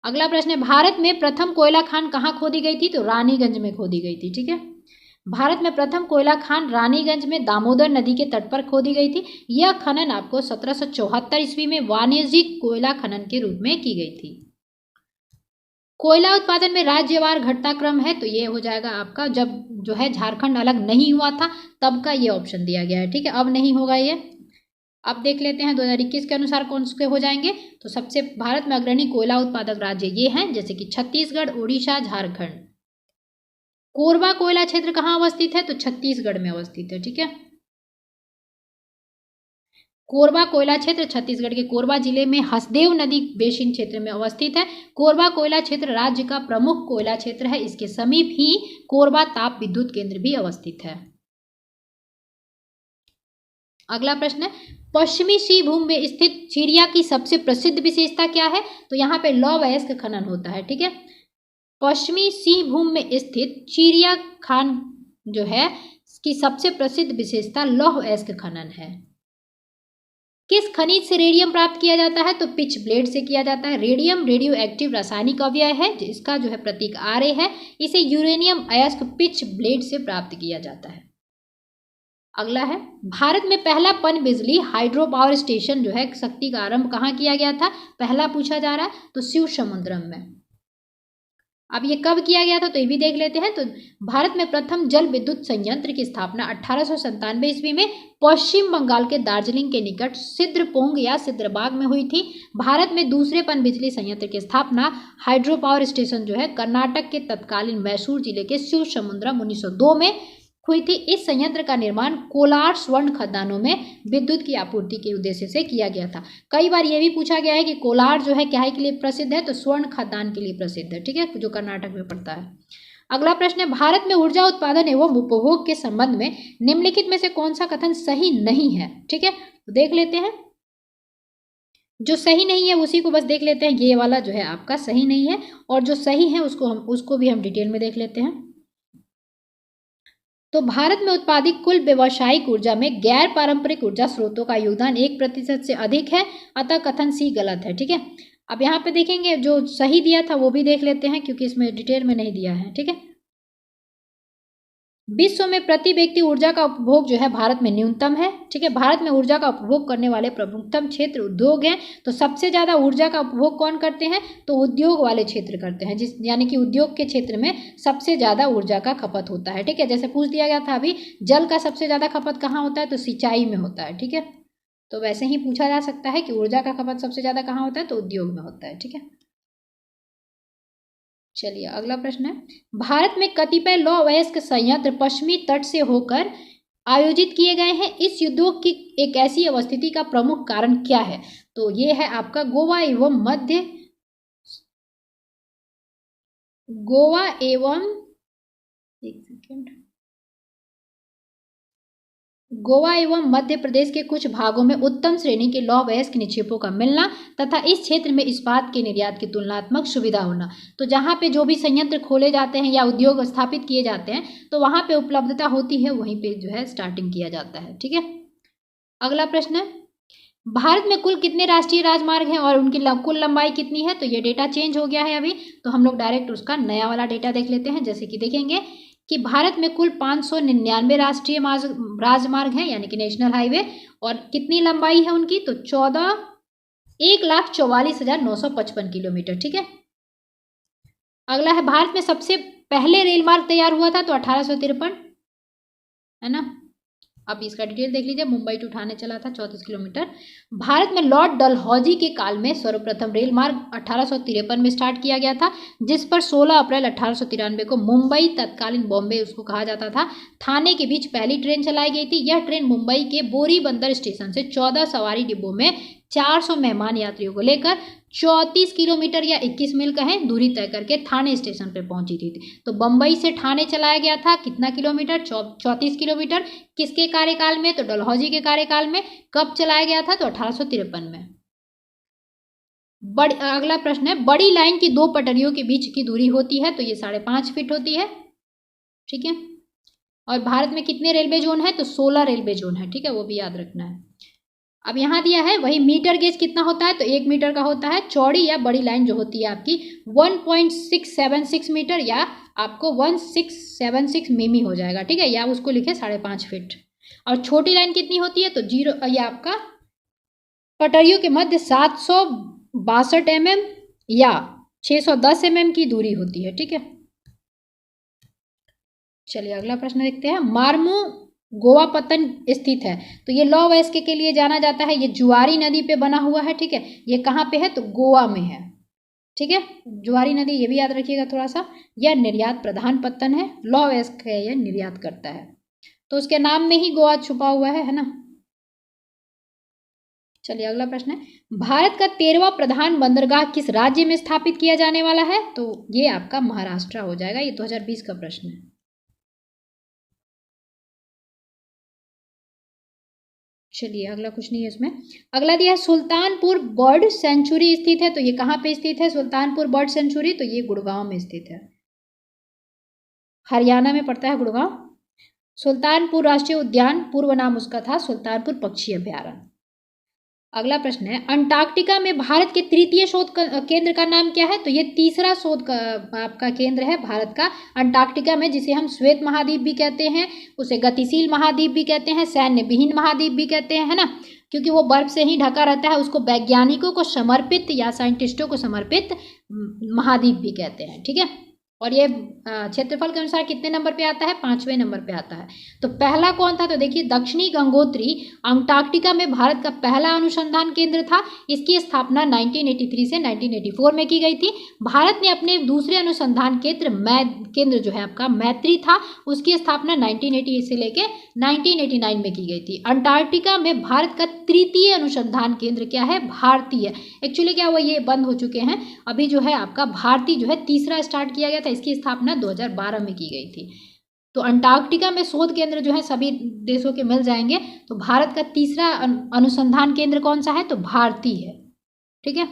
अगला प्रश्न है, भारत में प्रथम कोयला खान कहाँ खोदी गई थी? तो रानीगंज में खोदी गई थी। ठीक है, भारत में प्रथम कोयला खान रानीगंज में दामोदर नदी के तट पर खोदी गई थी। यह खनन आपको 1774 ईस्वी में वाणिज्यिक कोयला खनन के रूप में की गई थी। कोयला उत्पादन में राज्यवार घटता क्रम है, तो ये हो जाएगा आपका जब जो है झारखंड अलग नहीं हुआ था तब का ये ऑप्शन दिया गया है। ठीक है, अब नहीं होगा ये। अब देख लेते हैं 2021 के अनुसार कौन से हो जाएंगे। तो सबसे भारत में अग्रणी कोयला उत्पादक राज्य ये हैं, जैसे कि छत्तीसगढ़, उड़ीसा, झारखंड। कोरबा कोयला क्षेत्र कहाँ अवस्थित है? तो छत्तीसगढ़ में अवस्थित है। ठीक है, कोरबा कोयला क्षेत्र छत्तीसगढ़ के कोरबा जिले में हसदेव नदी बेसिन क्षेत्र में अवस्थित है। कोरबा कोयला क्षेत्र राज्य का प्रमुख कोयला क्षेत्र है। इसके समीप ही कोरबा ताप विद्युत केंद्र भी अवस्थित है। अगला प्रश्न है, पश्चिमी सिंहभूम में स्थित चिड़िया की सबसे प्रसिद्ध विशेषता क्या है? तो यहाँ पे लौह अयस्क खनन होता है। ठीक है, पश्चिमी सिंहभूम में स्थित चिड़िया खान जो है की सबसे प्रसिद्ध विशेषता लौह अयस्क खनन है। किस खनिज से रेडियम प्राप्त किया जाता है? तो पिच ब्लेड से किया जाता है। रेडियम रेडियो एक्टिव रासायनिक अवयव है, जिसका जो है प्रतीक Ra है। इसे यूरेनियम अयस्क पिच ब्लेड से प्राप्त किया जाता है। अगला है, भारत में पहला पन बिजली हाइड्रो पावर स्टेशन जो है शक्ति का आरंभ कहाँ किया गया था? पहला पूछा जा रहा है तो शिव समुद्रम में। अब ये कब किया गया था तो ये भी देख लेते हैं। तो भारत में प्रथम जल विद्युत संयंत्र की स्थापना 1897 ईस्वी में पश्चिम बंगाल के दार्जिलिंग के निकट सिद्रपोंग या सिद्रबाग में हुई थी। भारत में दूसरे पन बिजली संयंत्र की स्थापना हाइड्रो पावर स्टेशन जो है कर्नाटक के तत्कालीन मैसूर जिले के शिव समुद्रम 1902 में हुई थी। इस संयंत्र का निर्माण कोलार स्वर्ण खदानों में विद्युत की आपूर्ति के उद्देश्य से किया गया था। कई बार यह भी पूछा गया है कि कोलार जो है क्या है के लिए प्रसिद्ध है? तो स्वर्ण खदान के लिए प्रसिद्ध है। ठीक है, जो कर्नाटक में पड़ता है। अगला प्रश्न है, भारत में ऊर्जा उत्पादन एवं उपभोग के संबंध में निम्नलिखित में से कौन सा कथन सही नहीं है? ठीक है, तो देख लेते हैं। जो सही नहीं है उसी को बस देख लेते हैं। ये वाला जो है आपका सही नहीं है, और जो सही है उसको भी हम डिटेल में देख लेते हैं। तो भारत में उत्पादित कुल व्यावसायिक ऊर्जा में गैर पारंपरिक ऊर्जा स्रोतों का योगदान 1% से अधिक है, अतः कथन सी गलत है। ठीक है, अब यहाँ पे देखेंगे जो सही दिया था वो भी देख लेते हैं, क्योंकि इसमें डिटेल में नहीं दिया है। ठीक है, विश्व में प्रति व्यक्ति ऊर्जा का उपभोग जो है भारत में न्यूनतम है। ठीक है, भारत में ऊर्जा का उपभोग करने वाले प्रमुखतम क्षेत्र उद्योग हैं। तो सबसे ज़्यादा ऊर्जा का उपभोग कौन करते हैं? तो उद्योग वाले क्षेत्र करते हैं, यानी कि उद्योग के क्षेत्र में सबसे ज़्यादा ऊर्जा का खपत होता है। ठीक है, जैसे पूछ दिया गया था अभी, जल का सबसे ज़्यादा खपत कहाँ होता है? तो सिंचाई में होता है। ठीक है, तो वैसे ही पूछा जा सकता है कि ऊर्जा का खपत सबसे ज़्यादा कहाँ होता है? तो उद्योग में होता है। ठीक है, चलिए अगला प्रश्न है, भारत में कतिपय लौह अयस्क संयंत्र पश्चिमी तट से होकर आयोजित किए गए हैं। इस उद्योग की एक ऐसी अवस्थिति का प्रमुख कारण क्या है? तो ये है आपका गोवा एवं गोवा एवं मध्य प्रदेश के कुछ भागों में उत्तम श्रेणी के लौह अयस्क निक्षेपों का मिलना तथा इस क्षेत्र में इस्पात के निर्यात की तुलनात्मक सुविधा होना। तो जहाँ पे जो भी संयंत्र खोले जाते हैं या उद्योग स्थापित किए जाते हैं तो वहाँ पे उपलब्धता होती है, वहीं पे जो है स्टार्टिंग किया जाता है। ठीक है, अगला प्रश्न है, भारत में कुल कितने राष्ट्रीय राजमार्ग हैं और उनकी कुल लंबाई कितनी है? तो ये डेटा चेंज हो गया है अभी, तो हम लोग डायरेक्ट उसका नया वाला डेटा देख लेते हैं। जैसे कि देखेंगे कि भारत में कुल 599 राष्ट्रीय राजमार्ग हैं, यानी कि नेशनल हाईवे, और कितनी लंबाई है उनकी? तो 1,44,955 किलोमीटर। ठीक है, अगला है, भारत में सबसे पहले रेल मार्ग तैयार हुआ था तो 1853, है ना। अब इसका डिटेल देख लीजिए। मुंबई टू ठाणे चला था 34 किलोमीटर। भारत में लॉर्ड डलहौजी के काल में सर्वप्रथम रेल मार्ग 1853 में स्टार्ट किया गया था, जिस पर 16 अप्रैल 1893 को मुंबई, तत्कालीन बॉम्बे उसको कहा जाता था, थाने के बीच पहली ट्रेन चलाई गई थी। यह ट्रेन मुंबई के बोरी बंदर स्टेशन से 14 सवारी डिब्बों में 400 मेहमान यात्रियों को लेकर 34 किलोमीटर या 21 मील कहें दूरी तय करके थाने स्टेशन पर पहुंची थी। तो बम्बई से ठाणे चलाया गया था, कितना किलोमीटर? 34 किलोमीटर। किसके कार्यकाल में? तो डलहौजी के कार्यकाल में। कब चलाया गया था? तो 1853 में। अगला प्रश्न है, बड़ी लाइन की दो पटरियों के बीच की दूरी होती है तो ये 5.5 फीट होती है। ठीक है, और भारत में कितने रेलवे जोन है? तो 16 रेलवे जोन है। ठीक है, वो भी याद रखना है। अब यहाँ दिया है वही मीटर गेज कितना होता है? तो 1 मीटर का होता है। चौड़ी या बड़ी लाइन जो होती है आपकी 1.676 मीटर या आपको 1676 मिमी हो जाएगा। ठीक है, या उसको लिखे 5.5 फीट। और छोटी लाइन कितनी होती है? तो 0, या आपका पटरियों के मध्य 762 mm या 610 mm की दूरी होती है। ठीक है, चलिए अगला प्रश्न देखते हैं। मारमू गोवा पत्तन स्थित है, तो ये लौह अयस्क के लिए जाना जाता है। ये जुआरी नदी पे बना हुआ है। ठीक है, ये कहाँ पे है? तो गोवा में है। ठीक है, जुआरी नदी, ये भी याद रखिएगा थोड़ा सा। यह निर्यात प्रधान पत्तन है, लौह अयस्क है, यह निर्यात करता है, तो उसके नाम में ही गोवा छुपा हुआ है ना। चलिए अगला प्रश्न है, भारत का 13वां प्रधान बंदरगाह किस राज्य में स्थापित किया जाने वाला है? तो ये आपका महाराष्ट्र हो जाएगा। ये 2020 का प्रश्न है। चलिए अगला कुछ नहीं है इसमें। अगला दिया है सुल्तानपुर बर्ड सेंचुरी स्थित है, तो ये कहाँ पे स्थित है सुल्तानपुर बर्ड सेंचुरी? तो ये गुड़गांव में स्थित है, हरियाणा में पड़ता है गुड़गांव। सुल्तानपुर राष्ट्रीय उद्यान पूर्व नाम उसका था सुल्तानपुर पक्षी अभयारण्य। अगला प्रश्न है अंटार्कटिका में भारत के तृतीय शोध केंद्र का नाम क्या है? तो ये तीसरा शोध का आपका केंद्र है भारत का अंटार्कटिका में, जिसे हम श्वेत महाद्वीप भी कहते हैं, उसे गतिशील महाद्वीप भी कहते हैं, सैन्य विहीन महाद्वीप भी कहते हैं, है ना, क्योंकि वो बर्फ से ही ढका रहता है। उसको वैज्ञानिकों को समर्पित या साइंटिस्टों को समर्पित महाद्वीप भी कहते हैं, ठीक है। और ये क्षेत्रफल के अनुसार कितने नंबर पे आता है? 5वें नंबर पे आता है। तो पहला कौन था? तो देखिए दक्षिणी गंगोत्री अंटार्कटिका में भारत का पहला अनुसंधान केंद्र था। इसकी स्थापना 1983 से 1984 में की गई थी। भारत ने अपने दूसरे अनुसंधान केंद्र जो है आपका मैत्री था, उसकी स्थापना 1988 से लेके 1989 में की गई थी। अंटार्कटिका में भारत का तृतीय अनुसंधान केंद्र क्या है? भारतीय। एक्चुअली क्या हुआ, ये बंद हो चुके हैं, अभी जो है आपका भारतीय जो है तीसरा स्टार्ट किया गया था, इसकी स्थापना 2012 में की गई थी। तो अंटार्कटिका में शोध केंद्र जो है सभी देशों के मिल जाएंगे। तो भारत का तीसरा अनुसंधान केंद्र कौन सा है? तो भारतीय है, ठीक है।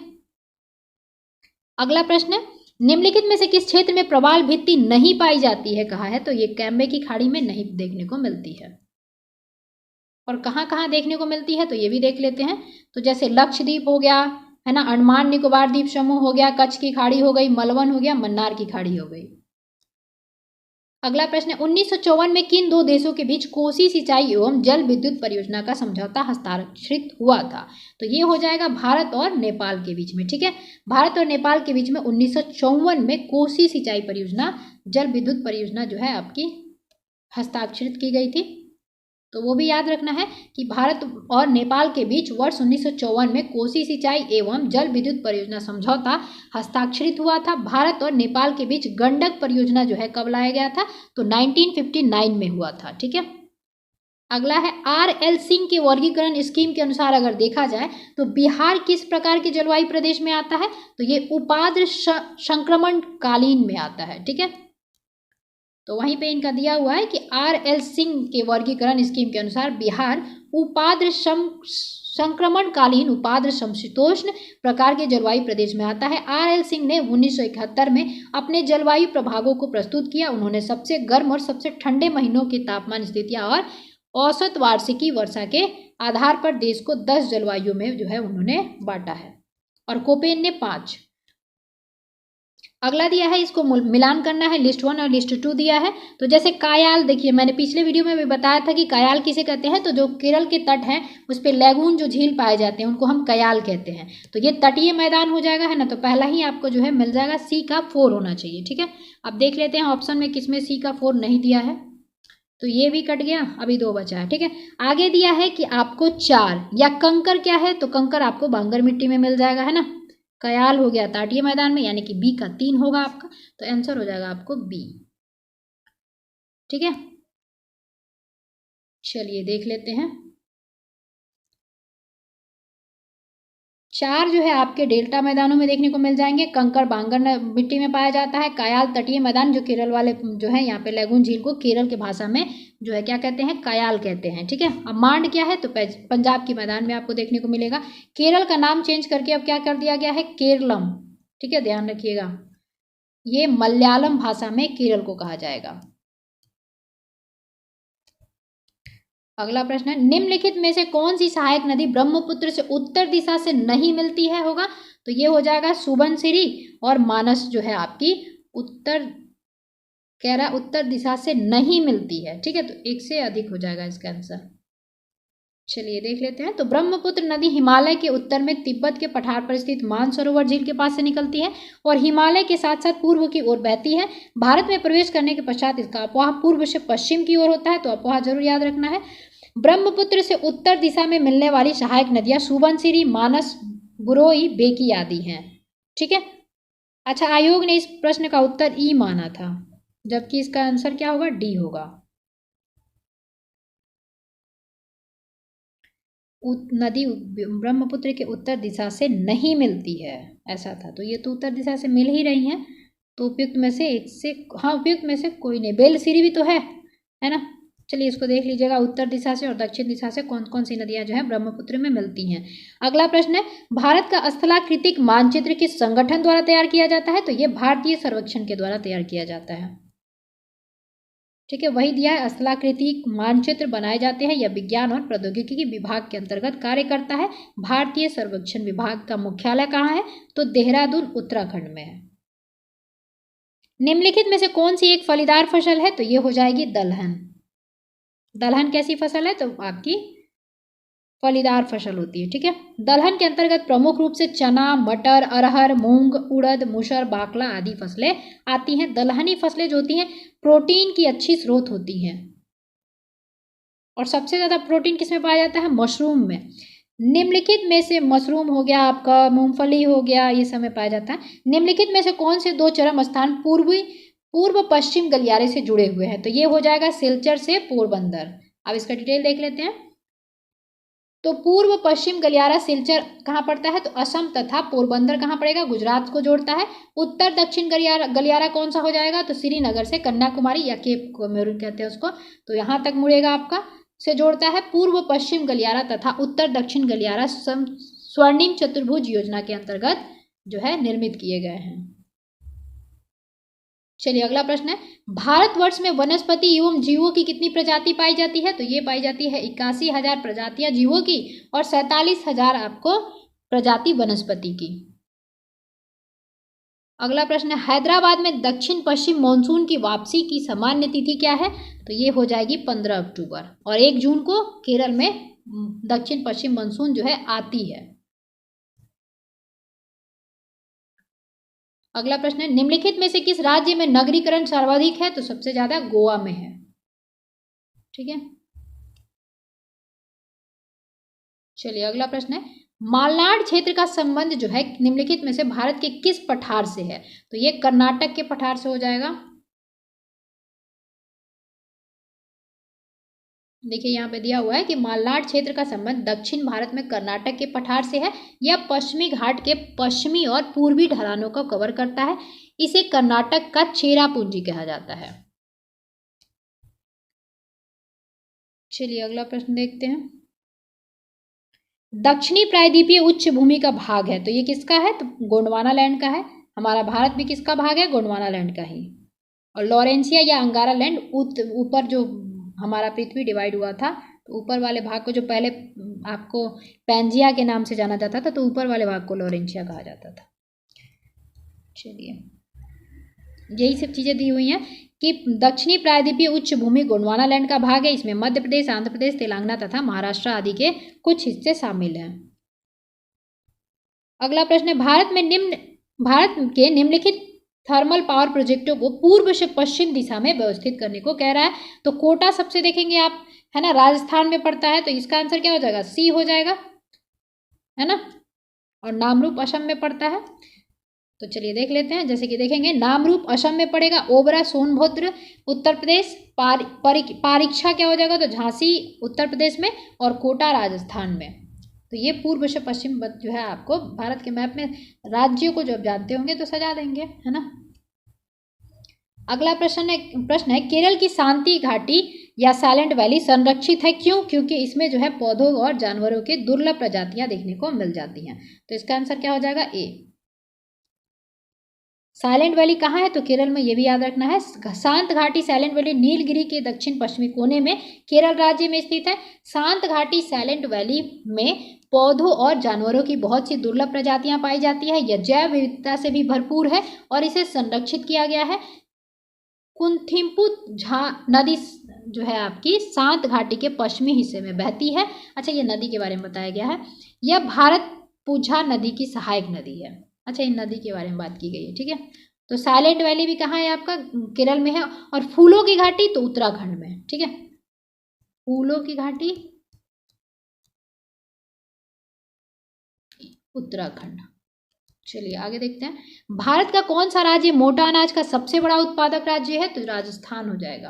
अगला प्रश्न निम्नलिखित में से किस क्षेत्र में प्रवाल भित्ति नहीं पाई जाती है? कहा है तो ये कैम्बे की खाड़ी में नहीं देखने को मिलती है। और कहाँ कहाँ देखने को मिलती है? तो ये भी देख लेते हैं। तो जैसे लक्षद्वीप हो गया, है ना, अंडमान निकोबार द्वीप समूह हो गया, कच्छ की खाड़ी हो गई, मलवन हो गया, मन्नार की खाड़ी हो गई। अगला प्रश्न 1954 में किन दो देशों के बीच कोसी सिंचाई एवं जल विद्युत परियोजना का समझौता हस्ताक्षरित हुआ था? तो ये हो जाएगा भारत और नेपाल के बीच में, ठीक है। भारत और नेपाल के बीच में 1954 में कोसी सिंचाई परियोजना, जल विद्युत परियोजना जो है आपकी हस्ताक्षरित की गई थी। तो वो भी याद रखना है कि भारत और नेपाल के बीच वर्ष 1954 में कोसी सिंचाई एवं जल विद्युत परियोजना समझौता हस्ताक्षरित हुआ था। भारत और नेपाल के बीच गंडक परियोजना जो है कब लाया गया था? तो 1959 में हुआ था, ठीक है। अगला है RL सिंह के वर्गीकरण स्कीम के अनुसार अगर देखा जाए तो बिहार किस प्रकार के जलवायु प्रदेश में आता है? तो ये उपाद्र संक्रमण कालीन में आता है, ठीक है। तो वहीं पे इनका दिया हुआ है कि RL सिंह के वर्गीकरण स्कीम के अनुसार बिहार उपाद्र संक्रमणकालीन उपाद्र समशीतोष्ण प्रकार के जलवायु प्रदेश में आता है। RL सिंह ने 1971 में अपने जलवायु प्रभागों को प्रस्तुत किया। उन्होंने सबसे गर्म और सबसे ठंडे महीनों की तापमान स्थितियां और औसत वार्षिकी वर्षा के आधार पर देश को 10 जलवायु में जो है उन्होंने बांटा है, और कोपेन ने 5। अगला दिया है, इसको मिलान करना है, लिस्ट 1 और लिस्ट 2 दिया है। तो जैसे कायाल, देखिए मैंने पिछले वीडियो में भी बताया था कि कायाल किसे कहते हैं? तो जो केरल के तट हैं उस पर लैगून जो झील पाए जाते हैं उनको हम कयाल कहते हैं। तो ये तटीय मैदान हो जाएगा, है ना। तो पहला ही आपको जो है मिल जाएगा, C का 4 होना चाहिए, ठीक है। अब देख लेते हैं ऑप्शन में किसमें C का 4 नहीं दिया है। तो ये भी कट गया, अभी 2 बचा है, ठीक है। आगे दिया है कि आपको 4 या कंकर क्या है? तो कंकर आपको बांगर मिट्टी में मिल जाएगा, है ना। कयाल हो गया तटीय मैदान में, यानी कि B का 3 होगा आपका। तो आंसर हो जाएगा आपको B, ठीक है। चलिए देख लेते हैं। 4 जो है आपके डेल्टा मैदानों में देखने को मिल जाएंगे। कंकर बांगर मिट्टी में पाया जाता है। कायाल तटीय मैदान, जो केरल वाले जो है यहाँ पे लैगून झील को केरल के भाषा में जो है क्या कहते हैं? कायाल कहते हैं, ठीक है। अब मांड क्या है? तो पंजाब के मैदान में आपको देखने को मिलेगा। केरल का नाम चेंज करके अब क्या कर दिया गया है? केरलम, ठीक है, ध्यान रखिएगा। ये मलयालम भाषा में केरल को कहा जाएगा। अगला प्रश्न है निम्नलिखित में से कौन सी सहायक नदी ब्रह्मपुत्र से उत्तर दिशा से नहीं मिलती है? होगा तो ये हो जाएगा सुबनसिरी और मानस जो है आपकी उत्तर, कह रहा उत्तर दिशा से नहीं मिलती है, ठीक है। तो 1 से अधिक हो जाएगा इसका आंसर। चलिए देख लेते हैं। तो ब्रह्मपुत्र नदी हिमालय के उत्तर में तिब्बत के पठार पर स्थित मानसरोवर झील के पास से निकलती है और हिमालय के साथ साथ पूर्व की ओर बहती है। भारत में प्रवेश करने के पश्चात इसका अपवाह पूर्व से पश्चिम की ओर होता है, तो अपवाह जरूर याद रखना है। ब्रह्मपुत्र से उत्तर दिशा में मिलने वाली सहायक नदियां सुबनसिरी, मानस, बुरोई, बेकी आदि हैं, ठीक है। अच्छा, आयोग ने इस प्रश्न का उत्तर ई माना था, जबकि इसका आंसर क्या होगा? डी होगा। नदी ब्रह्मपुत्र के उत्तर दिशा से नहीं मिलती है, ऐसा था। तो ये तो उत्तर दिशा से मिल ही रही हैं, तो उपयुक्त में से एक से, हाँ उपयुक्त में से कोई नहीं। बेलसिरी भी तो है ना। चलिए इसको देख लीजिएगा, उत्तर दिशा से और दक्षिण दिशा से कौन कौन सी नदियां जो है ब्रह्मपुत्र में मिलती हैं। अगला प्रश्न है, भारत का स्थलाकृतिक मानचित्र किस संगठन द्वारा तैयार किया जाता है? तो ये भारतीय सर्वेक्षण के द्वारा तैयार किया जाता है। ठीक है, वही दिया है, स्थलाकृतिक मानचित्र बनाए जाते हैं या विज्ञान और प्रौद्योगिकी विभाग के अंतर्गत कार्य करता है। भारतीय सर्वेक्षण विभाग का मुख्यालय कहाँ है? तो देहरादून उत्तराखंड में है। निम्नलिखित में से कौन सी एक फलीदार फसल है? तो ये हो जाएगी दलहन। दलहन कैसी फसल है? तो आपकी फलीदार फसल होती है। ठीक है, दलहन के अंतर्गत प्रमुख रूप से चना, मटर, अरहर, मूंग, उड़द, मूसर, बाकला आदि फसलें आती हैं। दलहनी फसलें जो होती हैं प्रोटीन की अच्छी स्रोत होती हैं और सबसे ज्यादा प्रोटीन किसमें पाया जाता है? मशरूम में। निम्नलिखित में से मशरूम हो गया आपका, मूंगफली हो गया, ये सब में पाया जाता है। निम्नलिखित में से कौन से दो चरम स्थान पूर्व पश्चिम गलियारे से जुड़े हुए हैं? तो ये हो जाएगा सिलचर से पोरबंदर। अब इसका डिटेल देख लेते हैं। तो पूर्व पश्चिम गलियारा सिलचर कहाँ पड़ता है? तो असम तथा पोरबंदर कहाँ पड़ेगा? गुजरात को जोड़ता है। उत्तर दक्षिण गलियारा कौन सा हो जाएगा? तो श्रीनगर से कन्याकुमारी या केप कोमोरिन कहते हैं उसको, तो यहाँ तक मुड़ेगा आपका, से जोड़ता है। पूर्व पश्चिम गलियारा तथा उत्तर दक्षिण गलियारा स्वर्णिम चतुर्भुज योजना के अंतर्गत जो है निर्मित किए गए हैं। चलिए अगला प्रश्न है, भारतवर्ष में वनस्पति एवं जीवों की कितनी प्रजाति पाई जाती है? तो ये पाई जाती है 81,000 प्रजातियां जीवों की और 47,000 आपको प्रजाति वनस्पति की। अगला प्रश्न है, हैदराबाद में दक्षिण पश्चिम मानसून की वापसी की सामान्य तिथि क्या है? तो ये हो जाएगी 15 अक्टूबर और 1 जून को केरल में दक्षिण पश्चिम मानसून जो है आती है। अगला प्रश्न है, निम्नलिखित में से किस राज्य में नगरीकरण सर्वाधिक है? तो सबसे ज्यादा गोवा में है। ठीक है, चलिए अगला प्रश्न है, मालनाड क्षेत्र का संबंध जो है निम्नलिखित में से भारत के किस पठार से है? तो ये कर्नाटक के पठार से हो जाएगा। देखिए यहाँ पे दिया हुआ है कि मालनाड क्षेत्र का संबंध दक्षिण भारत में कर्नाटक के पठार से है। यह पश्चिमी घाट के पश्चिमी और पूर्वी ढलानों को कवर करता है। इसे कर्नाटक का चेरापूंजी कहा जाता है। चलिए अगला प्रश्न देखते हैं, दक्षिणी प्रायद्वीपीय उच्च भूमि का भाग है, तो ये किसका है? तो गोंडवाना लैंड का है। हमारा भारत भी किसका भाग है? गोंडवाना लैंड का ही। और लॉरेंसिया या अंगारा लैंड ऊपर जो हमारा पृथ्वी डिवाइड हुआ था, तो ऊपर वाले भाग को जो पहले आपको पैंजिया के नाम से जाना जाता था, तो ऊपर वाले भाग को लॉरेंसिया कहा जाता था। चलिए यही सब चीज़ें दी हुई हैं कि दक्षिणी प्रायद्वीपीय उच्च भूमि गोंडवाना लैंड का भाग है। इसमें मध्य प्रदेश, आंध्र प्रदेश, तेलंगाना तथा महाराष्ट्र आदि के कुछ हिस्से शामिल हैं। अगला प्रश्न है, भारत के निम्नलिखित थर्मल पावर प्रोजेक्टों को पूर्व से पश्चिम दिशा में व्यवस्थित करने को कह रहा है। तो कोटा सबसे देखेंगे आप, है ना, राजस्थान में पड़ता है, तो इसका आंसर क्या हो जाएगा? सी हो जाएगा, है ना। और नामरूप असम में पड़ता है। तो चलिए देख लेते हैं, जैसे कि देखेंगे नामरूप असम में पड़ेगा, ओबरा सोनभद्र उत्तर प्रदेश, पारीक्षा क्या हो जाएगा? तो झांसी उत्तर प्रदेश में और कोटा राजस्थान में। तो ये पूर्व से पश्चिम जो है आपको भारत के मैप में राज्यों को जब जानते होंगे तो सजा देंगे, है ना। अगला प्रश्न है केरल की शांति घाटी या साइलेंट वैली संरक्षित है, क्यों? क्योंकि इसमें जो है पौधों और जानवरों की दुर्लभ प्रजातियां देखने को मिल जाती हैं। तो इसका आंसर क्या हो जाएगा? ए। साइलेंट वैली कहाँ है? तो केरल में, ये भी याद रखना है। शांत घाटी साइलेंट वैली नीलगिरी के दक्षिण पश्चिमी कोने में केरल राज्य में स्थित है। शांत घाटी साइलेंट वैली में पौधों और जानवरों की बहुत सी दुर्लभ प्रजातियां पाई जाती है। यह जैव विविधता से भी भरपूर है और इसे संरक्षित किया गया है। कुंथिम्पु नदी जो है आपकी शांत घाटी के पश्चिमी हिस्से में बहती है। अच्छा, ये नदी के बारे में बताया गया है। यह भारत पुझा नदी की सहायक नदी है। अच्छा, इन नदी के बारे में बात की गई है। ठीक है, तो साइलेंट वैली भी कहाँ है आपका? केरल में है। और फूलों की घाटी तो उत्तराखंड में। ठीक है, फूलों की घाटी उत्तराखंड। चलिए आगे देखते हैं, भारत का कौन सा राज्य मोटा अनाज का सबसे बड़ा उत्पादक राज्य है? तो राजस्थान हो जाएगा।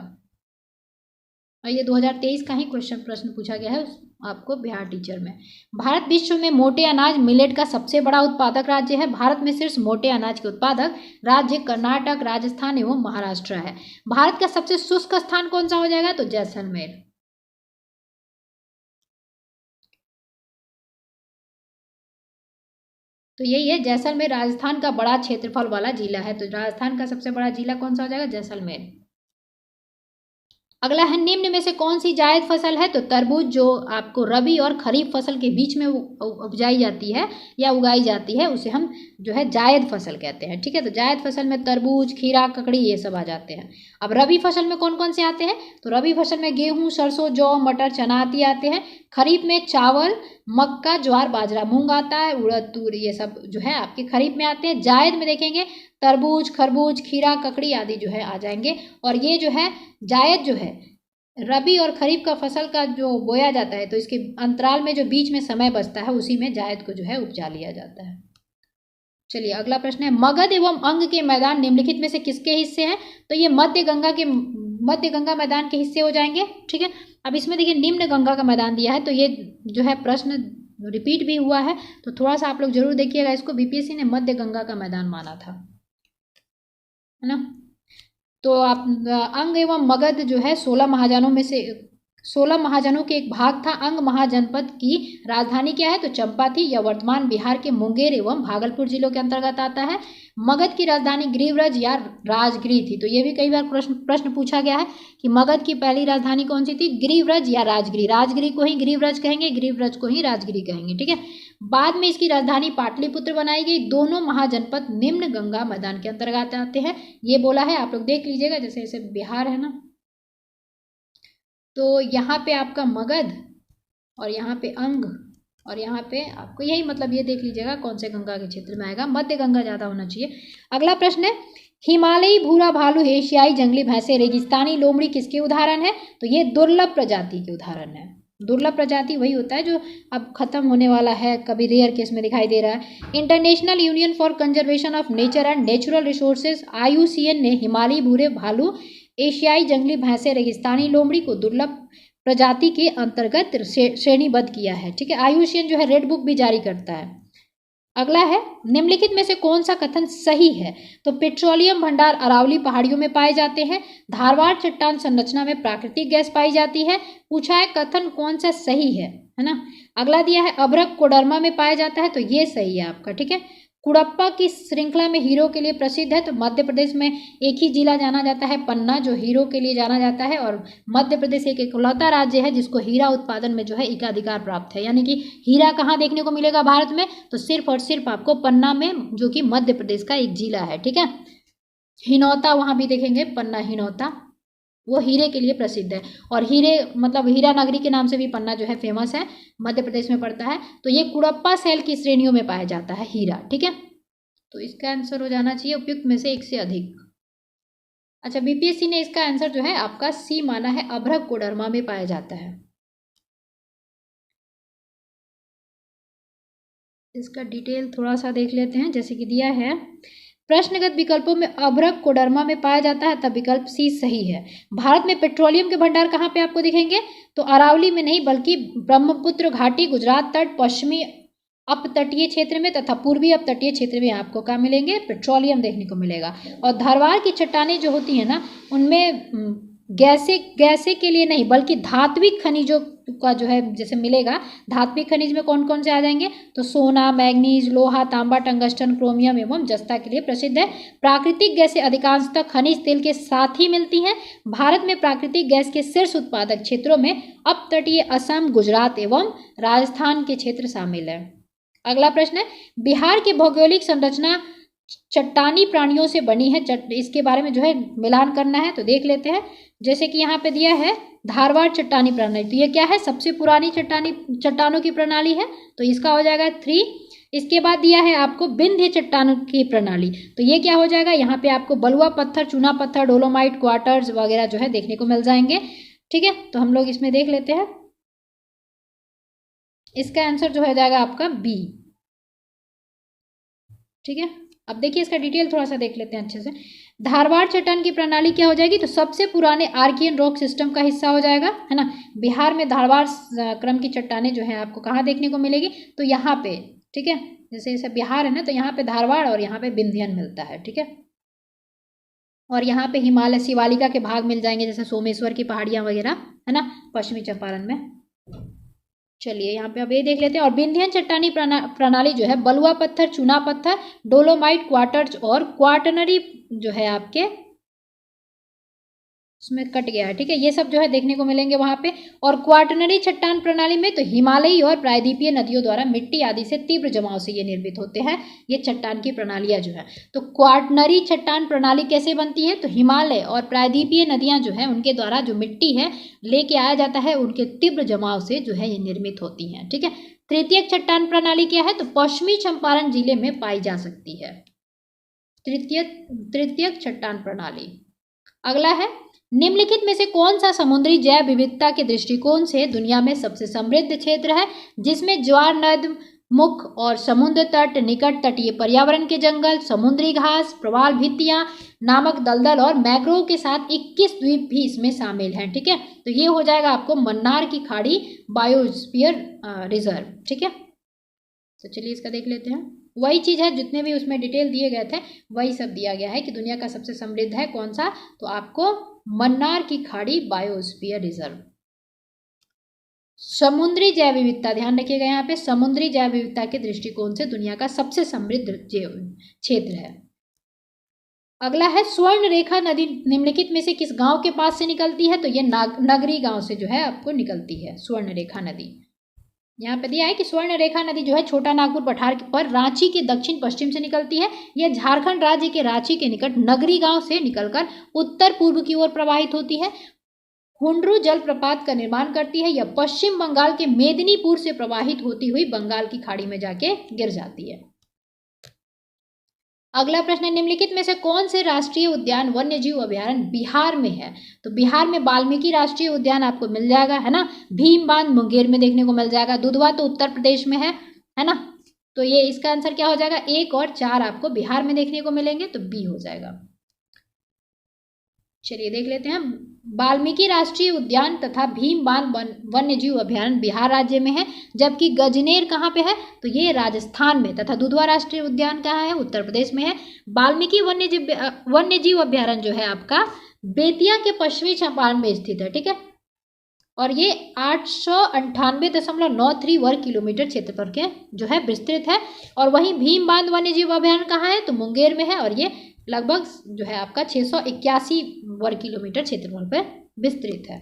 और ये 2023 का ही प्रश्न पूछा गया है, आपको बिहार टीचर में। भारत विश्व में मोटे अनाज मिलेट का सबसे बड़ा उत्पादक राज्य है। भारत में शीर्ष मोटे अनाज के उत्पादक राज्य कर्नाटक, राजस्थान एवं महाराष्ट्र है। भारत का सबसे शुष्क स्थान कौन सा हो जाएगा? तो जैसलमेर। तो यही है, जैसलमेर राजस्थान का बड़ा क्षेत्रफल वाला जिला है। तो राजस्थान का सबसे बड़ा जिला कौन सा हो जाएगा? जैसलमेर। अगला है, निम्न में से कौन सी जायद फसल है? तो तरबूज, जो आपको रबी और खरीफ फसल के बीच में उपजाई जाती है या उगाई जाती है, उसे हम जो है जायद फसल कहते हैं। ठीक है, तो जायद फसल में तरबूज, खीरा, ककड़ी ये सब आ जाते हैं। अब रबी फसल में कौन कौन से आते हैं? तो रबी फसल में गेहूं, सरसों, जौ, मटर, चना आदि आते हैं। खरीफ में चावल, मक्का, ज्वार, बाजरा, मूंग आता है, उड़द, तूर, ये सब जो है आपके खरीफ में आते हैं। जायद में देखेंगे तरबूज, खरबूज, खीरा, ककड़ी आदि जो है आ जाएंगे। और ये जो है जायद जो है रबी और खरीफ का फसल का जो बोया जाता है, तो इसके अंतराल में जो बीच में समय बचता है उसी में जायद को जो है उपजा लिया जाता है। चलिए अगला प्रश्न है, मगध एवं अंग के मैदान निम्नलिखित में से किसके हिस्से हैं? तो ये मध्य गंगा मैदान के हिस्से हो जाएंगे। ठीक है, अब इसमें देखिए निम्न गंगा का मैदान दिया है, तो ये जो है प्रश्न रिपीट भी हुआ है, तो थोड़ा सा आप लोग जरूर देखिएगा इसको। बीपीएससी ने मध्य गंगा का मैदान माना था, है ना। तो आप अंग एवं मगध जो है 16 महाजनों के एक भाग था। अंग महाजनपद की राजधानी क्या है? तो चंपा थी। यह वर्तमान बिहार के मुंगेर एवं भागलपुर जिलों के अंतर्गत आता है। मगध की राजधानी गिरिव्रज या राजगिरी थी। तो ये भी कई बार प्रश्न पूछा गया है कि मगध की पहली राजधानी कौन सी थी? गिरिव्रज या राजगिरी। राजगिरी को ही गिरिव्रज कहेंगे, गिरिव्रज को ही राजगिरी कहेंगे। ठीक है, बाद में इसकी राजधानी पाटलिपुत्र बनाई गई। दोनों महाजनपद निम्न गंगा मैदान के अंतर्गत आते हैं, ये बोला है, आप लोग देख लीजिएगा। जैसे जैसे बिहार है ना, तो यहाँ पे आपका मगध और यहाँ पे अंग और यहाँ पे आपको यही, मतलब ये देख लीजिएगा कौन से गंगा के क्षेत्र में आएगा। मध्य गंगा ज़्यादा होना चाहिए। अगला प्रश्न है, हिमालयी भूरा भालू, एशियाई जंगली भैंसे, रेगिस्तानी लोमड़ी किसके उदाहरण है? तो ये दुर्लभ प्रजाति के उदाहरण है। दुर्लभ प्रजाति वही होता है जो अब खत्म होने वाला है, कभी रेयर केस में दिखाई दे रहा है। International union for conservation of nature and natural resources IUCN ने हिमालयी भूरे भालू, एशियाई जंगली भैंसे, रेगिस्तानी लोमड़ी को दुर्लभ प्रजाति के अंतर्गत श्रेणीबद्ध किया है। ठीक है, IUCN जो है रेड बुक भी जारी करता है। अगला है, निम्नलिखित में से कौन सा कथन सही है? तो पेट्रोलियम भंडार अरावली पहाड़ियों में पाए जाते हैं। धारवाड़ चट्टान संरचना में प्राकृतिक गैस पाई जाती है। पूछा है कथन कौन सा सही है ना। अगला दिया है, अभ्रक कोडरमा में पाया जाता है। तो ये सही है आपका। ठीक है, कुड़प्पा की श्रृंखला में हीरो के लिए प्रसिद्ध है। तो मध्य प्रदेश में एक ही जिला जाना जाता है पन्ना, जो हीरो के लिए जाना जाता है। और मध्य प्रदेश एक इकलौता राज्य है जिसको हीरा उत्पादन में जो है एकाधिकार प्राप्त है। यानी कि हीरा कहाँ देखने को मिलेगा भारत में? तो सिर्फ और सिर्फ आपको पन्ना में, जो कि मध्य प्रदेश का एक जिला है। ठीक है, हिनौता वहाँ भी देखेंगे, पन्ना हिनौता, वो हीरे के लिए प्रसिद्ध है। और हीरे मतलब हीरा नगरी के नाम से भी पन्ना जो है फेमस है, मध्य प्रदेश में पड़ता है। तो ये कुड़प्पा सेल की श्रेणियों में पाया जाता है हीरा। ठीक है, तो इसका आंसर हो जाना चाहिए उपयुक्त में से एक से अधिक। अच्छा, बीपीएससी ने इसका आंसर जो है आपका सी माना है, अभ्रक कोडरमा में पाया जाता है। इसका डिटेल थोड़ा सा देख लेते हैं। जैसे कि दिया है, प्रश्नगत विकल्पों में अभ्रक कोडरमा में पाया जाता है, तब विकल्प सी सही है। भारत में पेट्रोलियम के भंडार कहाँ पे आपको दिखेंगे? तो अरावली में नहीं, बल्कि ब्रह्मपुत्र घाटी, गुजरात तट, पश्चिमी अपतटीय क्षेत्र में तथा पूर्वी अपतटीय क्षेत्र में आपको क्या मिलेंगे? पेट्रोलियम देखने को मिलेगा। और धारवाड़ की चट्टानें जो होती है ना, उनमें गैसे के लिए नहीं, बल्कि धात्विक खनिजों का जो है जैसे मिलेगा। धात्विक खनिज में कौन कौन से आ जाएंगे? तो सोना, मैग्नीज, लोहा, तांबा, टंगस्टन, क्रोमियम एवं जस्ता के लिए प्रसिद्ध है। प्राकृतिक गैसें अधिकांशतः खनिज तेल के साथ ही मिलती हैं। भारत में प्राकृतिक गैस के शीर्ष उत्पादक क्षेत्रों में अपतटीय असम, गुजरात एवं राजस्थान के क्षेत्र शामिल है। अगला प्रश्न है, बिहार की भौगोलिक संरचना चट्टानी प्राणियों से बनी है। इसके बारे में जो है मिलान करना है, तो देख लेते हैं। जैसे कि यहाँ पे दिया है धारवाड़ चट्टानी प्रणाली, तो ये क्या है? सबसे पुरानी चट्टानों की प्रणाली है, तो इसका हो जाएगा 3। इसके बाद दिया है आपको विंध्य चट्टानों की प्रणाली, तो ये क्या हो जाएगा? यहाँ पे आपको बलुआ पत्थर, चूना पत्थर, डोलोमाइट, क्वार्टर्स वगैरह जो है देखने को मिल जाएंगे। ठीक है, तो हम लोग इसमें देख लेते हैं। इसका आंसर जो हो जाएगा आपका बी। ठीक है, अब देखिए इसका डिटेल थोड़ा सा देख लेते हैं अच्छे से। धारवाड़ चट्टान की प्रणाली क्या हो जाएगी, तो सबसे पुराने आर्कियन रॉक सिस्टम का हिस्सा हो जाएगा, है ना। बिहार में धारवाड़ क्रम की चट्टानें जो है आपको कहाँ देखने को मिलेगी, तो यहाँ पे, ठीक है। जैसे जैसे बिहार है ना, तो यहाँ पे धारवाड़ और यहाँ पे विंध्यन मिलता है, ठीक है। और यहाँ पे हिमालय शिवालिका के भाग मिल जाएंगे, जैसे सोमेश्वर की पहाड़ियाँ वगैरह, है ना, पश्चिमी चंपारण में। चलिए यहाँ पे अब ये देख लेते हैं। और विंध्यन चट्टानी प्रणाली जो है बलुआ पत्थर, चूना पत्थर, डोलोमाइट, क्वार्टर्ज और क्वार्टनरी जो है आपके, उसमें कट गया है, ठीक है, ये सब जो है देखने को मिलेंगे वहां पे। और क्वार्टनरी चट्टान प्रणाली में तो हिमालयी और प्रायद्वीपीय नदियों द्वारा मिट्टी आदि से तीव्र जमाव से ये निर्मित होते हैं, ये चट्टान की प्रणालियां जो है। तो क्वार्टनरी चट्टान प्रणाली कैसे बनती है, तो हिमालय और प्रायद्वीपीय नदियां जो है उनके द्वारा जो मिट्टी है लेके आया जाता है, उनके तीव्र जमाव से जो है ये निर्मित होती है, ठीक है। तृतीयक चट्टान प्रणाली क्या है, तो पश्चिमी चंपारण जिले में पाई जा सकती है तृतीयक चट्टान प्रणाली। अगला है, निम्नलिखित में से कौन सा समुद्री जैव विविधता के दृष्टिकोण से दुनिया में सबसे समृद्ध क्षेत्र है, जिसमें ज्वार नद मुख और समुद्र तट, निकट तटीय पर्यावरण के जंगल, समुद्री घास, प्रवाल भित्तियां, नामक दलदल और मैंग्रोव के साथ 21 द्वीप भी इसमें शामिल हैं, ठीक है। तो ये हो जाएगा आपको मन्नार की खाड़ी बायोस्फीयर रिजर्व, ठीक है। तो चलिए इसका देख लेते हैं। वही चीज़ है, जितने भी उसमें डिटेल दिए गए थे वही सब दिया गया है कि दुनिया का सबसे समृद्ध है कौन सा, तो आपको मन्नार की खाड़ी बायोस्फीयर रिजर्व। समुद्री जैव विविधता, ध्यान रखिएगा यहाँ पे, समुद्री जैव विविधता के दृष्टिकोण से दुनिया का सबसे समृद्ध क्षेत्र है। अगला है, स्वर्ण रेखा नदी निम्नलिखित में से किस गांव के पास से निकलती है, तो ये नगरी गांव से जो है आपको निकलती है स्वर्ण रेखा नदी। यहाँ पे दिया है कि स्वर्ण रेखा नदी जो है छोटा नागपुर पठार पर रांची के दक्षिण पश्चिम से निकलती है। यह झारखंड राज्य के रांची के निकट नगरी गांव से निकलकर उत्तर पूर्व की ओर प्रवाहित होती है, हुंड्रू जलप्रपात का निर्माण करती है। यह पश्चिम बंगाल के मेदिनीपुर से प्रवाहित होती हुई बंगाल की खाड़ी में जाके गिर जाती है। अगला प्रश्न है, निम्नलिखित में से कौन से राष्ट्रीय उद्यान वन्यजीव अभयारण्य बिहार में है, तो बिहार में वाल्मीकि राष्ट्रीय उद्यान आपको मिल जाएगा, है ना। भीम बांध मुंगेर में देखने को मिल जाएगा। दुधवा तो उत्तर प्रदेश में है ना। तो ये इसका आंसर क्या हो जाएगा, 1 और 4 आपको बिहार में देखने को मिलेंगे, तो बी हो जाएगा। चलिए देख लेते हैं। वाल्मीकि राष्ट्रीय उद्यान तथा भीम बांध वन्यजीव अभयारण्य बिहार राज्य में है, जबकि गजनेर कहाँ पे है, तो ये राजस्थान में, तथा दुधवा राष्ट्रीय उद्यान कहाँ है, उत्तर प्रदेश में है। वाल्मीकि वन्यजीव अभयारण्य जो है आपका बेतिया के पश्चिमी चंपारण में स्थित है, ठीक है। और ये 898.93 वर्ग किलोमीटर क्षेत्रफल के जो है विस्तृत है। और वहीं भीम बांध वन्यजीव अभयारण्य कहाँ है, तो मुंगेर में है, और ये लगभग जो है आपका 681 वर्ग किलोमीटर क्षेत्रफल पर विस्तृत है।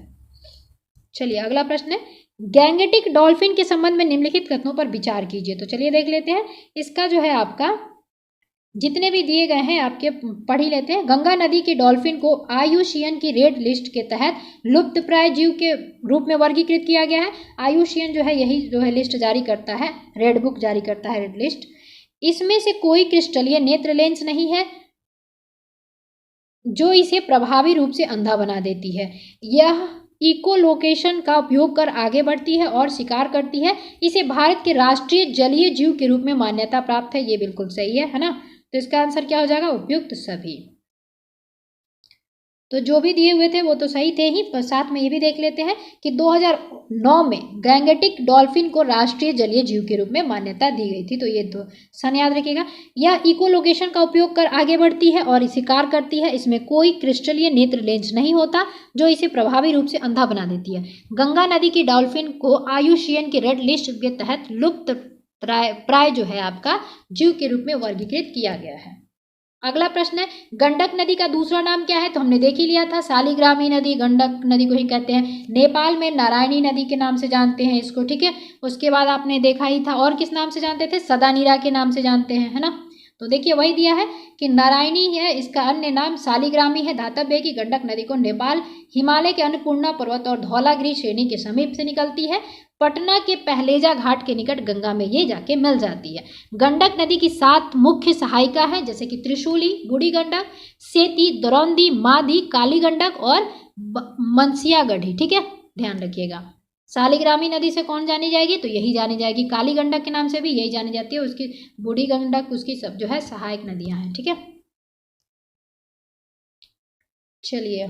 चलिए अगला प्रश्न है, गैंगेटिक डॉल्फिन के संबंध में निम्नलिखित कथनों पर विचार कीजिए। तो चलिए देख लेते हैं। इसका जो है आपका जितने भी दिए गए हैं आपके पढ़ ही लेते हैं। गंगा नदी की डॉल्फिन को IUCN की रेड लिस्ट के तहत लुप्त प्राय जीव के रूप में वर्गीकृत किया गया है। IUCN जो है यही जो है लिस्ट जारी करता है, रेड बुक जारी करता है, रेड लिस्ट। इसमें से कोई क्रिस्टलीय नेत्र लेंस नहीं है जो इसे प्रभावी रूप से अंधा बना देती है। यह इकोलोकेशन का उपयोग कर आगे बढ़ती है और शिकार करती है। इसे भारत के राष्ट्रीय जलीय जीव के रूप में मान्यता प्राप्त है। ये बिल्कुल सही है ना। तो इसका आंसर क्या हो जाएगा, उपयुक्त सभी। तो जो भी दिए हुए थे वो तो सही थे ही, पर साथ में ये भी देख लेते हैं कि 2009 में गैंगेटिक डॉल्फिन को राष्ट्रीय जलीय जीव के रूप में मान्यता दी गई थी। तो ये तो सन याद रखिएगा। यह इकोलोकेशन का उपयोग कर आगे बढ़ती है और शिकार करती है। इसमें कोई क्रिस्टलीय नेत्र लेंस नहीं होता जो इसे प्रभावी रूप से अंधा बना देती है। गंगा नदी की डॉल्फिन को IUCN की रेड लिस्ट के तहत लुप्त प्राय जो है आपका जीव के रूप में वर्गीकृत किया गया है। अगला प्रश्न है, गंडक नदी का दूसरा नाम क्या है, तो हमने देख ही लिया था, शालिग्रामी नदी, गंडक नदी को ही कहते हैं। नेपाल में नारायणी नदी के नाम से जानते हैं इसको, ठीक है। उसके बाद आपने देखा ही था, और किस नाम से जानते थे, सदानीरा के नाम से जानते हैं, है ना। तो देखिए वही दिया है कि नारायणी है, इसका अन्य नाम शालिग्रामी है। धातव्य है कि गंडक नदी को नेपाल हिमालय के अन्नपूर्णा पर्वत और धौलागिरी श्रेणी के समीप से निकलती है। पटना के पहलेजा घाट के निकट गंगा में ये जाके मिल जाती है। गंडक नदी की 7 मुख्य सहायिका है, जैसे कि त्रिशूली, बूढ़ी गंडक, सेती, दरौंदी, माधी, काली गंडक और मनसिया गढ़ी, ठीक है, ध्यान रखिएगा। शालिग्रामी नदी से कौन जानी जाएगी, तो यही जानी जाएगी, काली गंडक के नाम से भी यही जानी जाती है। उसकी बूढ़ी गंडक उसकी सब जो है सहायक नदियां हैं, ठीक है। चलिए,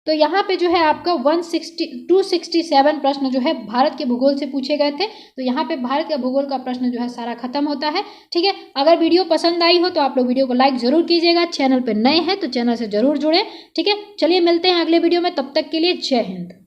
तो यहाँ पे जो है आपका 267 प्रश्न जो है भारत के भूगोल से पूछे गए थे। तो यहाँ पे भारत के भूगोल का प्रश्न जो है सारा खत्म होता है। ठीक है, अगर वीडियो पसंद आई हो तो आप लोग वीडियो को लाइक जरूर कीजिएगा, चैनल पे नए हैं तो चैनल से जरूर जुड़ें। ठीक है, चलिए मिलते हैं अगले वीडियो में, तब तक के लिए जय हिंद।